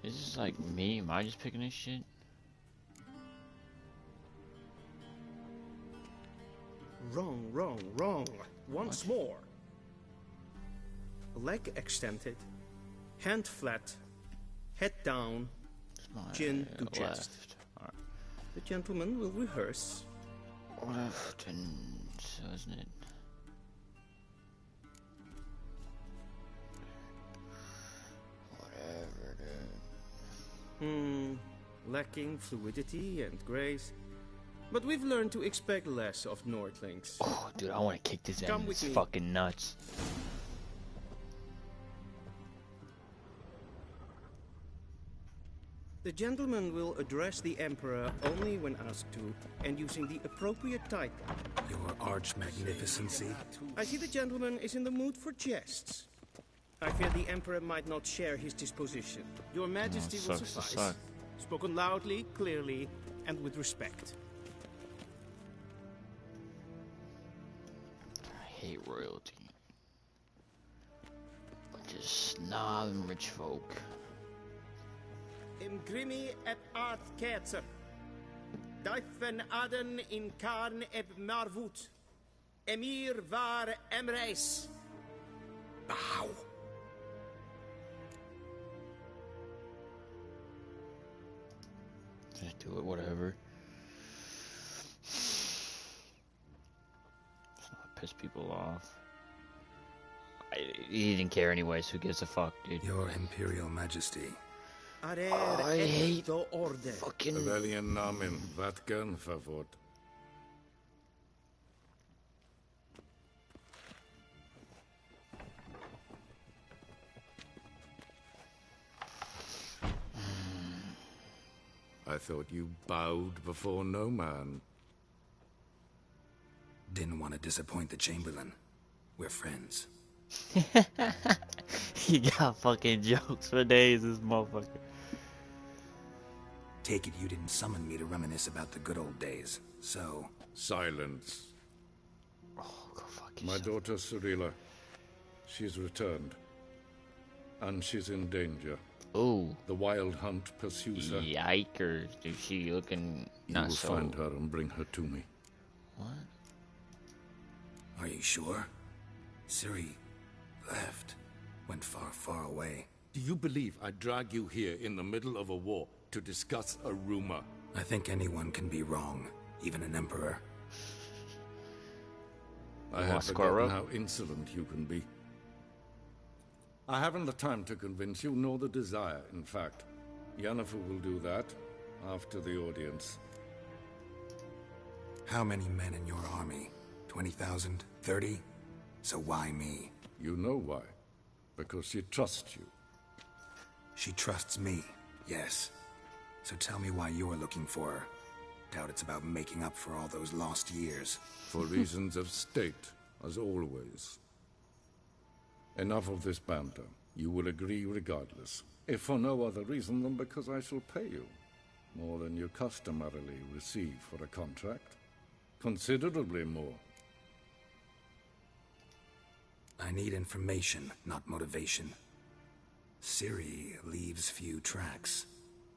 Is this like me? Am I just picking this shit? Wrong, wrong, wrong. Once more. Leg extended, hand flat, head down, chin to chest. The gentleman will rehearse. Left and so isn't it? Whatever, dude. Lacking fluidity and grace. But we've learned to expect less of Nordlings. Oh, dude, I want to kick this Come in. with It's me. fucking nuts. The gentleman will address the Emperor only when asked to, and using the appropriate title. Your arch-magnificency? I see the gentleman is in the mood for jests. I fear the Emperor might not share his disposition. Your Majesty will sucks to suffice. suck. Spoken loudly, clearly, and with respect. I hate royalty. Bunch of snob and rich folk. Im grimi eb art kerzer. Duifen aden in karn eb marvoet. Emir var emreis. Bow. Just do it, whatever. Let's not piss people off. He didn't care anyways, who gives a fuck, dude? Your Imperial Majesty. I hate fucking... Rebellion namen, Vatkan favor. I thought you bowed before no man. Didn't want to disappoint the Chamberlain. We're friends. He got fucking jokes for days, this motherfucker. Take it you didn't summon me to reminisce about the good old days, so... Silence. Oh, go fuck My daughter Cirilla, she's returned. And she's in danger. Oh. The Wild Hunt pursues her. Yikers, dude, she looking You not will so... find her and bring her to me. What? Are you sure? Ciri left. Went far, far away. Do you believe I drag you here in the middle of a war to discuss a rumor? I think anyone can be wrong, even an emperor. I have forgotten how insolent you can be. I haven't the time to convince you, nor the desire, in fact. Yennefer will do that after the audience. How many men in your army? 20,000? 30? So why me? You know why. Because she trusts you. She trusts me, yes. So tell me why you're looking for her. Doubt it's about making up for all those lost years. For reasons of state, as always. Enough of this banter. You will agree regardless. If for no other reason than because I shall pay you. More than you customarily receive for a contract. Considerably more. I need information, not motivation. Ciri leaves few tracks.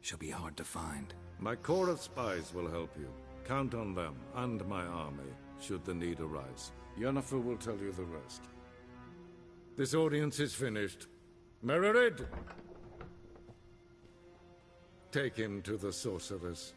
She'll be hard to find. My corps of spies will help you. Count on them, and my army, should the need arise. Yennefer will tell you the rest. This audience is finished. Mererid! Take him to the sorceress.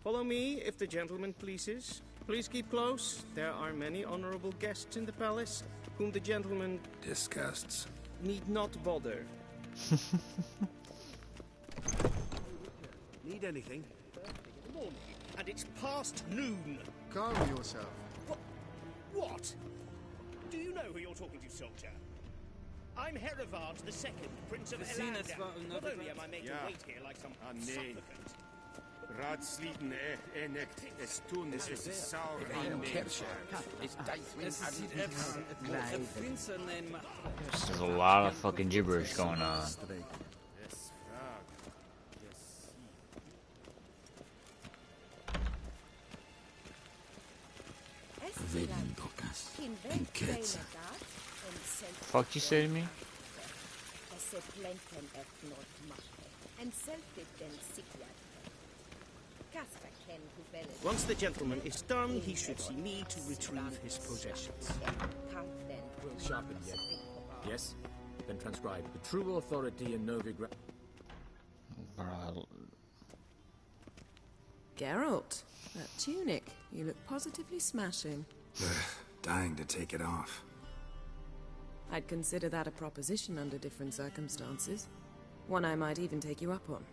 Follow me, if the gentleman pleases. Please keep close. There are many honorable guests in the palace, whom the gentleman... disgusts. ...need not bother. Need anything? Morning, and it's past noon. Calm yourself. What? Do you know who you're talking to, soldier? I'm Herivard II, Prince of Elanda. Not only am I made to wait here like some supplicant. Raadsliden ennekt es tun es sauer There's a lot of fucking gibberish going on. Fuck you say to me? Once the gentleman is done, he should see me to retrieve his possessions. Sharpened yet? Yes? Then transcribe. The true authority in Novigrad. Geralt. That tunic, you look positively smashing. Dying to take it off. I'd consider that a proposition under different circumstances. One I might even take you up on.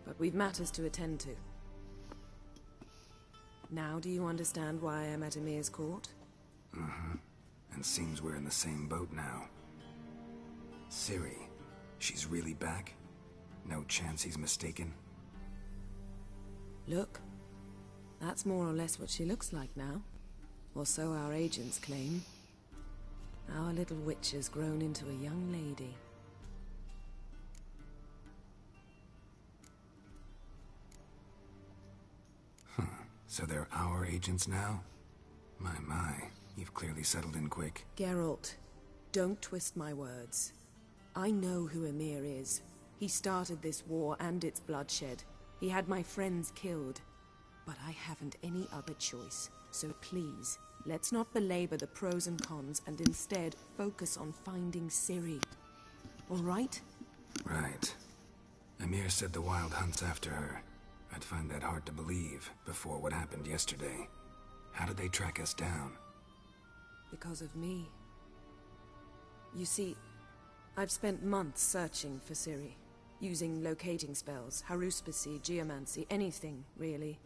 But we've matters to attend to. Now do you understand why I'm at Emir's court? Mm-hmm. And seems we're in the same boat now. Ciri, she's really back? No chance he's mistaken? Look. That's more or less what she looks like now. Or so our agents claim. Our little witch has grown into a young lady. So they're our agents now? My, you've clearly settled in quick. Geralt, don't twist my words. I know who Emir is. He started this war and its bloodshed. He had my friends killed. But I haven't any other choice. So please, let's not belabor the pros and cons and instead focus on finding Ciri. All right? Right. Emir said the Wild Hunt's after her. I'd find that hard to believe before what happened yesterday. How did they track us down? Because of me. You see, I've spent months searching for Ciri. Using locating spells, haruspicy, geomancy, anything, really.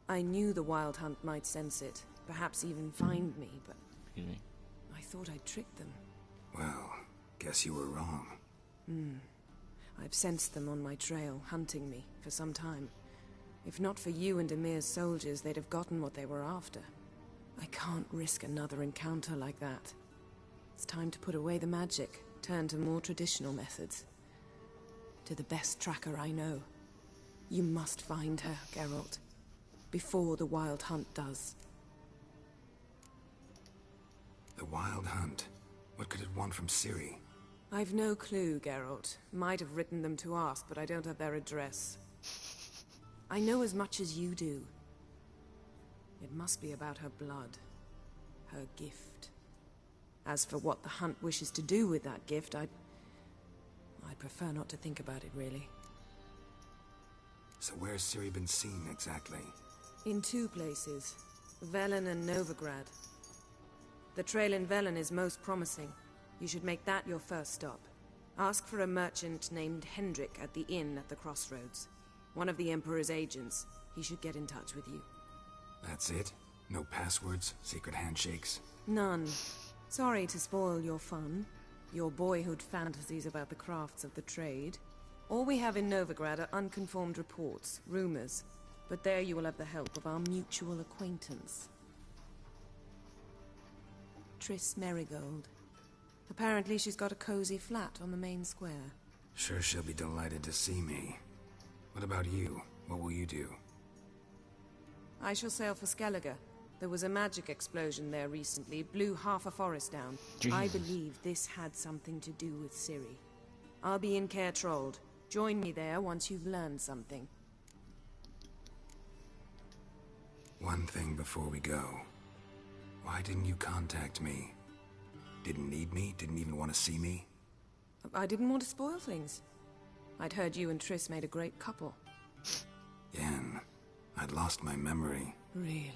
I knew the Wild Hunt might sense it, perhaps even find me, but I thought I'd tricked them. Well, guess you were wrong. I've sensed them on my trail, hunting me, for some time. If not for you and Emir's soldiers, they'd have gotten what they were after. I can't risk another encounter like that. It's time to put away the magic, turn to more traditional methods. To the best tracker I know. You must find her, Geralt. Before the Wild Hunt does. The Wild Hunt? What could it want from Ciri? I've no clue, Geralt. Might have written them to ask, but I don't have their address. I know as much as you do. It must be about her blood. Her gift. As for what the Hunt wishes to do with that gift, I'd prefer not to think about it, really. So where's Ciri been seen, exactly? In two places. Velen and Novigrad. The trail in Velen is most promising. You should make that your first stop. Ask for a merchant named Hendrik at the inn at the crossroads. One of the Emperor's agents. He should get in touch with you. That's it? No passwords? Secret handshakes? None. Sorry to spoil your fun. Your boyhood fantasies about the crafts of the trade. All we have in Novigrad are unconfirmed reports, rumors. But there you will have the help of our mutual acquaintance. Triss Merigold. Apparently she's got a cozy flat on the main square. Sure she'll be delighted to see me. What about you? What will you do? I shall sail for Skellige. There was a magic explosion there recently, blew half a forest down. Jesus. I believe this had something to do with Ciri. I'll be in Caer Trolde. Join me there once you've learned something. One thing before we go. Why didn't you contact me? Didn't need me? Didn't even want to see me? I didn't want to spoil things. I'd heard you and Triss made a great couple. Yen, I'd lost my memory. Really?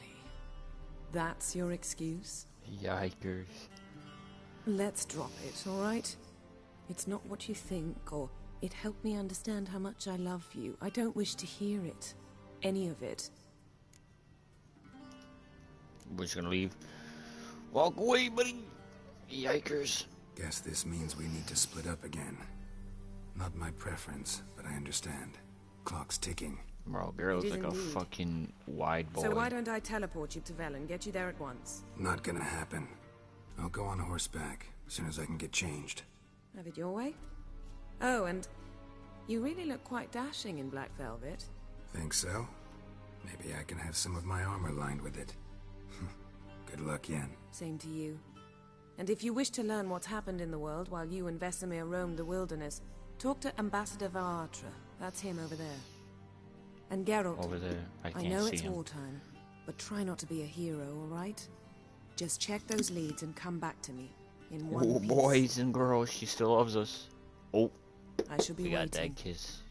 That's your excuse? Yikers. Let's drop it, all right? It's not what you think, or it helped me understand how much I love you. I don't wish to hear it. Any of it. We're just gonna leave. Walk away, buddy. Yikers. Guess this means we need to split up again. Not my preference, but I understand. Clock's ticking. Bro, girl looks like a indeed. fucking wide boy. So why don't I teleport you to Velen, get you there at once? Not gonna happen. I'll go on horseback, as soon as I can get changed. Have it your way? Oh, and you really look quite dashing in black velvet. Think so? Maybe I can have some of my armor lined with it. Good luck, Yen. Same to you. And if you wish to learn what's happened in the world while you and Vesemir roamed the wilderness, talk to Ambassador Varatra. That's him over there. And Geralt. Over there. I can't know see it's him. wartime, but try not to be a hero, all right? Just check those leads and come back to me in one Oh, piece. boys and girls, she still loves us. Oh, I shall be we got waiting. that kiss.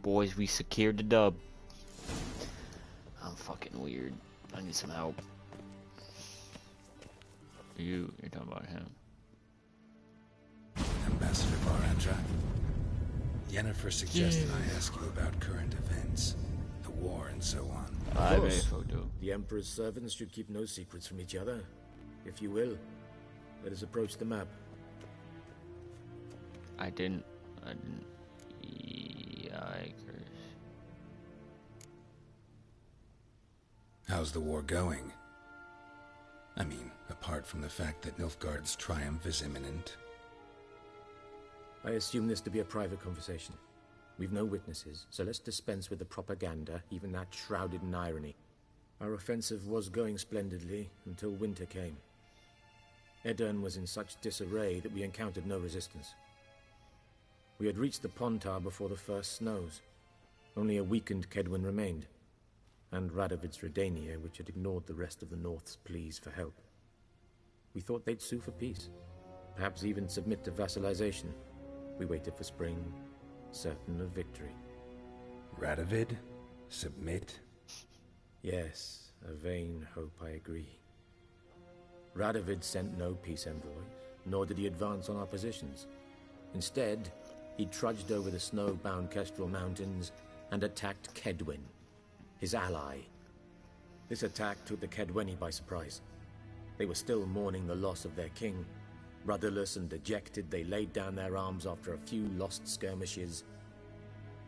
Boys, we secured the dub. fucking weird. I need some help. You're talking about him. Ambassador Barandra, Yennefer suggested I ask you about current events, the war and so on. Of course. The Emperor's servants should keep no secrets from each other. If you will, let us approach the map. I didn't. Yikers. How's the war going? I mean, apart from the fact that Nilfgaard's triumph is imminent. I assume this to be a private conversation. We've no witnesses, so let's dispense with the propaganda, even that shrouded in irony. Our offensive was going splendidly until winter came. Edirn was in such disarray that we encountered no resistance. We had reached the Pontar before the first snows. Only a weakened Kedwen remained, and Radovid's Redania, which had ignored the rest of the North's pleas for help. We thought they'd sue for peace, perhaps even submit to vassalization. We waited for spring, certain of victory. Radovid? Submit? Yes, a vain hope, I agree. Radovid sent no peace envoys, nor did he advance on our positions. Instead, he trudged over the snow-bound Kestrel Mountains and attacked Kedwen, his ally. This attack took the Kedweni by surprise. They were still mourning the loss of their king. Rudderless and dejected, they laid down their arms after a few lost skirmishes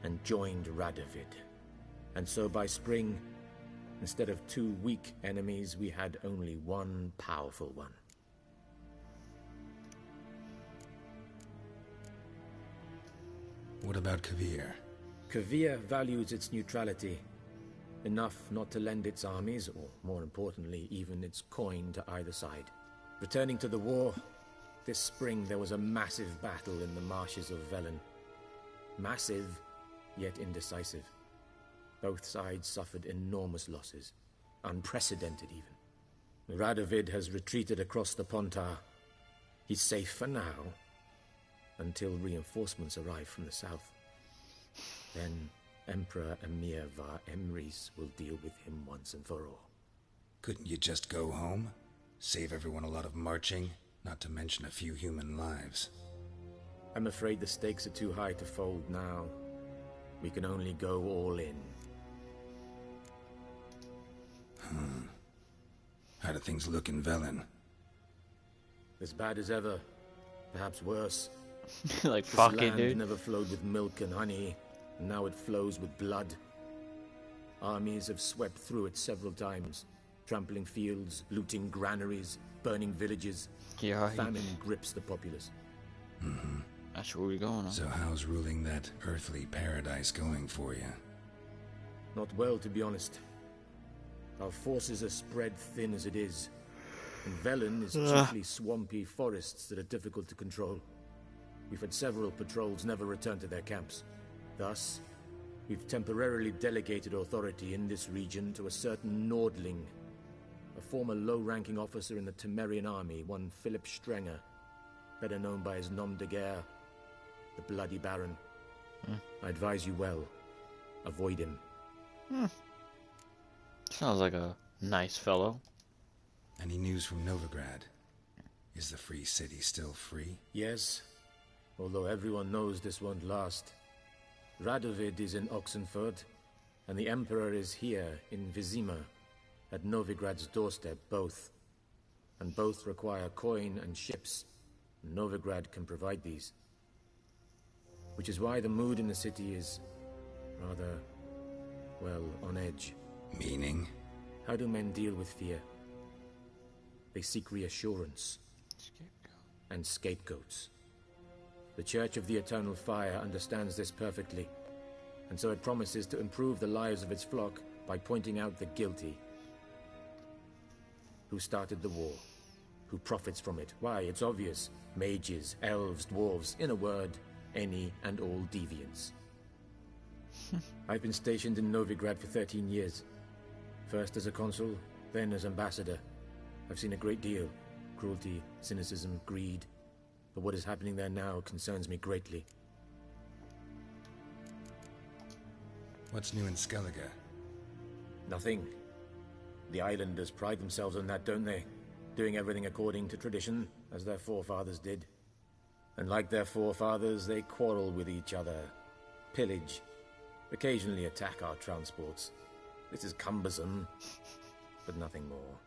and joined Radovid. And so by spring, instead of 2 weak enemies, we had only one powerful one. What about Kovir? Kovir values its neutrality, enough not to lend its armies, or more importantly, even its coin to either side. Returning to the war, this spring there was a massive battle in the marshes of Velen. Massive, yet indecisive. Both sides suffered enormous losses, unprecedented even. Radovid has retreated across the Pontar. He's safe for now, until reinforcements arrive from the south. Then Emperor Emir var Emrys will deal with him once and for all. Couldn't you just go home? Save everyone a lot of marching, not to mention a few human lives. I'm afraid the stakes are too high to fold now. We can only go all in. How do things look in Velen? As bad as ever. Perhaps worse. Like this fucking land dude. never flowed with milk and honey, and now it flows with blood. Armies have swept through it several times, trampling fields, looting granaries, burning villages. Yeah, Famine grips the populace. That's where we're going, huh? So how's ruling that earthly paradise going for you? Not well, to be honest. Our forces are spread thin as it is, and Velen is chiefly swampy forests that are difficult to control. We've had several patrols never return to their camps. Thus, we've temporarily delegated authority in this region to a certain Nordling, a former low-ranking officer in the Temerian army, one Philip Strenger, better known by his nom de guerre, the Bloody Baron. I advise you well. Avoid him. Sounds like a nice fellow. Any news from Novigrad? Is the free city still free? Yes, although everyone knows this won't last. Radovid is in Oxenfurt, and the Emperor is here in Vizima, at Novigrad's doorstep, both. And both require coin and ships. Novigrad can provide these. Which is why the mood in the city is rather, well, on edge. Meaning? How do men deal with fear? They seek reassurance. And scapegoats. The Church of the Eternal Fire understands this perfectly, and so it promises to improve the lives of its flock by pointing out the guilty. Who started the war? Who profits from it? Why, it's obvious. Mages, elves, dwarves, in a word, any and all deviants. I've been stationed in Novigrad for 13 years. First as a consul, then as ambassador. I've seen a great deal. Cruelty, cynicism, greed. But what is happening there now concerns me greatly. What's new in Skellige? Nothing. The islanders pride themselves on that, don't they? Doing everything according to tradition, as their forefathers did. And like their forefathers, they quarrel with each other, pillage, occasionally attack our transports. This is cumbersome, but nothing more.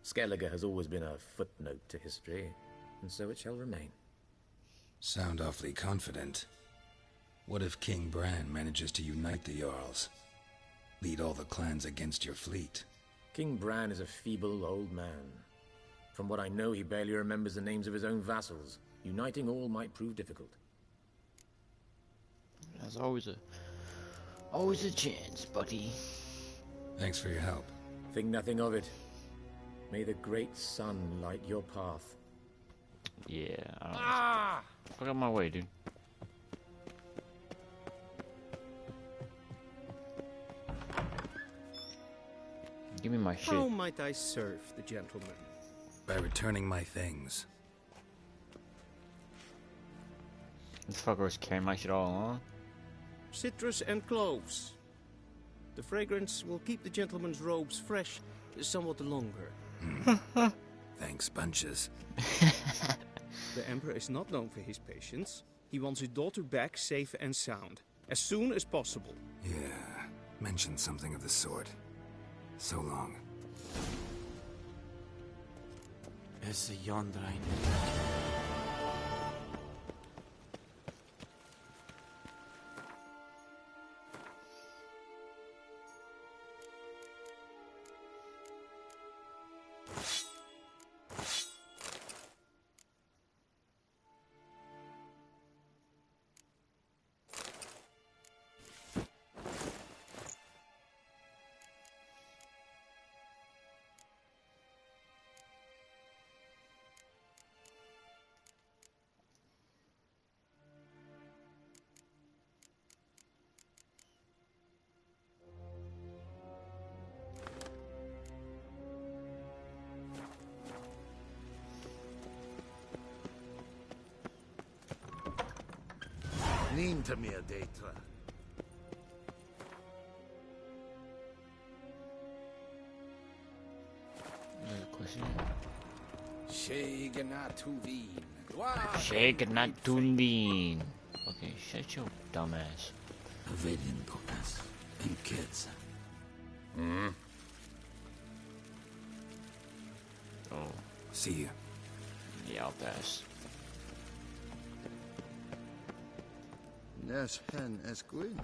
Skellige has always been a footnote to history, and so it shall remain. Sound awfully confident. What if King Bran manages to unite the Jarls? Lead all the clans against your fleet? King Bran is a feeble old man. From what I know, he barely remembers the names of his own vassals. Uniting all might prove difficult. There's always a chance, buddy. Thanks for your help. Think nothing of it. May the great sun light your path. Yeah, I don't fuck out my way, dude. Give me my shit. How might I serve the gentleman? By returning my things. This fucker was carrying my shit all along. Citrus and cloves. The fragrance will keep the gentleman's robes fresh somewhat longer. Thanks, bunches. The Emperor is not known for his patience. He wants his daughter back safe and sound, as soon as possible. Yeah, mentioned something of the sort. So long. Is the Yondrain? Ninta mia detra. Shake not tunbin. Okay, shut your dumb ass. Oh. See you. Yeah, I'll pass. Nes hen esquin.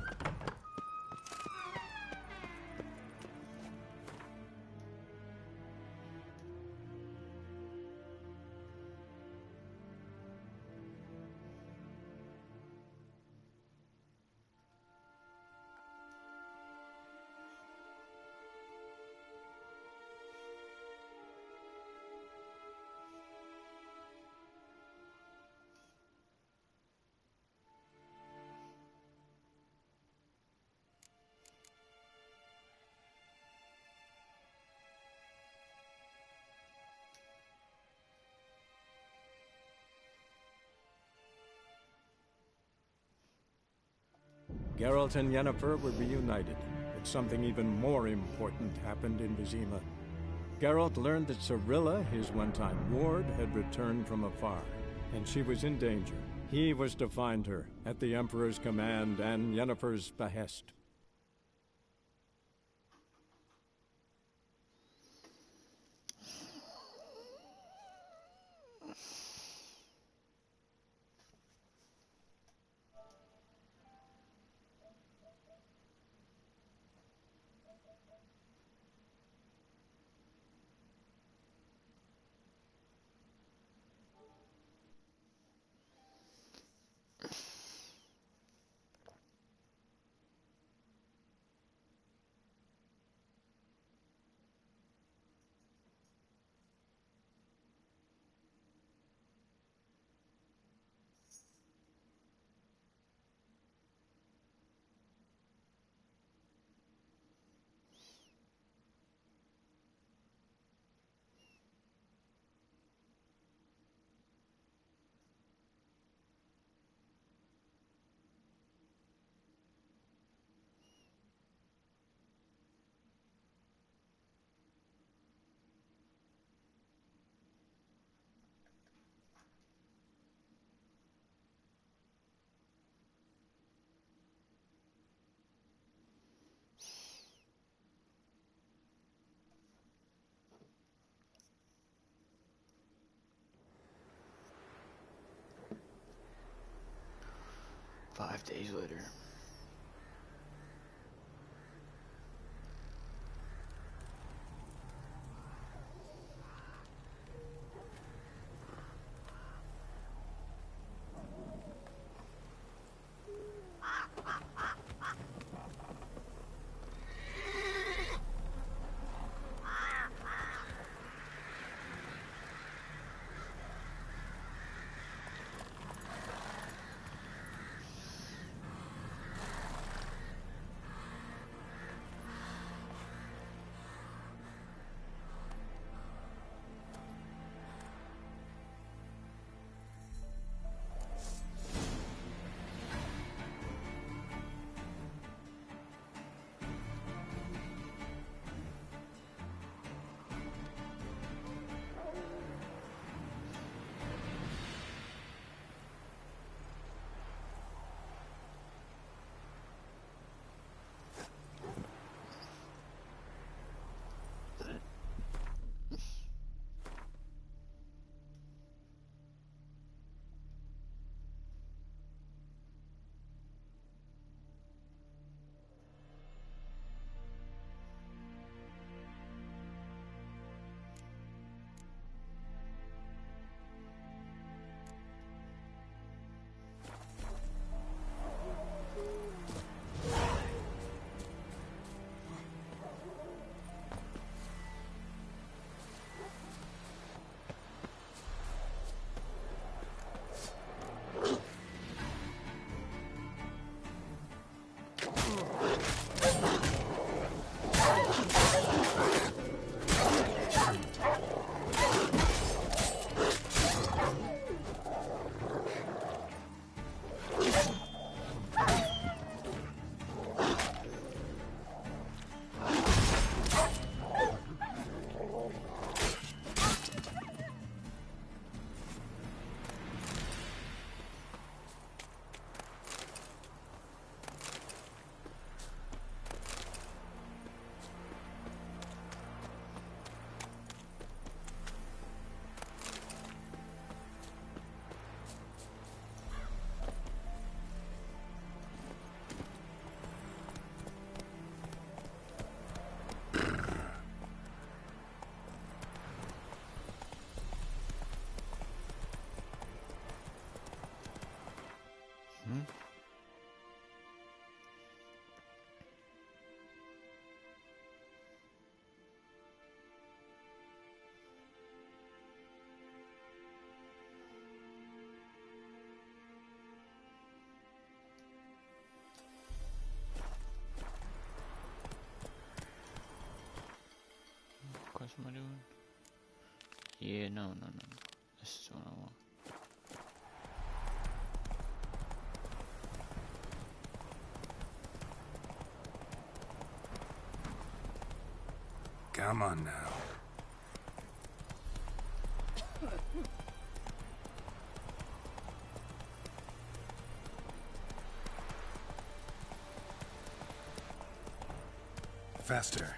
Geralt and Yennefer were reunited, but something even more important happened in Vizima. Geralt learned that Cirilla, his one-time ward, had returned from afar, and she was in danger. He was to find her, at the Emperor's command and Yennefer's behest. 5 days later. What am I doing? Yeah, no. This is what I want. Come on now. Faster.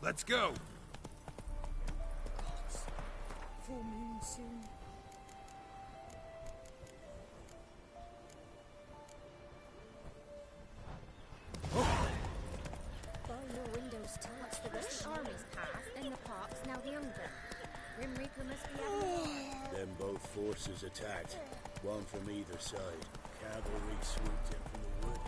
Let's go. Full moon soon. Once the Western armies passed, then the Parks, now the Under. Grim Reaper must be having Then both forces attacked, one from either side. Cavalry swooped in from the wood.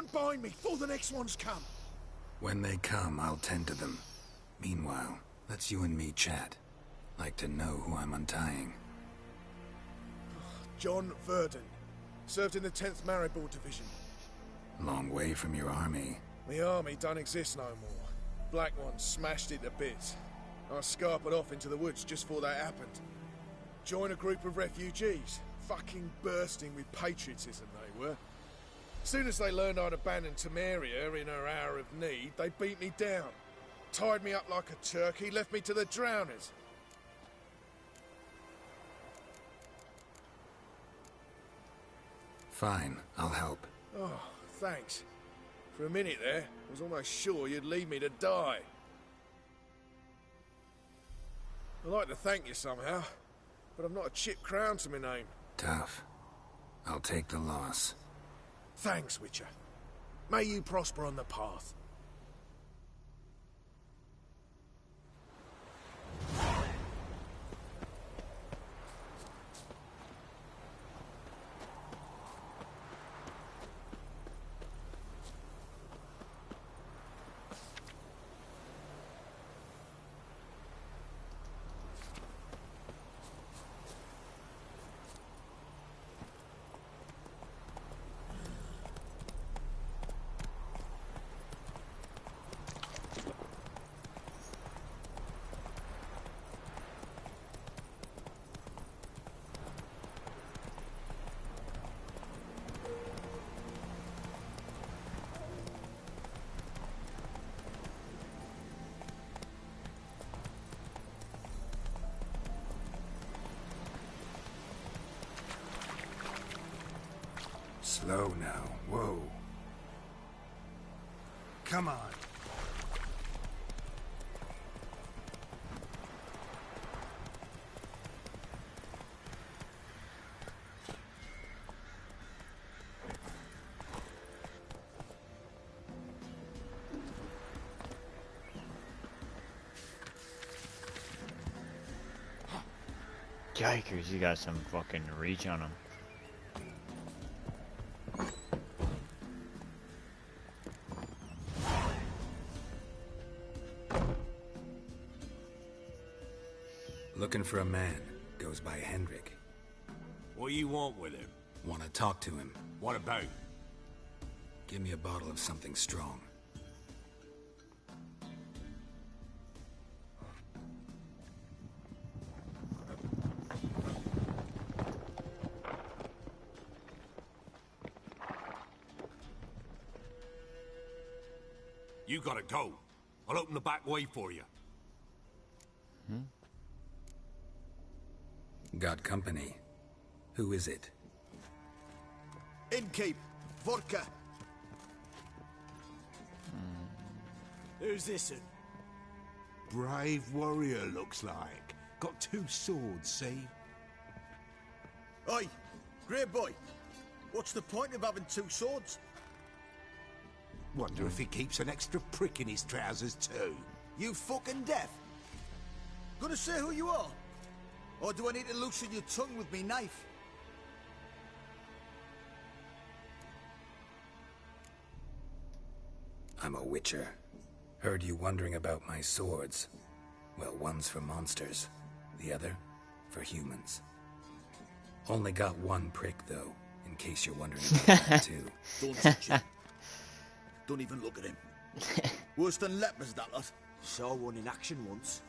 Unbind me before the next ones come. When they come, I'll tend to them. Meanwhile, let's you and me chat. Like to know who I'm untying. John Verdon. Served in the 10th Maribor Division. Long way from your army. The army don't exist no more. Black Ones smashed it to bits. I scarpered off into the woods just before that happened. Joined a group of refugees. Fucking bursting with patriotism they were. As soon as they learned I'd abandoned Temeria in her hour of need, they beat me down. Tied me up like a turkey, left me to the drowners. Fine, I'll help. Oh, thanks. For a minute there, I was almost sure you'd leave me to die. I'd like to thank you somehow, but I've not a chipped crown to my name. Tough. I'll take the loss. Thanks, Witcher. May you prosper on the path. Slow now. Whoa. Come on. Yikers, you got some fucking reach on him. Looking for a man. Goes by Hendrik. What do you want with him? Want to talk to him. What about? Give me a bottle of something strong. You gotta go. I'll open the back way for you. Got company. Who is it? Innkeep, vodka. Who's this? Brave warrior, looks like. Got 2 swords, see? Oi, grey boy. What's the point of having 2 swords? Wonder if he keeps an extra prick in his trousers too. You fucking deaf? Gonna say who you are? Or do I need to loosen your tongue with me knife? I'm a witcher. Heard you wondering about my swords. Well, one's for monsters, the other for humans. Only got 1 prick, though, in case you're wondering about that, too. Don't touch him. Don't even look at him. Worse than lepers, that lot. Saw one in action once.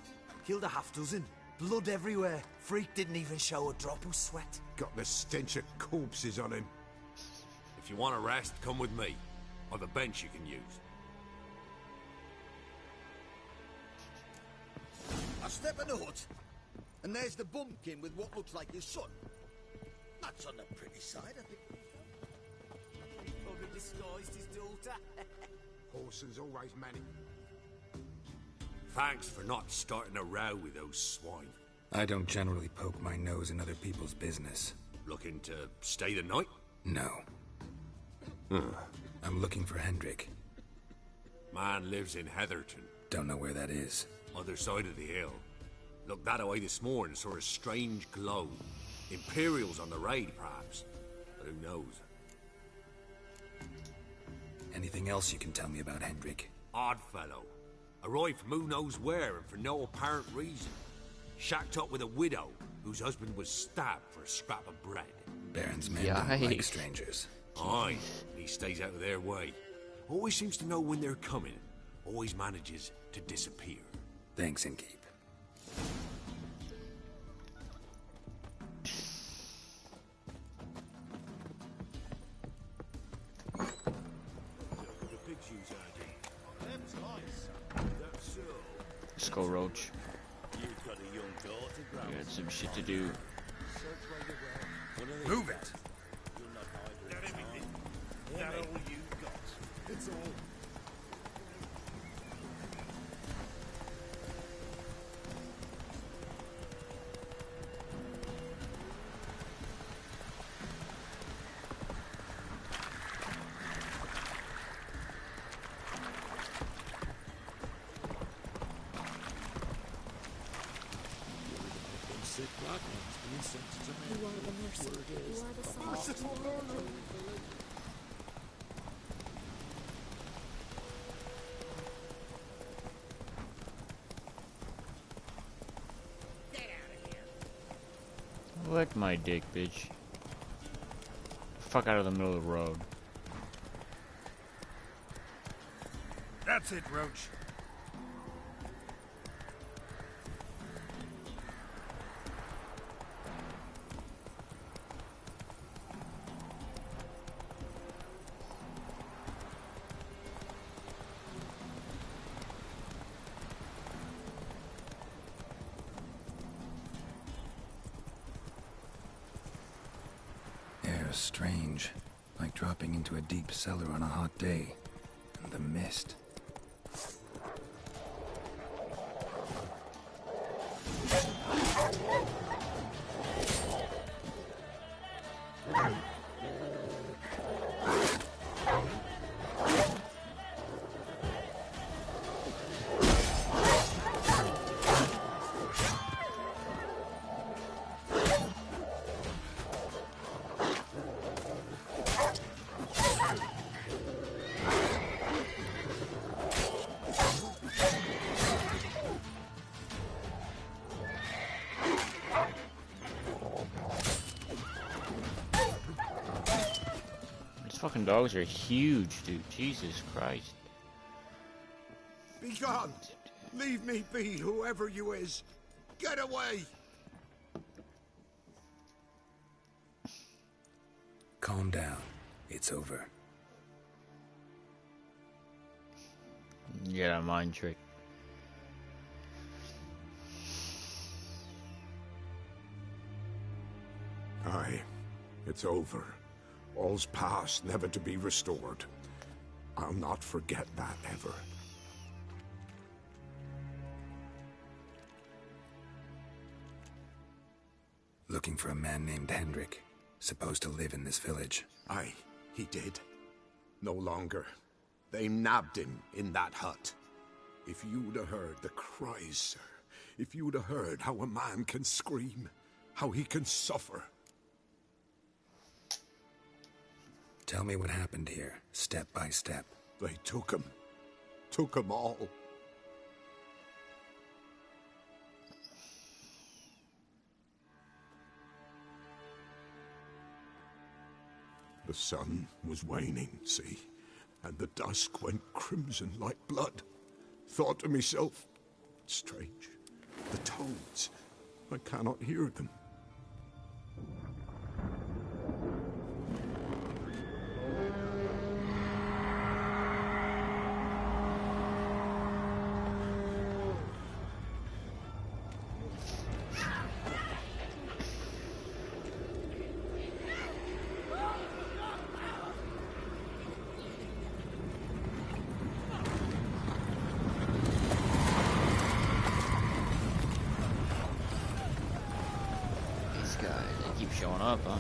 Killed a half-dozen. Blood everywhere. Freak didn't even show a drop of sweat. Got the stench of corpses on him. If you want a rest, come with me. I've a bench you can use. I step in the hut, and there's the bumpkin with what looks like his son. That's on the pretty side, I think. He probably disguised his daughter. Horson's always manning. Thanks for not starting a row with those swine. I don't generally poke my nose in other people's business. Looking to stay the night? No. I'm looking for Hendrik. Man lives in Heatherton. Don't know where that is. Other side of the hill. Looked that away this morning, saw a strange glow. Imperials on the raid, perhaps. But who knows? Anything else you can tell me about Hendrik? Odd fellow. Arrived from who knows where and for no apparent reason. Shacked up with a widow whose husband was stabbed for a scrap of bread. Baron's men don't like strangers. Aye, he stays out of their way. Always seems to know when they're coming. Always manages to disappear. Thanks, Innkeep. Let's go, Roach. We got some shit to do. Move it! That all you got? It's all. You are the mercy. You are the merciful Lord. Lick my dick, bitch. Fuck out of the middle of the road. That's it, Roach. Air's strange, like dropping into a deep cellar on a hot day. And the mist. Fucking dogs are huge, dude. Jesus Christ. Be gone! Leave me be, whoever you is! Get away! Calm down. It's over. Yeah, mind trick. Aye, it's over. All's past, never to be restored. I'll not forget that ever. Looking for a man named Hendrik, supposed to live in this village. Aye, he did. No longer. They nabbed him in that hut. If you'd have heard the cries, sir. If you'd have heard how a man can scream, how he can suffer. Tell me what happened here, step by step. They took him. Took him all. The sun was waning, see? And the dusk went crimson like blood. Thought to myself, strange. The toads. I cannot hear them. Showing up, huh?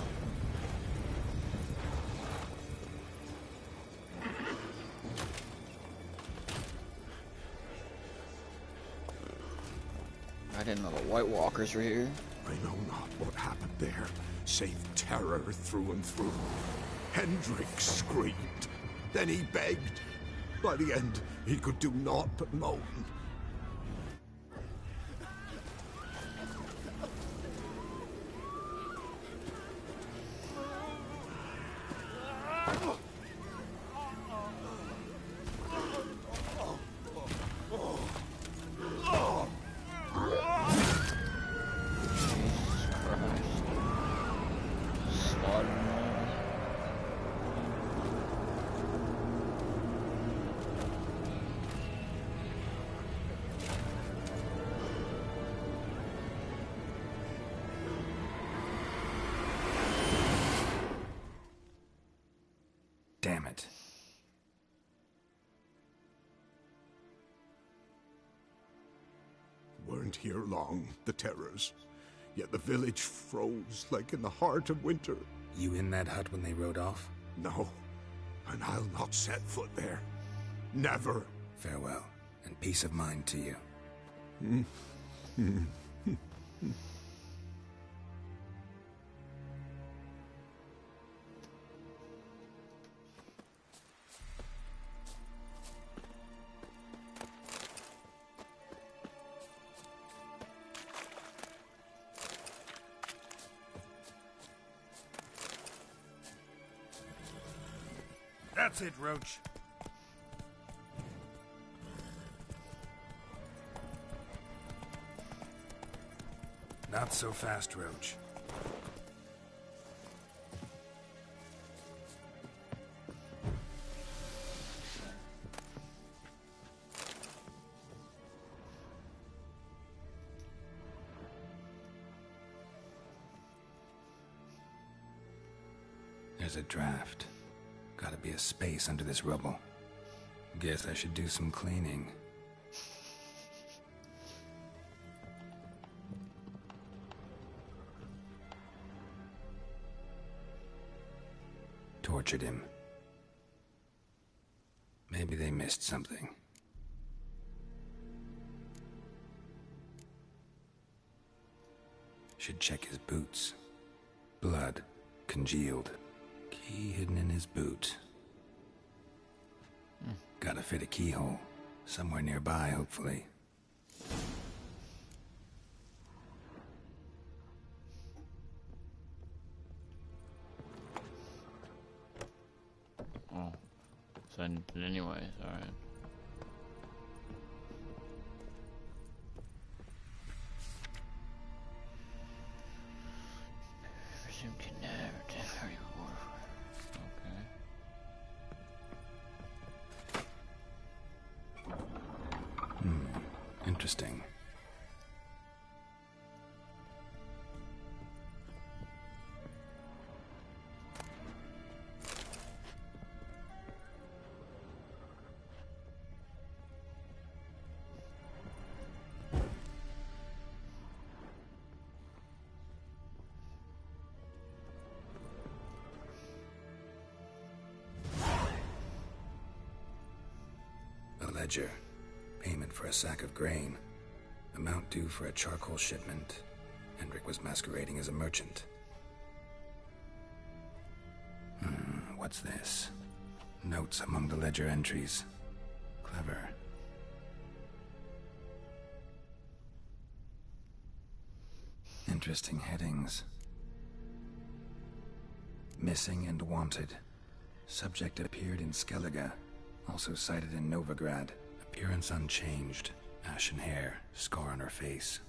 I didn't know the White Walkers were here. I know not what happened there, save terror through and through. Hendrik screamed. Then he begged. By the end, he could do naught but moan. Damn it. Weren't here long, the terrors. Yet the village froze like in the heart of winter. You in that hut when they rode off? No, and I'll not set foot there. Never. Farewell, and peace of mind to you. That's it, Roach. Not so fast, Roach. There's a draft. Gotta be a space under this rubble. Guess I should do some cleaning. Tortured him. Maybe they missed something. Should check his boots. Blood, congealed. Key hidden in his boot. Gotta fit a keyhole. Somewhere nearby, hopefully. Oh. So anyways, alright. Resume to narrative. Very okay. Interesting. A ledger. Payment for a sack of grain. Amount due for a charcoal shipment. Hendrik was masquerading as a merchant. What's this? Notes among the ledger entries. Clever. Interesting headings. Missing and wanted. Subject appeared in Skellige. Also cited in Novigrad. Appearance unchanged. Ashen hair, scar on her face.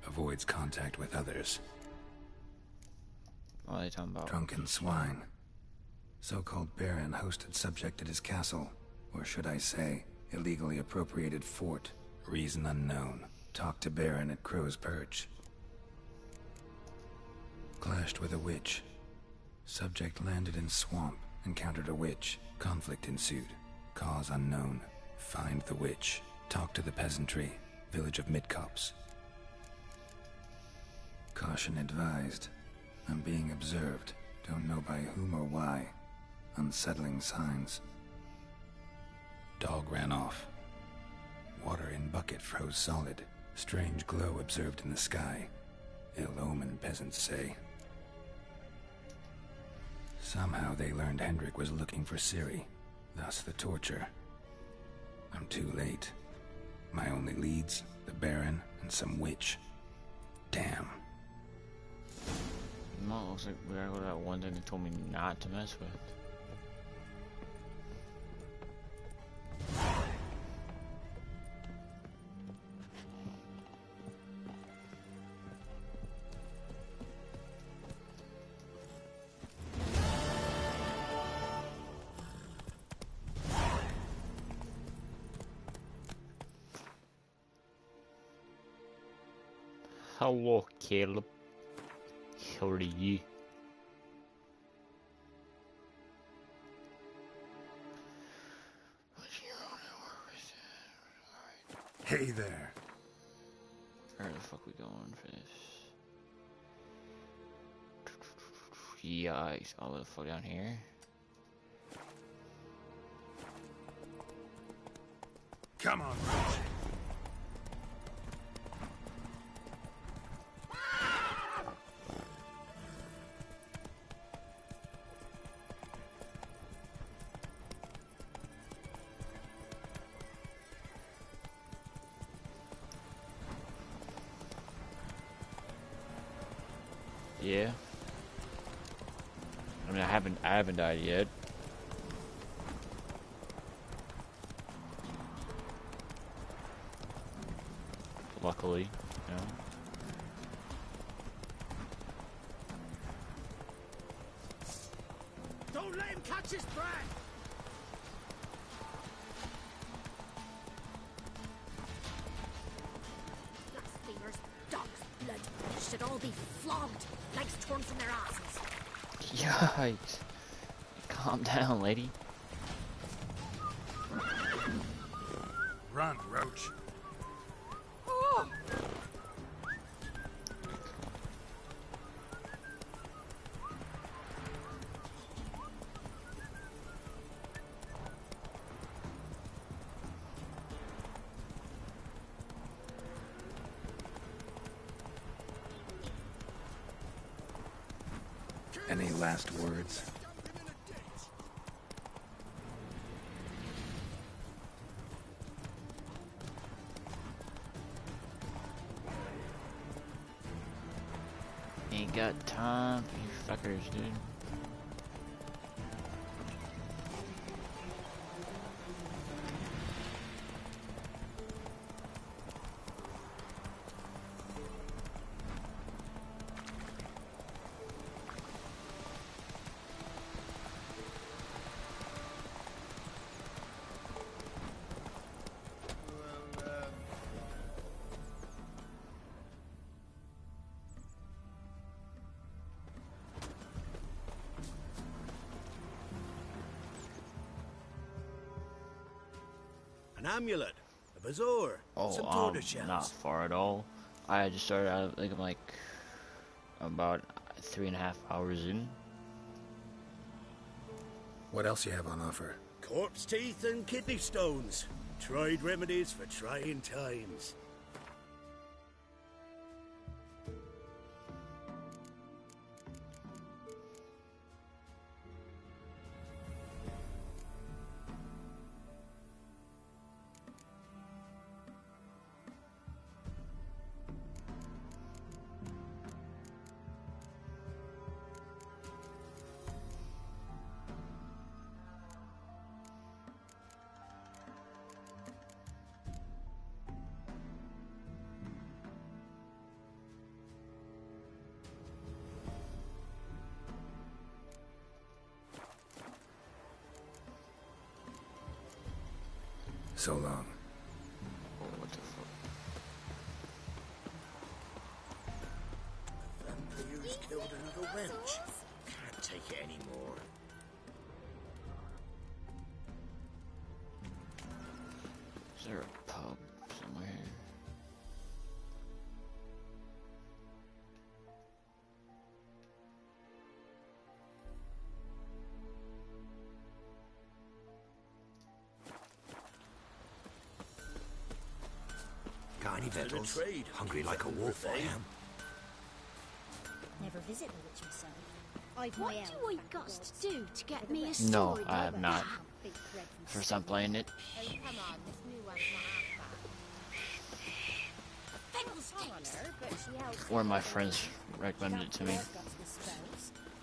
Avoids contact with others. What are they talking about? Drunken swine. So-called Baron hosted subject at his castle. Or should I say, illegally appropriated fort. Reason unknown. Talked to Baron at Crow's Perch. Clashed with a witch. Subject landed in swamp. Encountered a witch. Conflict ensued. Cause unknown. Find the witch. Talk to the peasantry. Village of Midcopse. Caution advised. I'm being observed. Don't know by whom or why. Unsettling signs. Dog ran off. Water in bucket froze solid. Strange glow observed in the sky. Ill omen, peasants say. Somehow they learned Hendrik was looking for Ciri. Thus the torture. I'm too late. My only leads, the Baron and some witch. Damn. No, looks like we gotta go to that one thing they told me not to mess with. Hello, Caleb. How are you? Hey there. Where the fuck we going for this? Yikes, all the fuck down here? Come on, Roach. Yeah. I mean, I haven't died yet. Luckily, you know. Don't let him catch his breath! Blasphemers, dogs, blood, should all be flogged, legs torn from their asses. Yikes. Calm down, lady. Run, Roach. Oh. Any last words? Ain't got time for you fuckers, dude. An amulet, a bazaar, some tortoise shells. Not far at all. I just started out, I think I'm like about 3.5 hours in. What else you have on offer? Corpse teeth and kidney stones. Tried remedies for trying times. So long. Oh, what the fuck? Vampires killed another wench. Can't take it anymore. Is there a pub somewhere? Got any victuals? Trade. Hungry like a wolf, I am. Never visit the witch myself. What do I got to do to get me a No, sword I have like not. that? First time playing it. Oh, come on, this new one's not half bad. One of my friends recommended it to me.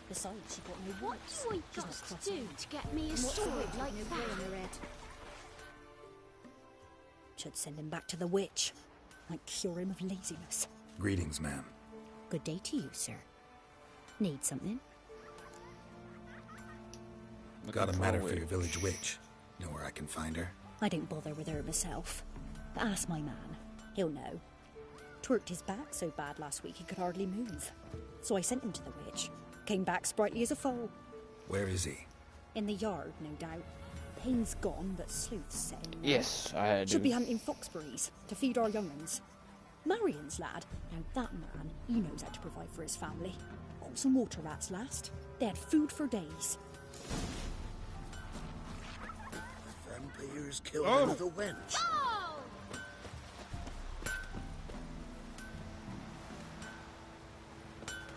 Besides, she got no What warts. do I got to do to get me a sword like that? Should send him back to the witch. Might cure him of laziness. Greetings, ma'am. Good day to you, sir. Need something? Got a matter for your village witch. Know where I can find her? I don't bother with her myself. But ask my man. He'll know. Twerked his back so bad last week he could hardly move. So I sent him to the witch. Came back sprightly as a foal. Where is he? In the yard, no doubt. Pain's gone, but Sleuth's setting now. Yes, I do. Should be hunting foxberries to feed our young'uns. Marion's lad. Now that man, he knows how to provide for his family. Got some water rats last. They had food for days. Vampires killed another wench.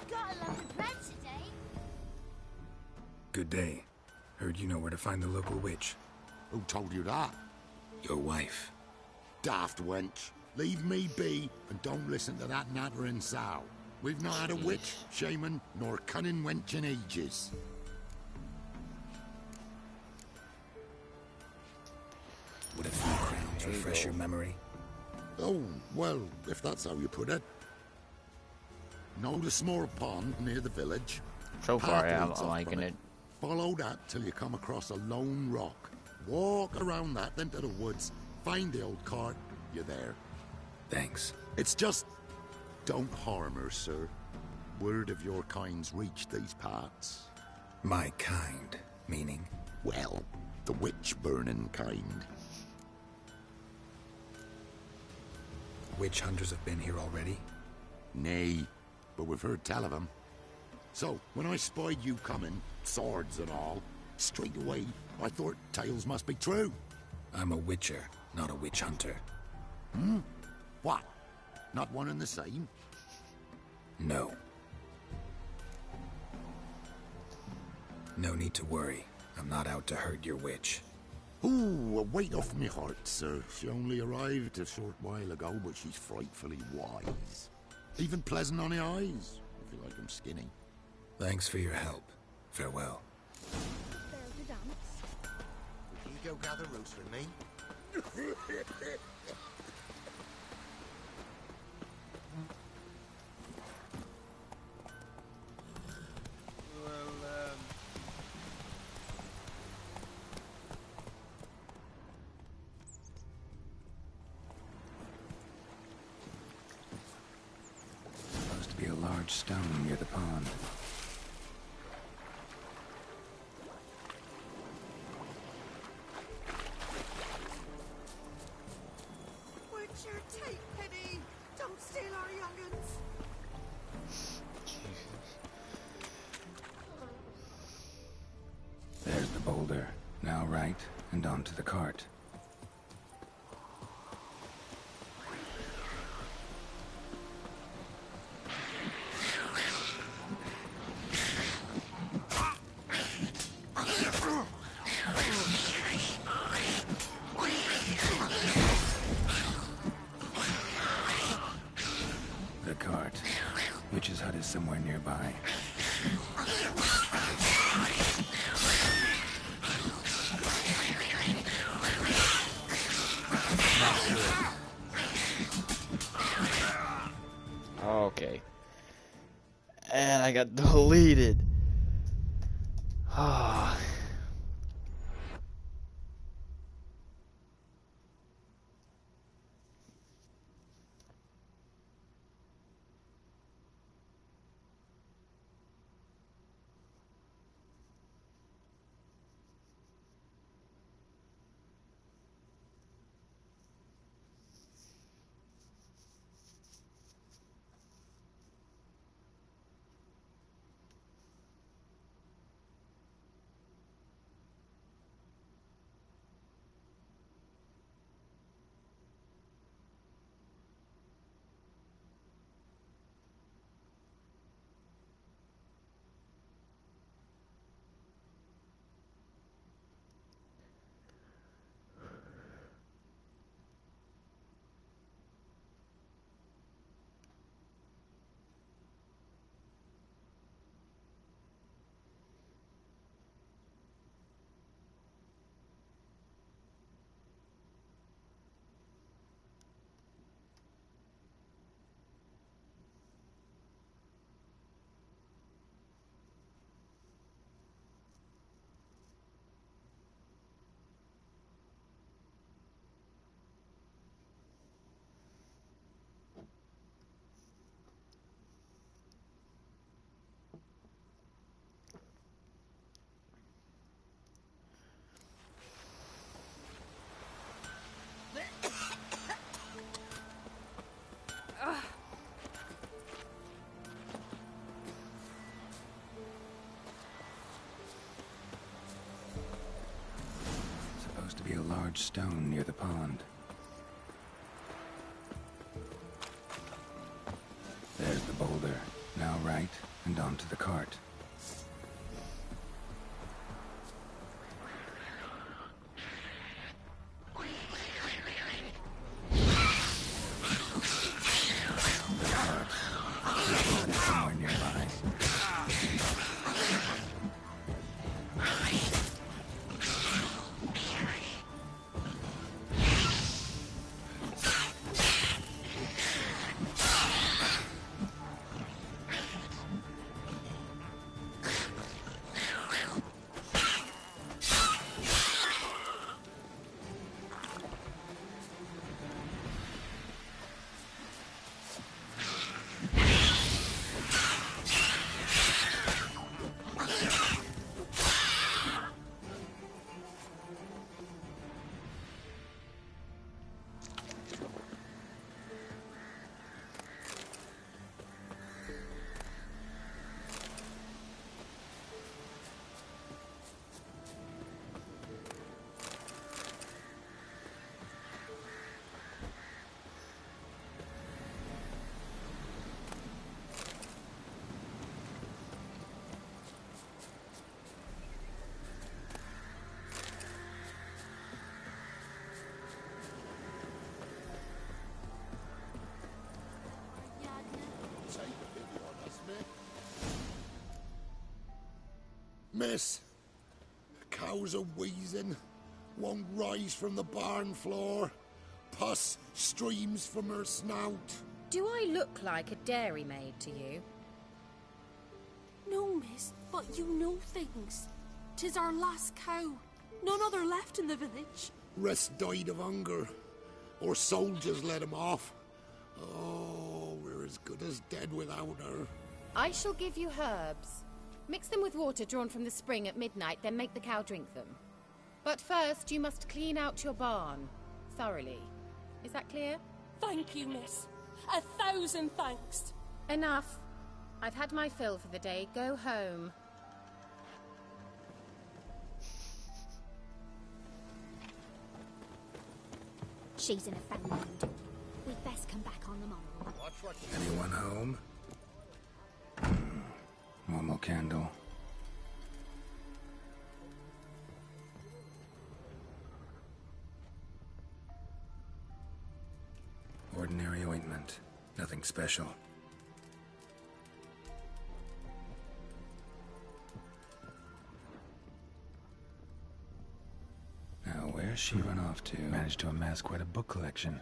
Got a lovely bread today. Good day. Heard you know where to find the local witch. Who told you that? Your wife. Daft wench. Leave me be and don't listen to that nattering sow. We've not had a witch, shaman, nor cunning wench in ages. Would a few crowns refresh your memory? Oh, well, if that's how you put it. Know the small pond near the village? So far, Path I'm leads off liking from it. Follow that till you come across a lone rock. Walk around that into the woods. Find the old cart. You're there. Thanks. It's just... don't harm her, sir. Word of your kind's reached these parts. My kind, meaning? Well, the witch-burning kind. Witch hunters have been here already? Nay, but we've heard tell of them. So, when I spied you coming, swords and all, straight away I thought tales must be true. I'm a witcher, not a witch hunter. Hmm? What? Not one and the same? No. No need to worry. I'm not out to hurt your witch. Ooh, a weight off me heart, sir. She only arrived a short while ago, but she's frightfully wise. Even pleasant on the eyes, if you like 'em skinny. Thanks for your help. Farewell. You go gather roots with me. Supposed to be a large stone near the pond. Witcher, take pity! Don't steal our young'uns! There's the boulder. Now right, and onto the cart. The cart. Witch's hut is somewhere nearby. Okay. And I got deleted. Ah. be a large stone near the pond. There's the boulder. Now right, and onto the cart. Somewhere nearby. Miss, cows are wheezing, won't rise from the barn floor, pus streams from her snout. Do I look like a dairymaid to you? No, miss, but you know things. 'Tis our last cow. None other left in the village. Rest died of hunger, or soldiers let him off. Oh, we're as good as dead without her. I shall give you herbs. Mix them with water drawn from the spring at midnight, then make the cow drink them. But first, you must clean out your barn. Thoroughly. Is that clear? Thank you, miss. 1,000 thanks. Enough. I've had my fill for the day. Go home. She's in a foul mood. We'd best come back on the morrow. Anyone home? One more candle. Ordinary ointment. Nothing special. Now, where's she run off to? Managed to amass quite a book collection.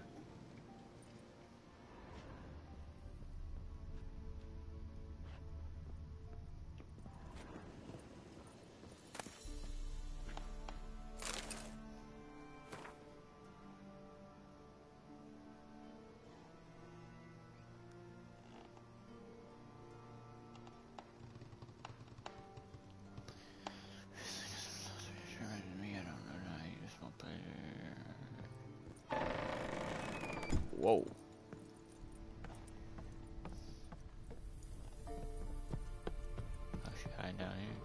Whoa. I should hide down here.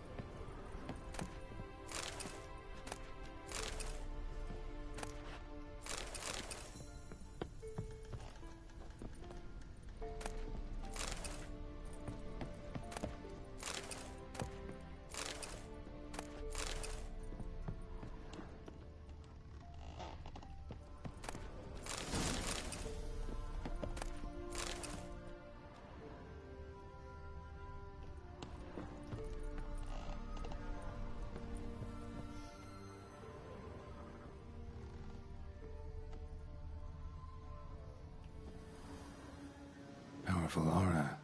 Powerful aura.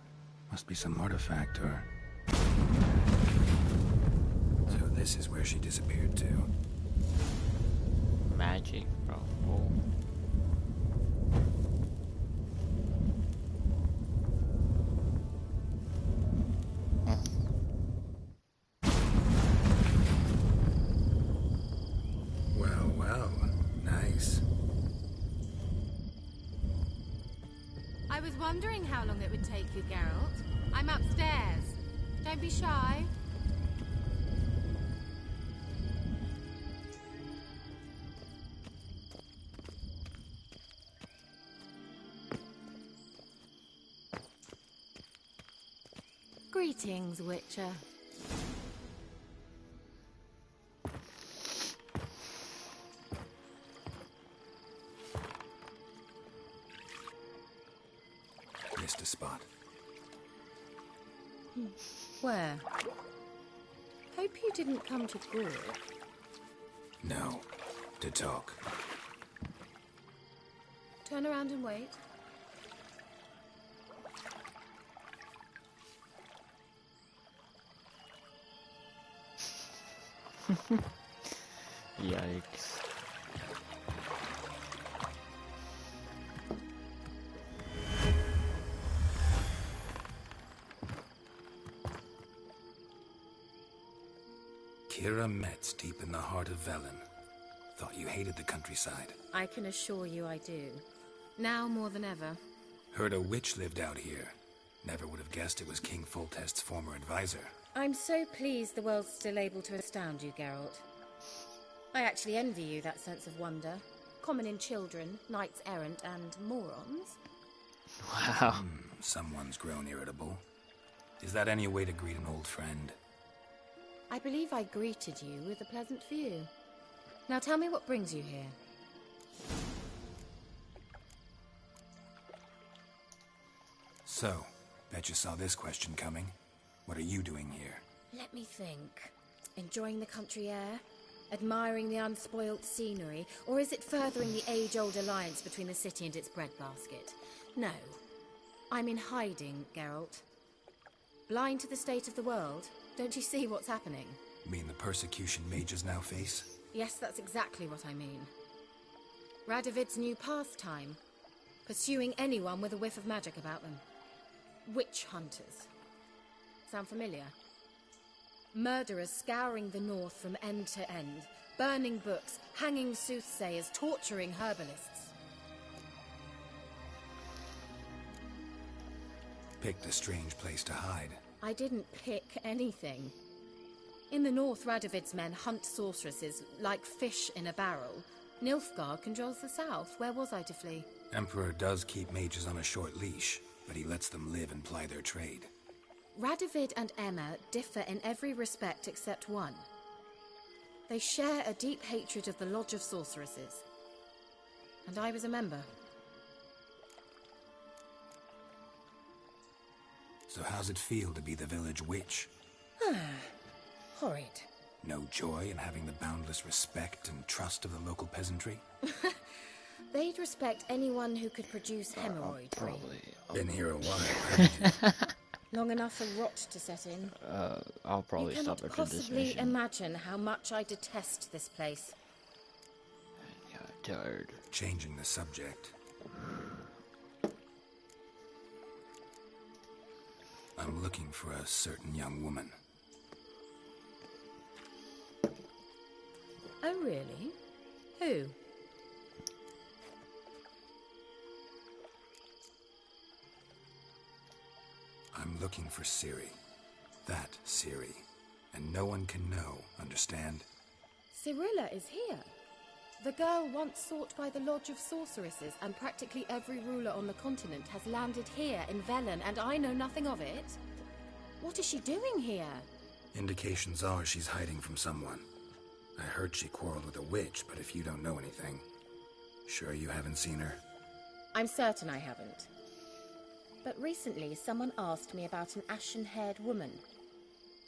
Must be some artifact or... So this is where she disappeared to. Magic, bro. Whoa. Well, well. Nice. I was wondering how long it would take you, Geralt. I'm upstairs. Don't be shy. Greetings, Witcher. Missed a spot. Where? Hope you didn't come to Gork. No. To talk. Turn around and wait. Yikes. Kira Metz, deep in the heart of Velen. Thought you hated the countryside. I can assure you I do. Now more than ever. Heard a witch lived out here. Never would have guessed it was King Foltest's former advisor. I'm so pleased the world's still able to astound you, Geralt. I actually envy you that sense of wonder. Common in children, knights errant, and morons. Wow. Someone's grown irritable. Is that any way to greet an old friend? I believe I greeted you with a pleasant view. Now tell me what brings you here. So, bet you saw this question coming. What are you doing here? Let me think. Enjoying the country air? Admiring the unspoilt scenery? Or is it furthering the age-old alliance between the city and its breadbasket? No. I'm in hiding, Geralt. Blind to the state of the world? Don't you see what's happening? You mean the persecution mages now face? Yes, that's exactly what I mean. Radovid's new pastime. Pursuing anyone with a whiff of magic about them. Witch hunters. Sound familiar? Murderers scouring the north from end to end. Burning books, hanging soothsayers, torturing herbalists. Picked a strange place to hide. I didn't pick anything. In the north, Radovid's men hunt sorceresses like fish in a barrel. Nilfgaard controls the south. Where was I to flee? Emperor does keep mages on a short leash, but he lets them live and ply their trade. Radovid and Emma differ in every respect except one. They share a deep hatred of the Lodge of Sorceresses. And I was a member. So how's it feel to be the village witch? Horrid. No joy in having the boundless respect and trust of the local peasantry? They'd respect anyone who could produce hemorrhoid cream. Been here a while. Long enough for rot to set in. I'll probably you stop cannot after this possibly mission. imagine how much I detest this place. Yeah, tired. Changing the subject. I'm looking for a certain young woman. Oh, really? Who? I'm looking for Ciri. That Ciri. And no one can know, understand? Cirilla is here. The girl once sought by the Lodge of Sorceresses, and practically every ruler on the continent has landed here in Velen, and I know nothing of it. What is she doing here? Indications are she's hiding from someone. I heard she quarreled with a witch, but if you don't know anything, sure you haven't seen her? I'm certain I haven't. But recently someone asked me about an ashen-haired woman.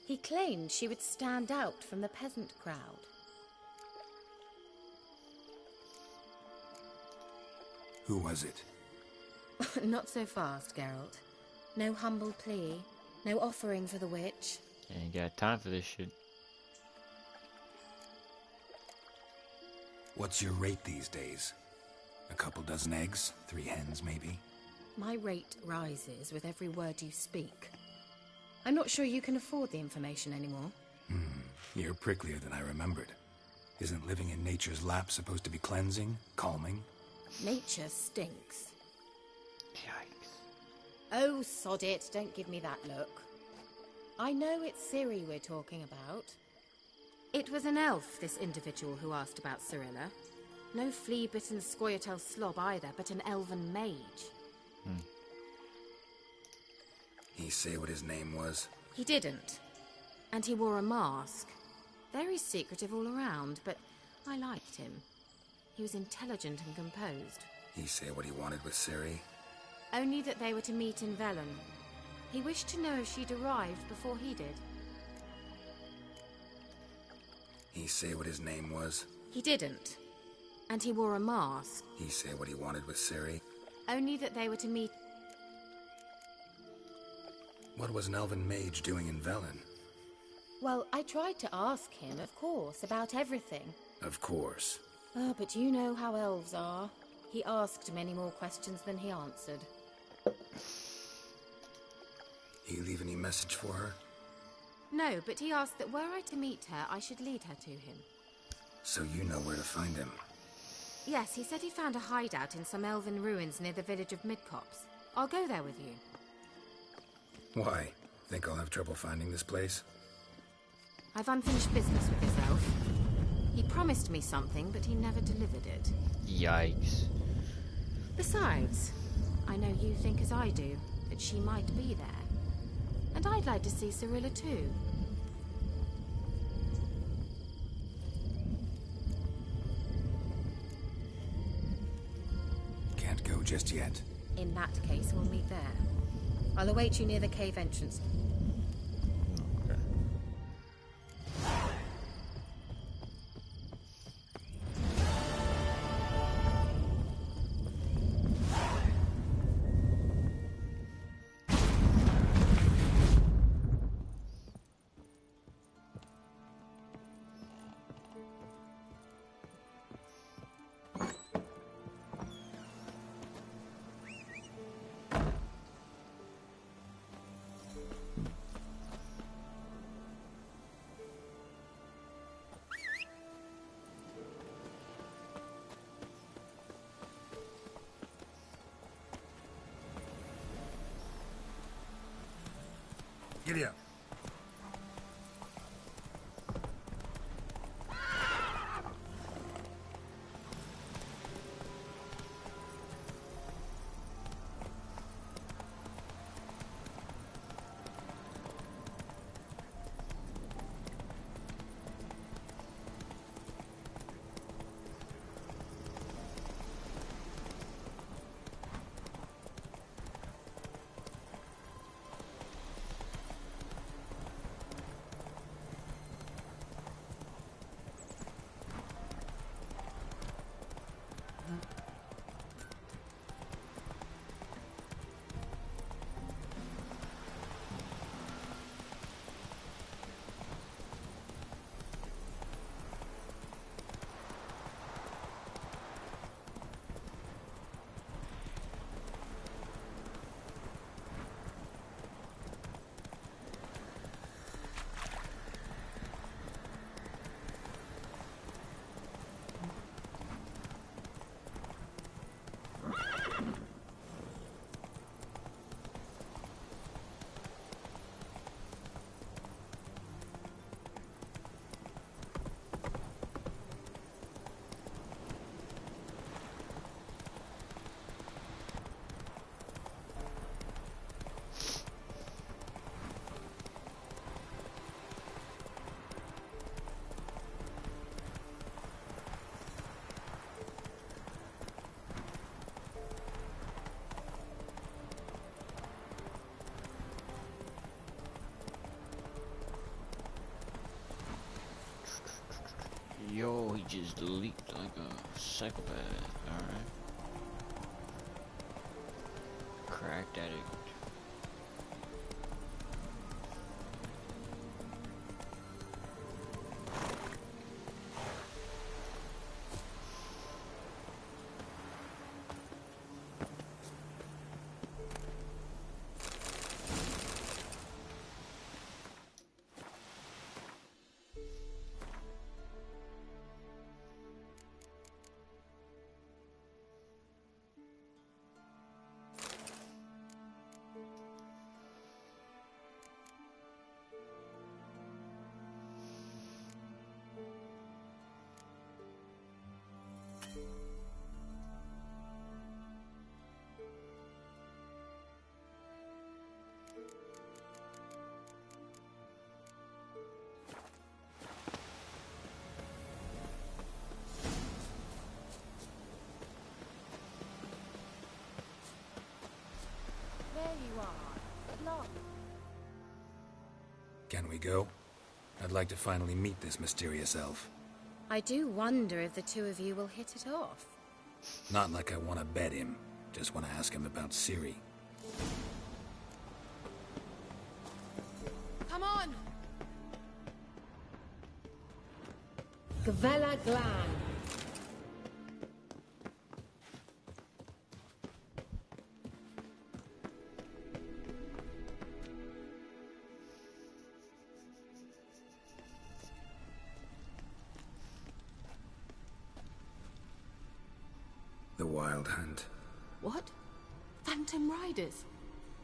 He claimed she would stand out from the peasant crowd. Who was it? Not so fast, Geralt. No humble plea, no offering for the witch. Ain't got time for this shit. What's your rate these days? A couple dozen eggs? 3 hens, maybe? My rate rises with every word you speak. I'm not sure you can afford the information anymore. You're pricklier than I remembered. Isn't living in nature's lap supposed to be cleansing, calming? Nature stinks. Yikes. Oh, sod it, don't give me that look. I know it's Ciri we're talking about. It was an elf, this individual who asked about Cirilla. No flea-bitten Scoia'tael slob either, but an elven mage. He say what his name was? He didn't. And he wore a mask. Very secretive all around, but I liked him. He was intelligent and composed. He say what he wanted with Ciri? Only that they were to meet in Velen. He wished to know if she'd arrived before he did. He say what his name was? He didn't. And he wore a mask. He say what he wanted with Ciri? Only that they were to meet... What was an elven mage doing in Velen? Well, I tried to ask him, of course, about everything. Of course. Ah, but you know how elves are. He asked many more questions than he answered. He leave any message for her? No, but he asked that were I to meet her, I should lead her to him. So you know where to find him? Yes, he said he found a hideout in some elven ruins near the village of Midcopse. I'll go there with you. Why? Think I'll have trouble finding this place? I've unfinished business with this elf. He promised me something, but he never delivered it. Yikes. Besides, I know you think as I do, that she might be there. And I'd like to see Cirilla too. Can't go just yet. In that case, we'll meet there. I'll await you near the cave entrance. Giddy up. Yo, he just leaped like a psychopath. Alright. Cracked addict. long. Can we go? I'd like to finally meet this mysterious elf. I do wonder if the two of you will hit it off. Not like I want to bet him. Just want to ask him about Ciri. Come on! Gvella Glan. The Wild Hunt. What? Phantom Riders?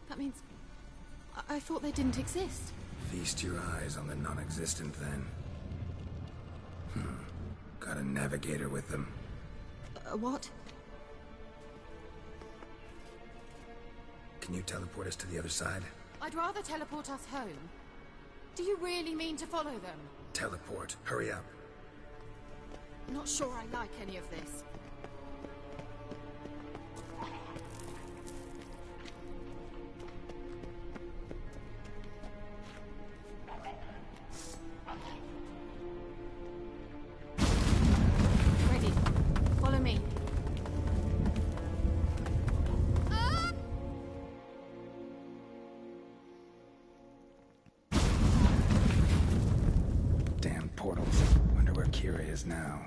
That means... I thought they didn't exist. Feast your eyes on the non-existent, then. Got a navigator with them. What? Can you teleport us to the other side? I'd rather teleport us home. Do you really mean to follow them? Teleport. Hurry up. Not sure I like any of this. Ready. Follow me. Damn portals. Wonder where Kira is now.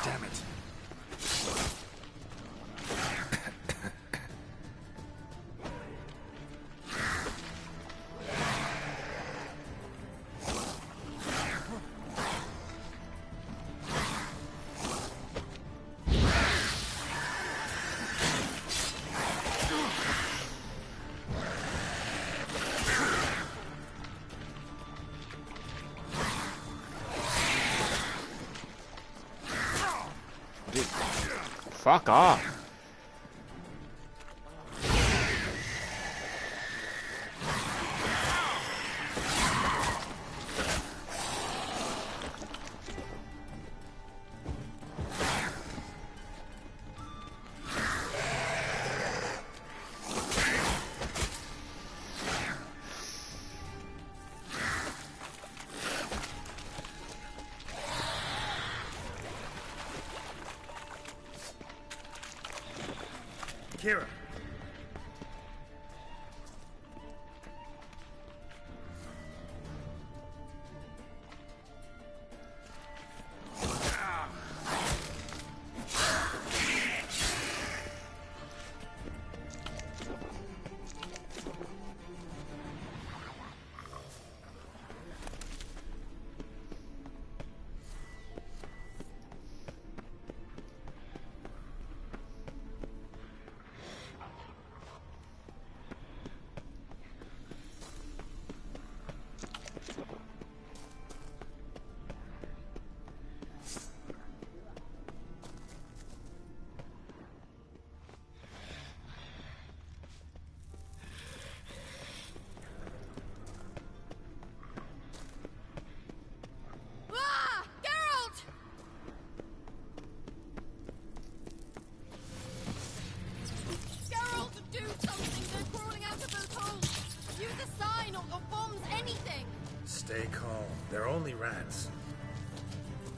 Damn it. Fuck off. Kira. sign or bombs, anything! Stay calm. They're only rats.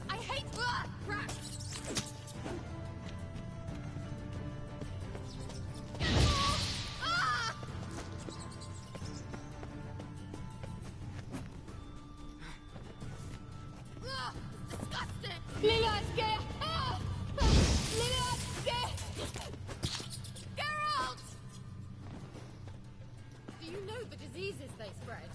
I hate rats! Ah! Disgusting! Geralt! Do you know the diseases they spread?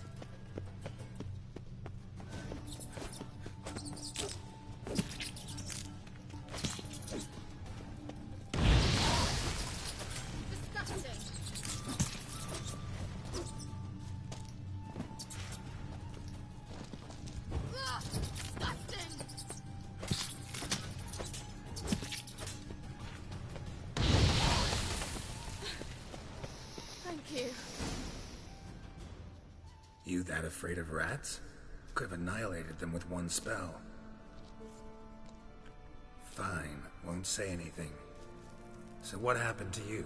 You that afraid of rats? Could have annihilated them with one spell. Fine, won't say anything. So what happened to you?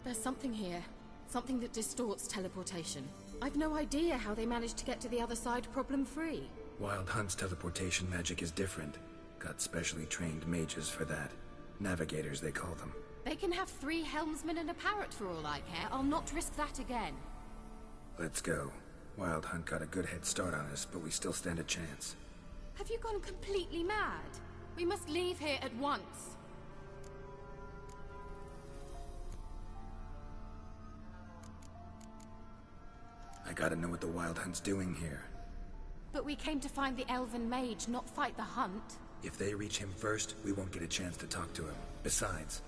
There's something here. Something that distorts teleportation. I've no idea how they managed to get to the other side problem-free. Wild Hunt's teleportation magic is different. Got specially trained mages for that. Navigators, they call them. They can have 3 helmsmen and a parrot for all I care. I'll not risk that again. Let's go. Wild Hunt got a good head start on us, but we still stand a chance. Have you gone completely mad? We must leave here at once. I gotta know what the Wild Hunt's doing here. But we came to find the Elven Mage, not fight the hunt. If they reach him first, we won't get a chance to talk to him. Besides...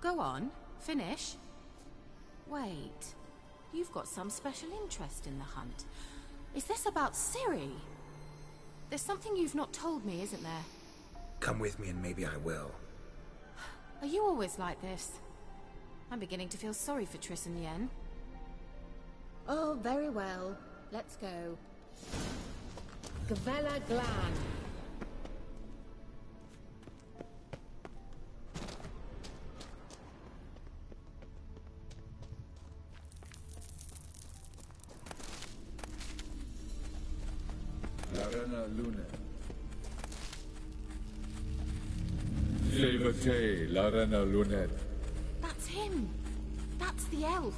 Go on. Finish. Wait. You've got some special interest in the hunt. Is this about Ciri? There's something you've not told me, isn't there? Come with me and maybe I will. Are you always like this? I'm beginning to feel sorry for Triss and Yen. Oh, very well. Let's go. Gavella Glan. Larena Luna. Silvate, Larena Lunet. That's him. That's the elf.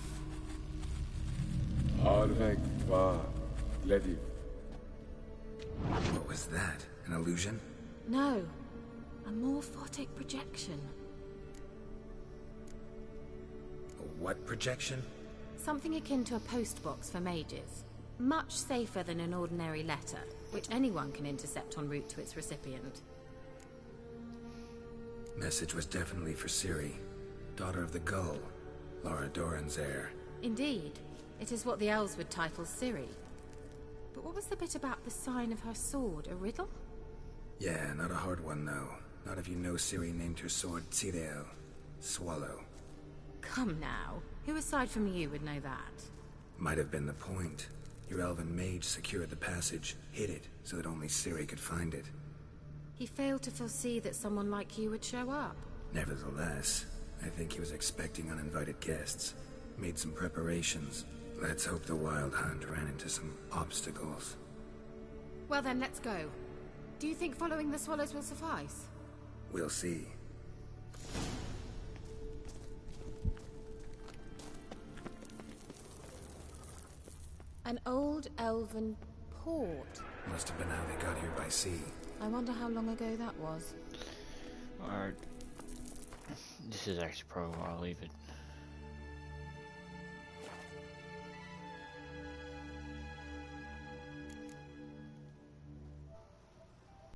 Arvek va Ledi. What was that? An illusion? No. A morphotic projection. A what projection? Something akin to a postbox for mages. Much safer than an ordinary letter, which anyone can intercept en route to its recipient. Message was definitely for Ciri, daughter of the Gull, Lara Doran's heir. Indeed. It is what the elves would title Ciri. But what was the bit about the sign of her sword? A riddle? Yeah, not a hard one, though. Not if you know Ciri named her sword Tireo. Swallow. Come now. Who aside from you would know that? Might have been the point. Your elven mage secured the passage, hid it, so that only Ciri could find it. He failed to foresee that someone like you would show up. Nevertheless, I think he was expecting uninvited guests. Made some preparations. Let's hope the Wild Hunt ran into some obstacles. Well then, let's go. Do you think following the swallows will suffice? We'll see. An old elven port. Must have been how they got here by sea. I wonder how long ago that was. Alright. This is actually probably where I'll leave it.